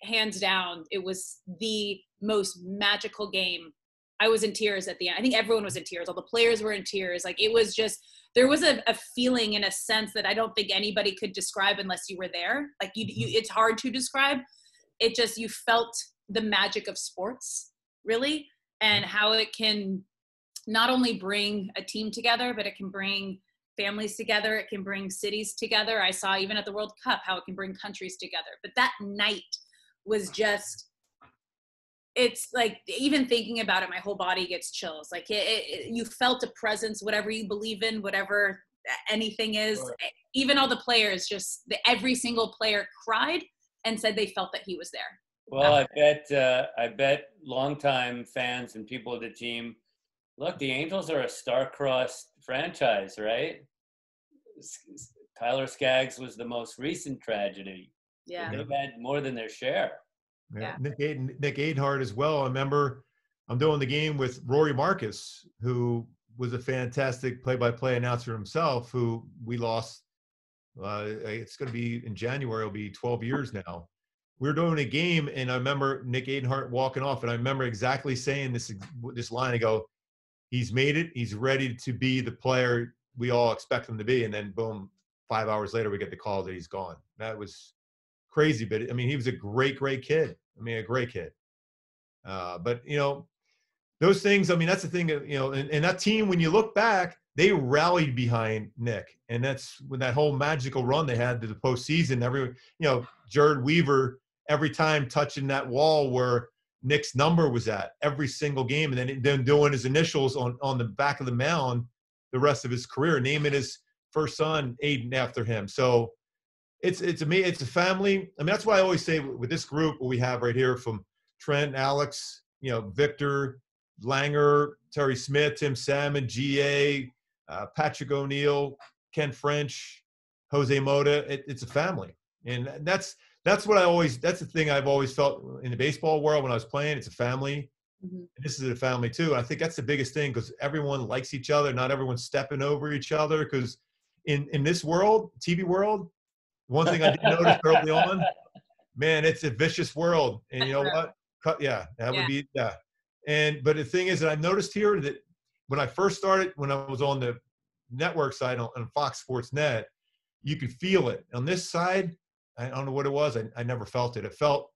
hands down, it was the most magical game. I was in tears at the end. I think everyone was in tears. All the players were in tears. Like, it was just, there was a feeling in a sense that I don't think anybody could describe unless you were there. Like, it's hard to describe. It just, you felt the magic of sports, really, and how it can not only bring a team together, but it can bring families together. It can bring cities together. I saw even at the World Cup how it can bring countries together. But that night was just, it's like, even thinking about it, my whole body gets chills. Like you felt a presence, whatever you believe in, whatever anything is. Sure. Even all the players, every single player cried and said they felt that he was there. Well, I bet longtime fans and people of the team, look, the Angels are a star-crossed franchise, right? Tyler Skaggs was the most recent tragedy. Yeah. They've had more than their share. Yeah. Nick Adenhart as well. I remember I'm doing the game with Rory Marcus, who was a fantastic play-by-play announcer himself, who we lost. It's going to be in January. It'll be 12 years now. We were doing a game, and I remember Nick Adenhart walking off, and I remember exactly saying this line. I go, he's made it. He's ready to be the player we all expect him to be. And then, boom, 5 hours later, we get the call that he's gone. That was crazy. But, I mean, he was a great, great kid. I mean, a great kid. But, those things, I mean, that's the thing, and that team, when you look back, they rallied behind Nick. And that's when that whole magical run they had to the postseason. Jared Weaver, every time touching that wall where Nick's number was at every single game, and then doing his initials on the back of the mound the rest of his career, naming his first son Aiden after him. So it's a family. I mean, that's why I always say with this group we have right here, from Trent, Alex, Victor, Langer, Terry Smith, Tim Salmon, GA, Patrick O'Neill, Ken French, Jose Mota. It's a family. And that's the thing I've always felt in the baseball world when I was playing. It's a family. Mm-hmm. And this is a family too. And I think that's the biggest thing, because everyone likes each other. Not everyone's stepping over each other, because in this world, TV world, one thing I did notice early on, man, it's a vicious world. And you know what? Would be. But the thing is that I've noticed here that when I first started, when I was on the network side on Fox Sports Net, you could feel it. On this side, I don't know what it was. I never felt it. It felt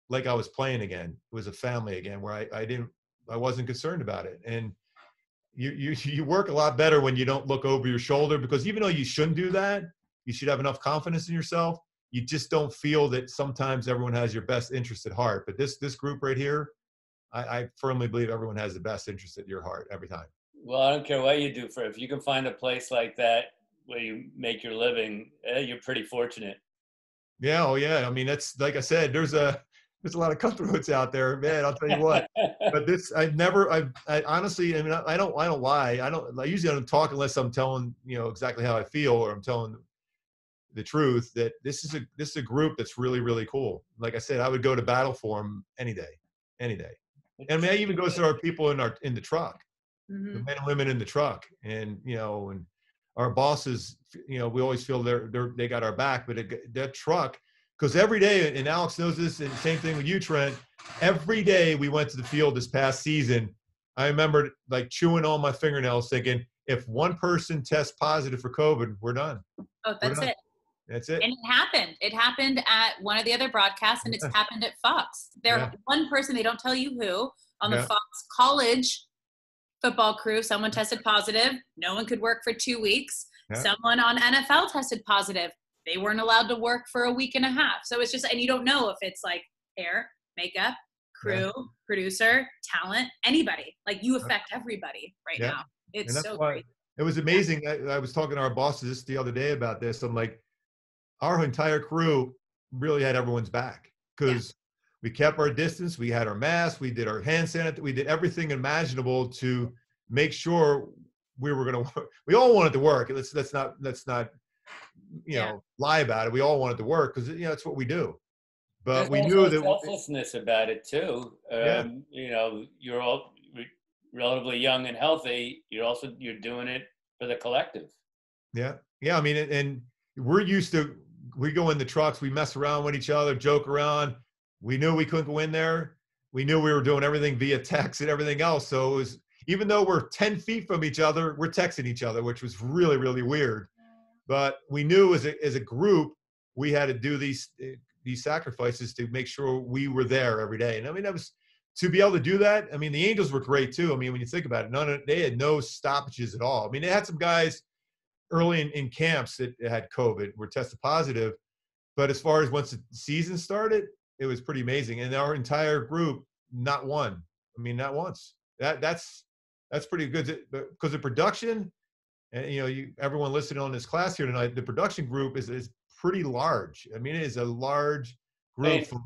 like I was playing again. It was a family again, where I wasn't concerned about it. And you work a lot better when you don't look over your shoulder, because even though you shouldn't do that, you should have enough confidence in yourself. You just don't feel that sometimes everyone has your best interest at heart. But this group right here, I firmly believe everyone has the best interest at your heart every time. Well, I don't care what you do, if you can find a place like that where you make your living, you're pretty fortunate. Yeah, oh yeah. I mean, that's, like I said, there's a lot of cutthroats out there, man. I'll tell you what. But this, I honestly, I mean, I don't lie. I usually don't talk unless I'm telling, exactly how I feel, or I'm telling the truth. That this is a group that's really, really cool. Like I said, I would go to battle for them any day. And I mean, I even go to our people in the truck, the men and women in the truck, and and our bosses, we always feel they got our back. But that truck, because every day, and Alex knows this, and same thing with you, Trent. Every day we went to the field this past season, I remember like chewing on my fingernails, thinking, if one person tests positive for COVID, we're done. Oh, that's it. That's it. And it happened. It happened at one of the other broadcasts, and it's happened at Fox. One person, they don't tell you who, on the Fox college football crew, someone tested positive. No one could work for 2 weeks. Yeah. Someone on NFL tested positive. They weren't allowed to work for a week and a half. So it's just, and you don't know if it's like hair, makeup, crew, producer, talent, anybody. Like, you affect everybody right now. It's so great. It was amazing. I was talking to our bosses just the other day about this. I'm like, our entire crew really had everyone's back, because we kept our distance. We had our masks. We did our hand sanitizer. We did everything imaginable to make sure we were going to. We all wanted to work. Let's not lie about it. We all wanted to work, because it's what we do. But we knew that selflessness about it too. You're all relatively young and healthy. You're doing it for the collective. Yeah. I mean, and we're used to. We go in the trucks, we mess around with each other, joke around. We knew we couldn't go in there. We knew we were doing everything via text and everything else. So it was, even though we're 10 feet from each other, we're texting each other, which was really, really weird. But we knew as a group, we had to do these sacrifices to make sure we were there every day. And I mean, that was, to be able to do that. I mean, the Angels were great too. I mean, when you think about it, they had no stoppages at all. I mean, they had some guys early in camps that had COVID, were tested positive. But as far as once the season started, it was pretty amazing. And our entire group, not one. I mean, not once. That's pretty good, because the production, and everyone listening on this class here tonight, the production group is pretty large. I mean, it is a large group from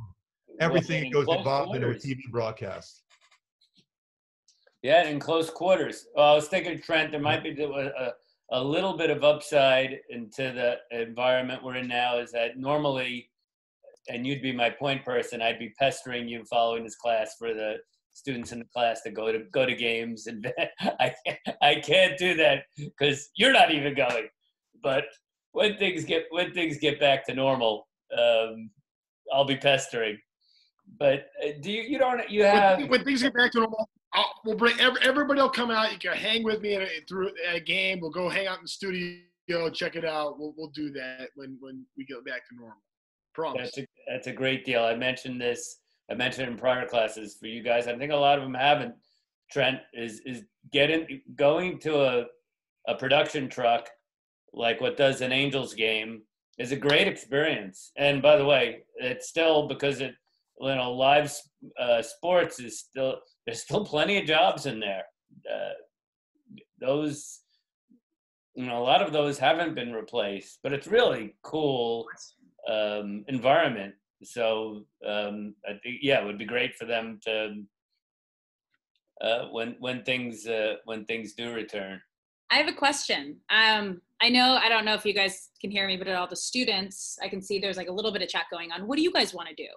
everything that goes involved in a TV broadcast. Yeah, in close quarters. I was thinking, Trent, there might be a little bit of upside into the environment we're in now, is that normally, and you'd be my point person, I'd be pestering you following this class for the students in the class to go to games, and I can't do that because you're not even going. But when things get back to normal, I'll be pestering. But you have when things get back to normal, we'll bring everybody will come out. You can hang with me through a game. We'll go hang out in the studio, check it out. We'll do that when we get back to normal. Promise. That's a great deal. I mentioned this. I mentioned it in prior classes for you guys. I think a lot of them haven't. Trent is going to a production truck like what does an Angels game is a great experience. And by the way, it's still, because live sports is still, there's still plenty of jobs in there. Those, a lot of those haven't been replaced, but it's really cool environment. So I think, it would be great for them to when things do return. I have a question. I don't know if you guys can hear me, but at all the students, I can see there's like a little bit of chat going on. What do you guys want to do?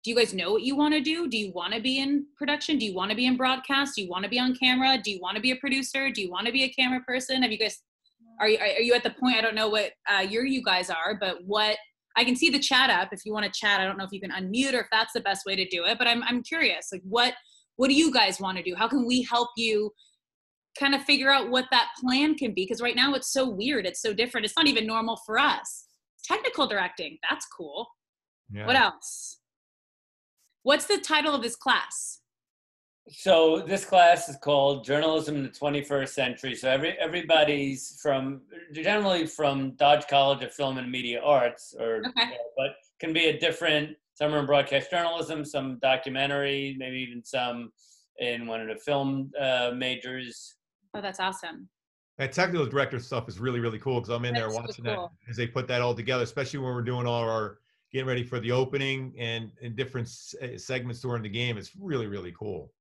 Do you guys know what you want to do? Do you want to be in production? Do you want to be in broadcast? Do you want to be on camera? Do you want to be a producer? Do you want to be a camera person? Have you guys, are you at the point, I don't know what year you guys are, but what, I can see the chat up. If you want to chat, I don't know if you can unmute or if that's the best way to do it, but I'm curious, like what do you guys want to do? How can we help you kind of figure out what that plan can be. Because right now it's so weird. It's so different. It's not even normal for us. Technical directing. That's cool. Yeah. What else? What's the title of this class? So this class is called Journalism in the 21st Century. So everybody's generally from Dodge College of Film and Media Arts, but can be a different, some are in broadcast journalism, some documentary, maybe even some in one of the film majors. Oh, that's awesome. That technical director stuff is really, really cool because I'm in there watching that as they put that all together, especially when we're doing all our getting ready for the opening and in different segments during the game. It's really, really cool.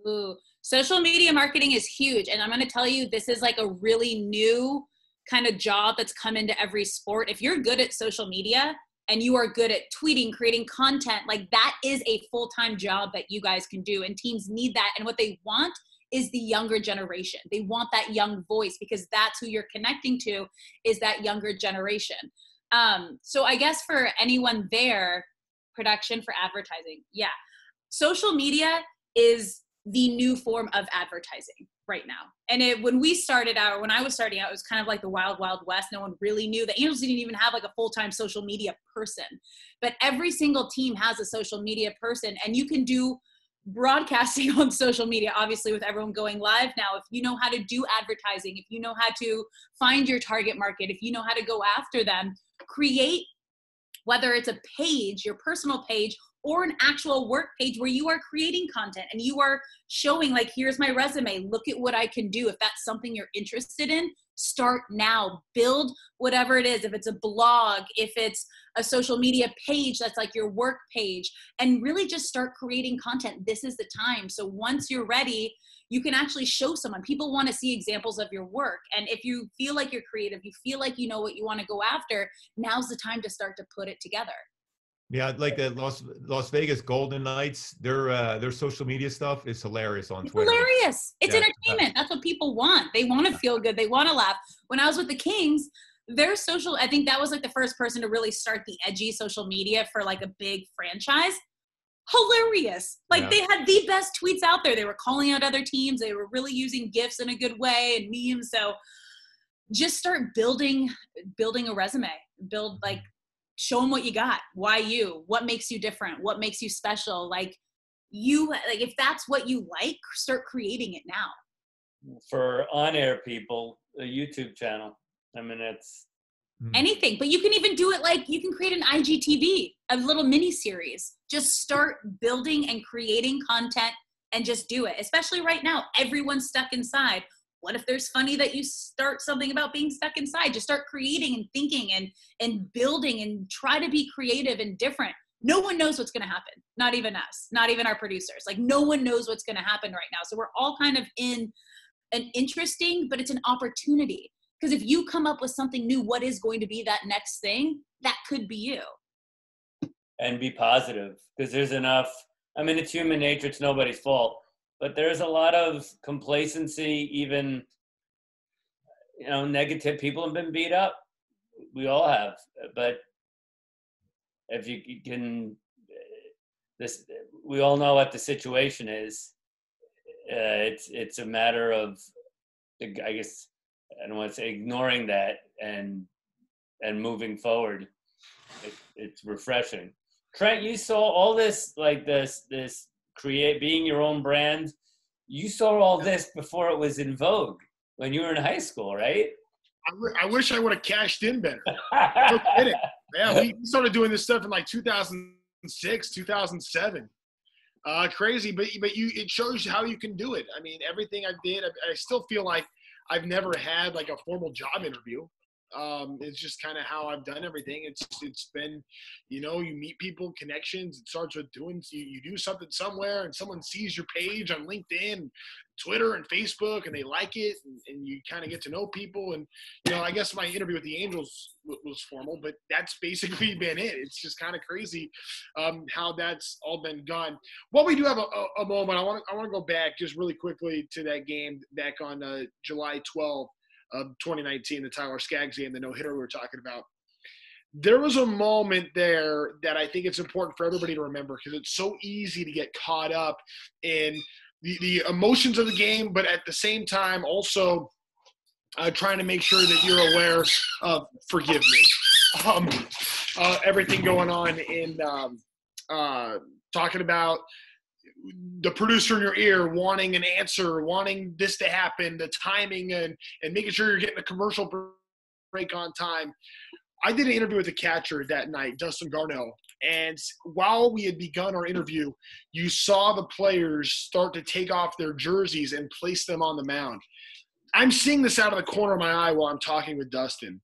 Ooh, social media marketing is huge. And I'm going to tell you, this is like a really new kind of job that's come into every sport. If you're good at social media and you are good at tweeting, creating content, like that is a full-time job that you guys can do. And teams need that. And what they want is the younger generation. They want that young voice because that's who you're connecting to, is that younger generation. So I guess for anyone there, production for advertising. Yeah. Social media is the new form of advertising right now. And when we started out, when I was starting out, it was kind of like the wild, wild west. No one really knew. The Angels didn't even have like a full-time social media person, but every single team has a social media person, and you can do broadcasting on social media, obviously with everyone going live now. If you know how to do advertising, if you know how to find your target market, if you know how to go after them, create, whether it's a page, your personal page, or an actual work page where you are creating content and you are showing like, here's my resume, look at what I can do. If that's something you're interested in, start now. Build whatever it is. If it's a blog, if it's a social media page that's like your work page, and really just start creating content. This is the time. So once you're ready, you can actually show someone. People want to see examples of your work. And if you feel like you're creative, you feel like you know what you want to go after, now's the time to start to put it together. Yeah, like the Las Vegas Golden Knights, their social media stuff is hilarious on Twitter. Hilarious. It's entertainment. That's what people want. They want to feel good. They want to laugh. When I was with the Kings, their social, I think that was like the first person to really start the edgy social media for like a big franchise. Hilarious. Like they had the best tweets out there. They were calling out other teams. They were really using GIFs in a good way and memes. So just start building a resume. Build like, show them what you got. Why you? What makes you different? What makes you special? Like if that's what you like, start creating it now. For on-air people, a YouTube channel. I mean, it's anything, but you can even do it like you can create an IGTV, a little mini series. Just start building and creating content and just do it. Especially right now, everyone's stuck inside. What if there's funny that you start something about being stuck inside? Just start creating and thinking and building and try to be creative and different. No one knows what's going to happen. Not even us, not even our producers. Like no one knows what's going to happen right now. So we're all kind of in an interesting, but it's an opportunity. Because if you come up with something new, what is going to be that next thing? That could be you. And be positive, because there's enough. I mean, it's human nature. It's nobody's fault. But there's a lot of complacency, even, negative. People have been beat up. We all have. But if you can, we all know what the situation is. It's a matter of, I guess, I don't want to say ignoring that and moving forward. It's refreshing. Trent, you saw all this, like this being your own brand. You saw all this before it was in vogue when you were in high school, right? I wish I would have cashed in better. No kidding. Yeah, we started doing this stuff in like 2006, 2007. Crazy, but it shows you how you can do it. I mean, everything I did, I still feel like I've never had like a formal job interview. It's just kind of how I've done everything. It's been, you meet people, connections. It starts with you do something somewhere and someone sees your page on LinkedIn, Twitter and Facebook, and they like it, and you kind of get to know people. And, I guess my interview with the Angels was formal, but that's basically been it. It's just kind of crazy how that's all been gone. Well, we do have a moment. I want to go back just really quickly to that game back on July 12th. Of 2019, the Tyler Skaggs game, the no-hitter we were talking about. There was a moment there that I think it's important for everybody to remember, because it's so easy to get caught up in the emotions of the game, but at the same time also trying to make sure that you're aware of, forgive me, everything going on in talking about the producer in your ear wanting an answer, wanting this to happen, the timing, and making sure you're getting a commercial break on time. I did an interview with the catcher that night, Dustin Garneau, and while we had begun our interview, you saw the players start to take off their jerseys and place them on the mound. I'm seeing this out of the corner of my eye while I'm talking with Dustin,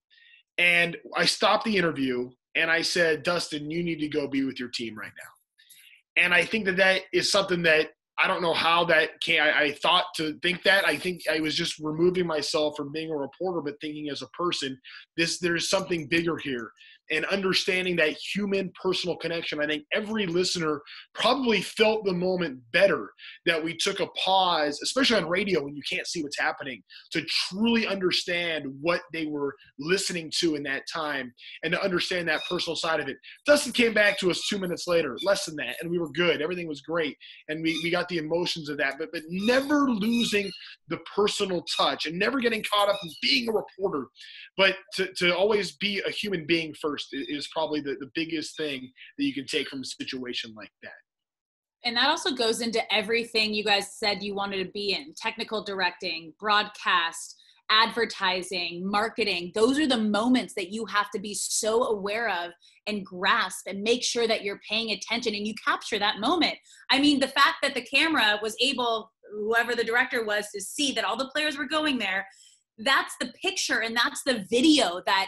and I stopped the interview, and I said, Dustin, you need to go be with your team right now. And I think that is something that I don't know how that came. I thought to think that. I think I was just removing myself from being a reporter, but thinking as a person, there's something bigger here. And understanding that human personal connection. I think every listener probably felt the moment better that we took a pause, especially on radio when you can't see what's happening, to truly understand what they were listening to in that time and to understand that personal side of it. Dustin came back to us 2 minutes later, less than that, and we were good. Everything was great. And we got the emotions of that, but never losing the personal touch and never getting caught up in being a reporter, but to always be a human being first is probably the biggest thing that you can take from a situation like that. And that also goes into everything you guys said you wanted to be in: technical directing, broadcast, advertising, marketing. Those are the moments that you have to be so aware of and grasp and make sure that you're paying attention and you capture that moment. I mean, the fact that the camera was able, whoever the director was, to see that all the players were going there, that's the picture and that's the video that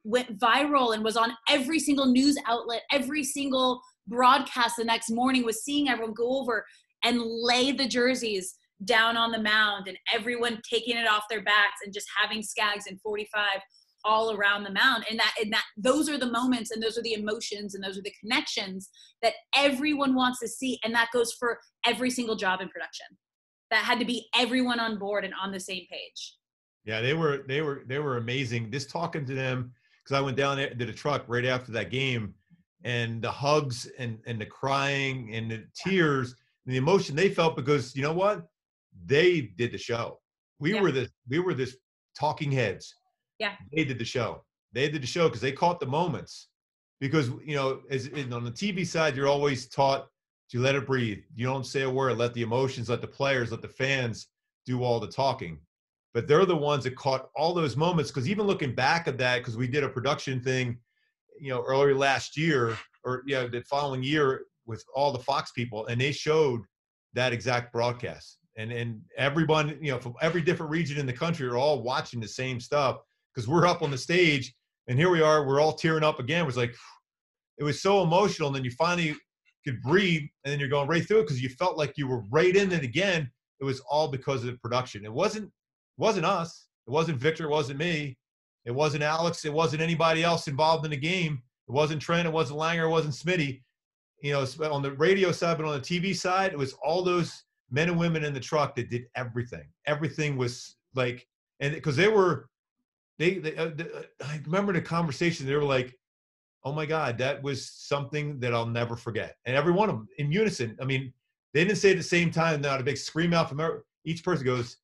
went viral and was on every single news outlet, every single broadcast the next morning, was seeing everyone go over and lay the jerseys down on the mound and everyone taking it off their backs and just having Skaggs and 45 all around the mound. And that those are the moments and those are the emotions and those are the connections that everyone wants to see. And that goes for every single job in production. That had to be everyone on board and on the same page. Yeah, they were amazing. Just talking to them, because I went down there to the truck right after that game, and the hugs and the crying and the tears and the emotion they felt, because you know what? They did the show. We were this talking heads. Yeah. They did the show. They did the show because they caught the moments. Because, you know, on the TV side, you're always taught to let it breathe. You don't say a word. Let the emotions, let the players, let the fans do all the talking. But they're the ones that caught all those moments. Because even looking back at that, because we did a production thing, you know, earlier last year, or the following year with all the Fox people, and they showed that exact broadcast. And everyone, you know, from every different region in the country are all watching the same stuff, because we're up on the stage and here we are, we're all tearing up again. It was like, it was so emotional. And then you finally could breathe, and then you're going right through it because you felt like you were right in it again. It was all because of the production. It wasn't us. It wasn't Victor. It wasn't me. It wasn't Alex. It wasn't anybody else involved in the game. It wasn't Trent. It wasn't Langer. It wasn't Smitty. You know, on the radio side, but on the TV side, it was all those men and women in the truck that did everything. Everything was like, and because I remember the conversation. They were like, "Oh my God, that was something that I'll never forget." And every one of them in unison. I mean, they didn't say at the same time. Not a big scream out from each person goes,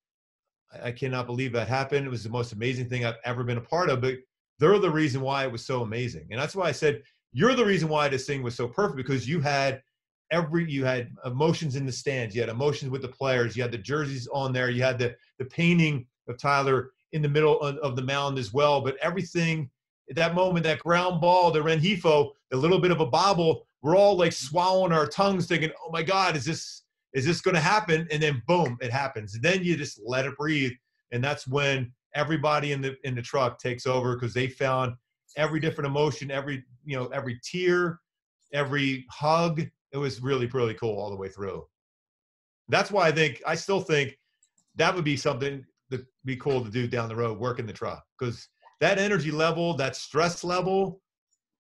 "I cannot believe that happened. It was the most amazing thing I've ever been a part of." But they're the reason why it was so amazing. And that's why I said, you're the reason why this thing was so perfect, because you had emotions in the stands. You had emotions with the players. You had the jerseys on there. You had the painting of Tyler in the middle of the mound as well. But everything at that moment, that ground ball, the Rengifo, a little bit of a bobble, we're all like swallowing our tongues thinking, oh my God, is this going to happen? And then boom, it happens. And then you just let it breathe. And that's when everybody in the truck takes over, because they found every different emotion, every tear, every hug. It was really, really cool all the way through. That's why I still think that would be something that'd be cool to do down the road, work in the truck, because that energy level, that stress level,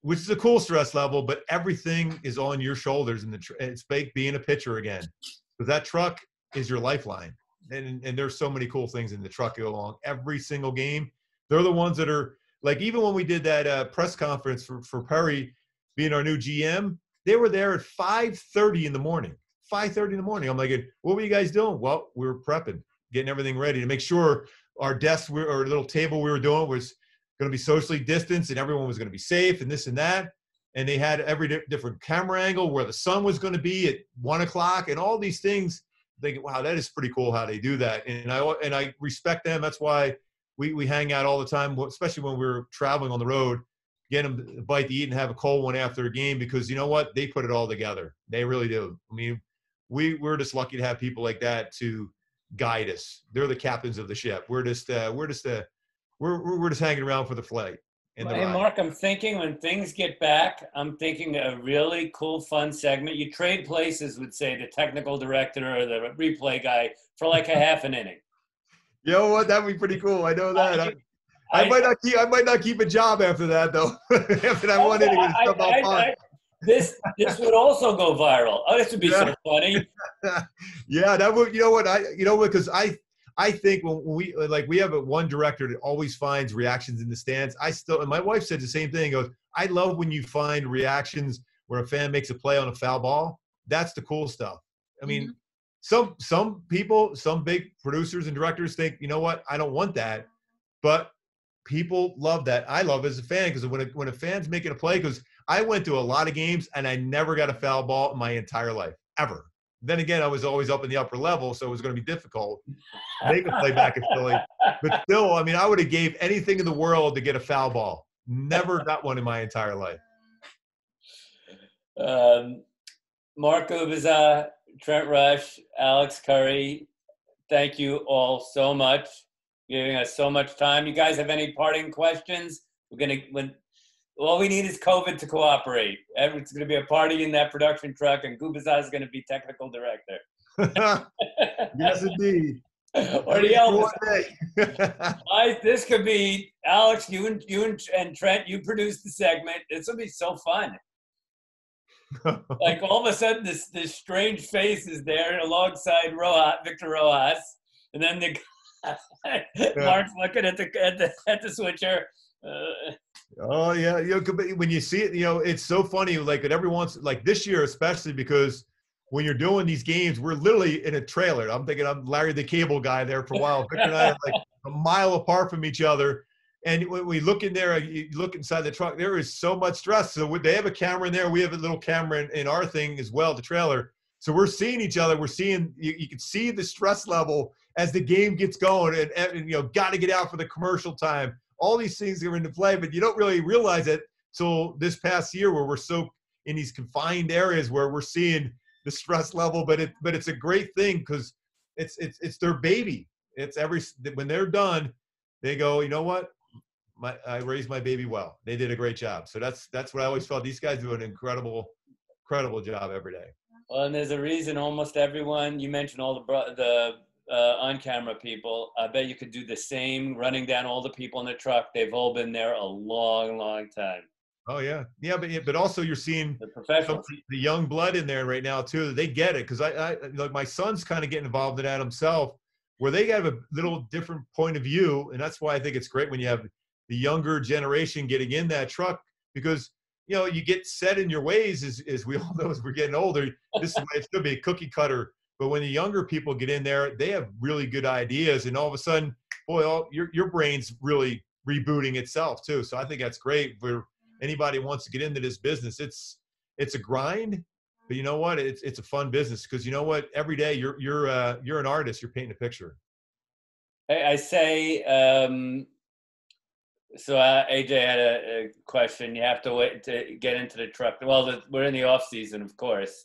which is a cool stress level, but everything is on your shoulders. It's like being a pitcher again, because that truck is your lifeline. And there's so many cool things in the truck that go along every single game. They're the ones that are like, even when we did that press conference for Perry being our new GM, they were there at 5:30 in the morning. 5:30 in the morning. I'm like, what were you guys doing? Well, we were prepping, getting everything ready to make sure our desk or little table we were doing was going to be socially distanced and everyone was going to be safe and this and that. And they had every different camera angle where the sun was going to be at 1 o'clock and all these things. Thinking, wow, that is pretty cool how they do that. And I respect them. That's why we hang out all the time, especially when we're traveling on the road, get them a bite to eat and have a cold one after a game, because you know what? They put it all together. They really do. I mean, we're just lucky to have people like that to guide us. They're the captains of the ship. We're just hanging around for the flight. Hey, Mark, I'm thinking when things get back, I'm thinking a really cool, fun segment. You trade places with, say, the technical director or the replay guy for like a half an inning. You know what? That'd be pretty cool. I know that. I might not keep a job after that, though. After that one inning, this would also go viral. Oh, this would be so funny. Yeah, that would. You know what? Because I think when we have one director that always finds reactions in the stands. And my wife said the same thing. Goes, I love when you find reactions where a fan makes a play on a foul ball. That's the cool stuff. I mean, some people, some big producers and directors think, you know what, I don't want that, but people love that. I love it as a fan, because when a fan's making a play, because I went to a lot of games and I never got a foul ball in my entire life, ever. Then again, I was always up in the upper level, so it was going to be difficult to make a play back in Philly. But still, I mean, I would have gave anything in the world to get a foul ball. Never got one in my entire life. Mark Gubicza, Trent Rush, Alex Curry, thank you all so much for giving us so much time. You guys have any parting questions? All we need is COVID to cooperate. It's going to be a party in that production truck, and Gubicza is going to be technical director. Yes, indeed. Or the Elvis. This could be Alex. You and Trent. You produce the segment. This will be so fun. Like all of a sudden, this strange face is there alongside Victor Rojas, and then Mark's looking at the switcher. Oh yeah, when you see it, it's so funny. Like at every once, like this year especially, because when you're doing these games, we're literally in a trailer. I'm thinking I'm Larry the Cable Guy there for a while. Victor and I are like a mile apart from each other, and when we look in there, you look inside the truck. There is so much stress. So they have a camera in there. We have a little camera in our thing as well, the trailer. So we're seeing each other. We're seeing you can see the stress level as the game gets going, and got to get out for the commercial time. All these things are into play, but you don't really realize it till this past year, where we're so in these confined areas where we're seeing the stress level. But it's a great thing, because it's their baby. When they're done, they go, you know what? I raised my baby well. They did a great job. So that's what I always felt. These guys do an incredible job every day. Well, and there's a reason almost everyone, you mentioned all the on-camera people, I bet you could do the same, running down all the people in the truck. They've all been there a long, long time. Oh, yeah. Yeah, but also you're seeing the professionals, the young blood in there right now, too. They get it, because I like my son's kind of getting involved in that himself, where they have a little different point of view, and that's why I think it's great when you have the younger generation getting in that truck, because you get set in your ways, as we all know as we're getting older. This is the way it should be, a cookie cutter. But when the younger people get in there, they have really good ideas, and all of a sudden, boy, your brain's really rebooting itself too. So I think that's great for anybody who wants to get into this business. It's a grind, but you know what? It's a fun business, because you know what? Every day you're an artist. You're painting a picture. Hey, I say. So AJ had a question. You have to wait to get into the truck. Well, we're in the off season, of course.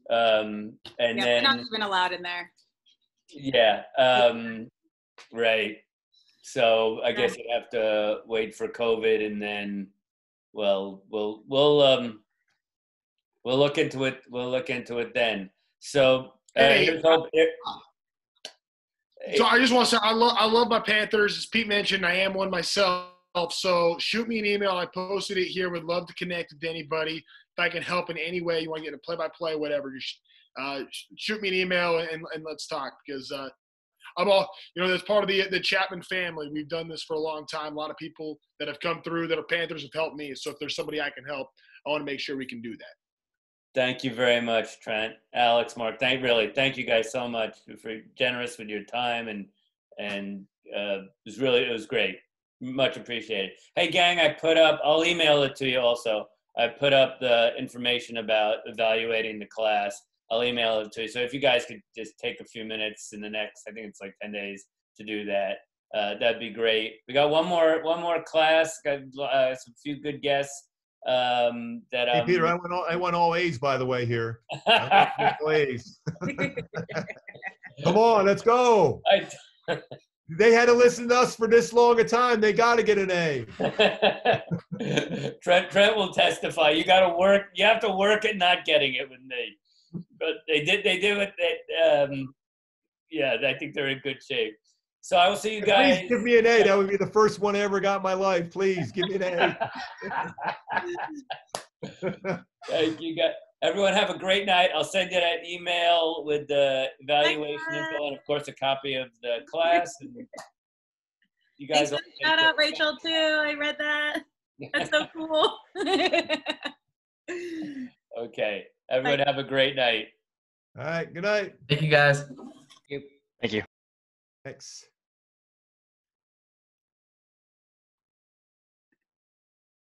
Then we're not even allowed in there. Yeah. Right. So I guess you have to wait for COVID, and then, well, we'll look into it. We'll look into it then. So, so I just want to say I love my Panthers. As Pete mentioned, I am one myself. So shoot me an email. I posted it here. Would love to connect with anybody. If I can help in any way, you want to get a play-by-play, whatever, just shoot me an email and let's talk, because I'm all, that's part of the Chapman family. We've done this for a long time. A lot of people that have come through that are Panthers have helped me. So if there's somebody I can help, I want to make sure we can do that. Thank you very much, Trent, Alex, Mark. Thank you guys so much for generous with your time and it was great. Much appreciated. Hey gang, I'll email it to you also. I put up the information about evaluating the class. I'll email it to you. So if you guys could just take a few minutes in the next, I think it's like 10 days to do that. That'd be great. We got one more class. Got some few good guests. Hey Peter, I won all A's by the way here. I won all A's. Come on, let's go. They had to listen to us for this long a time. They got to get an A. Trent will testify. You got to work. You have to work at not getting it with me. But they do it. Yeah, I think they're in good shape. So I will see you guys. Please give me an A. That would be the first one I ever got in my life. Please give me an A. Thank you guys. Everyone have a great night. I'll send you that email with the evaluation info and, of course, a copy of the class. And you guys. Thanks for the shout out, Rachel, too. I read that. That's so cool. Okay. Everyone have a great night. All right. Good night. Thank you, guys. Thank you. Thanks.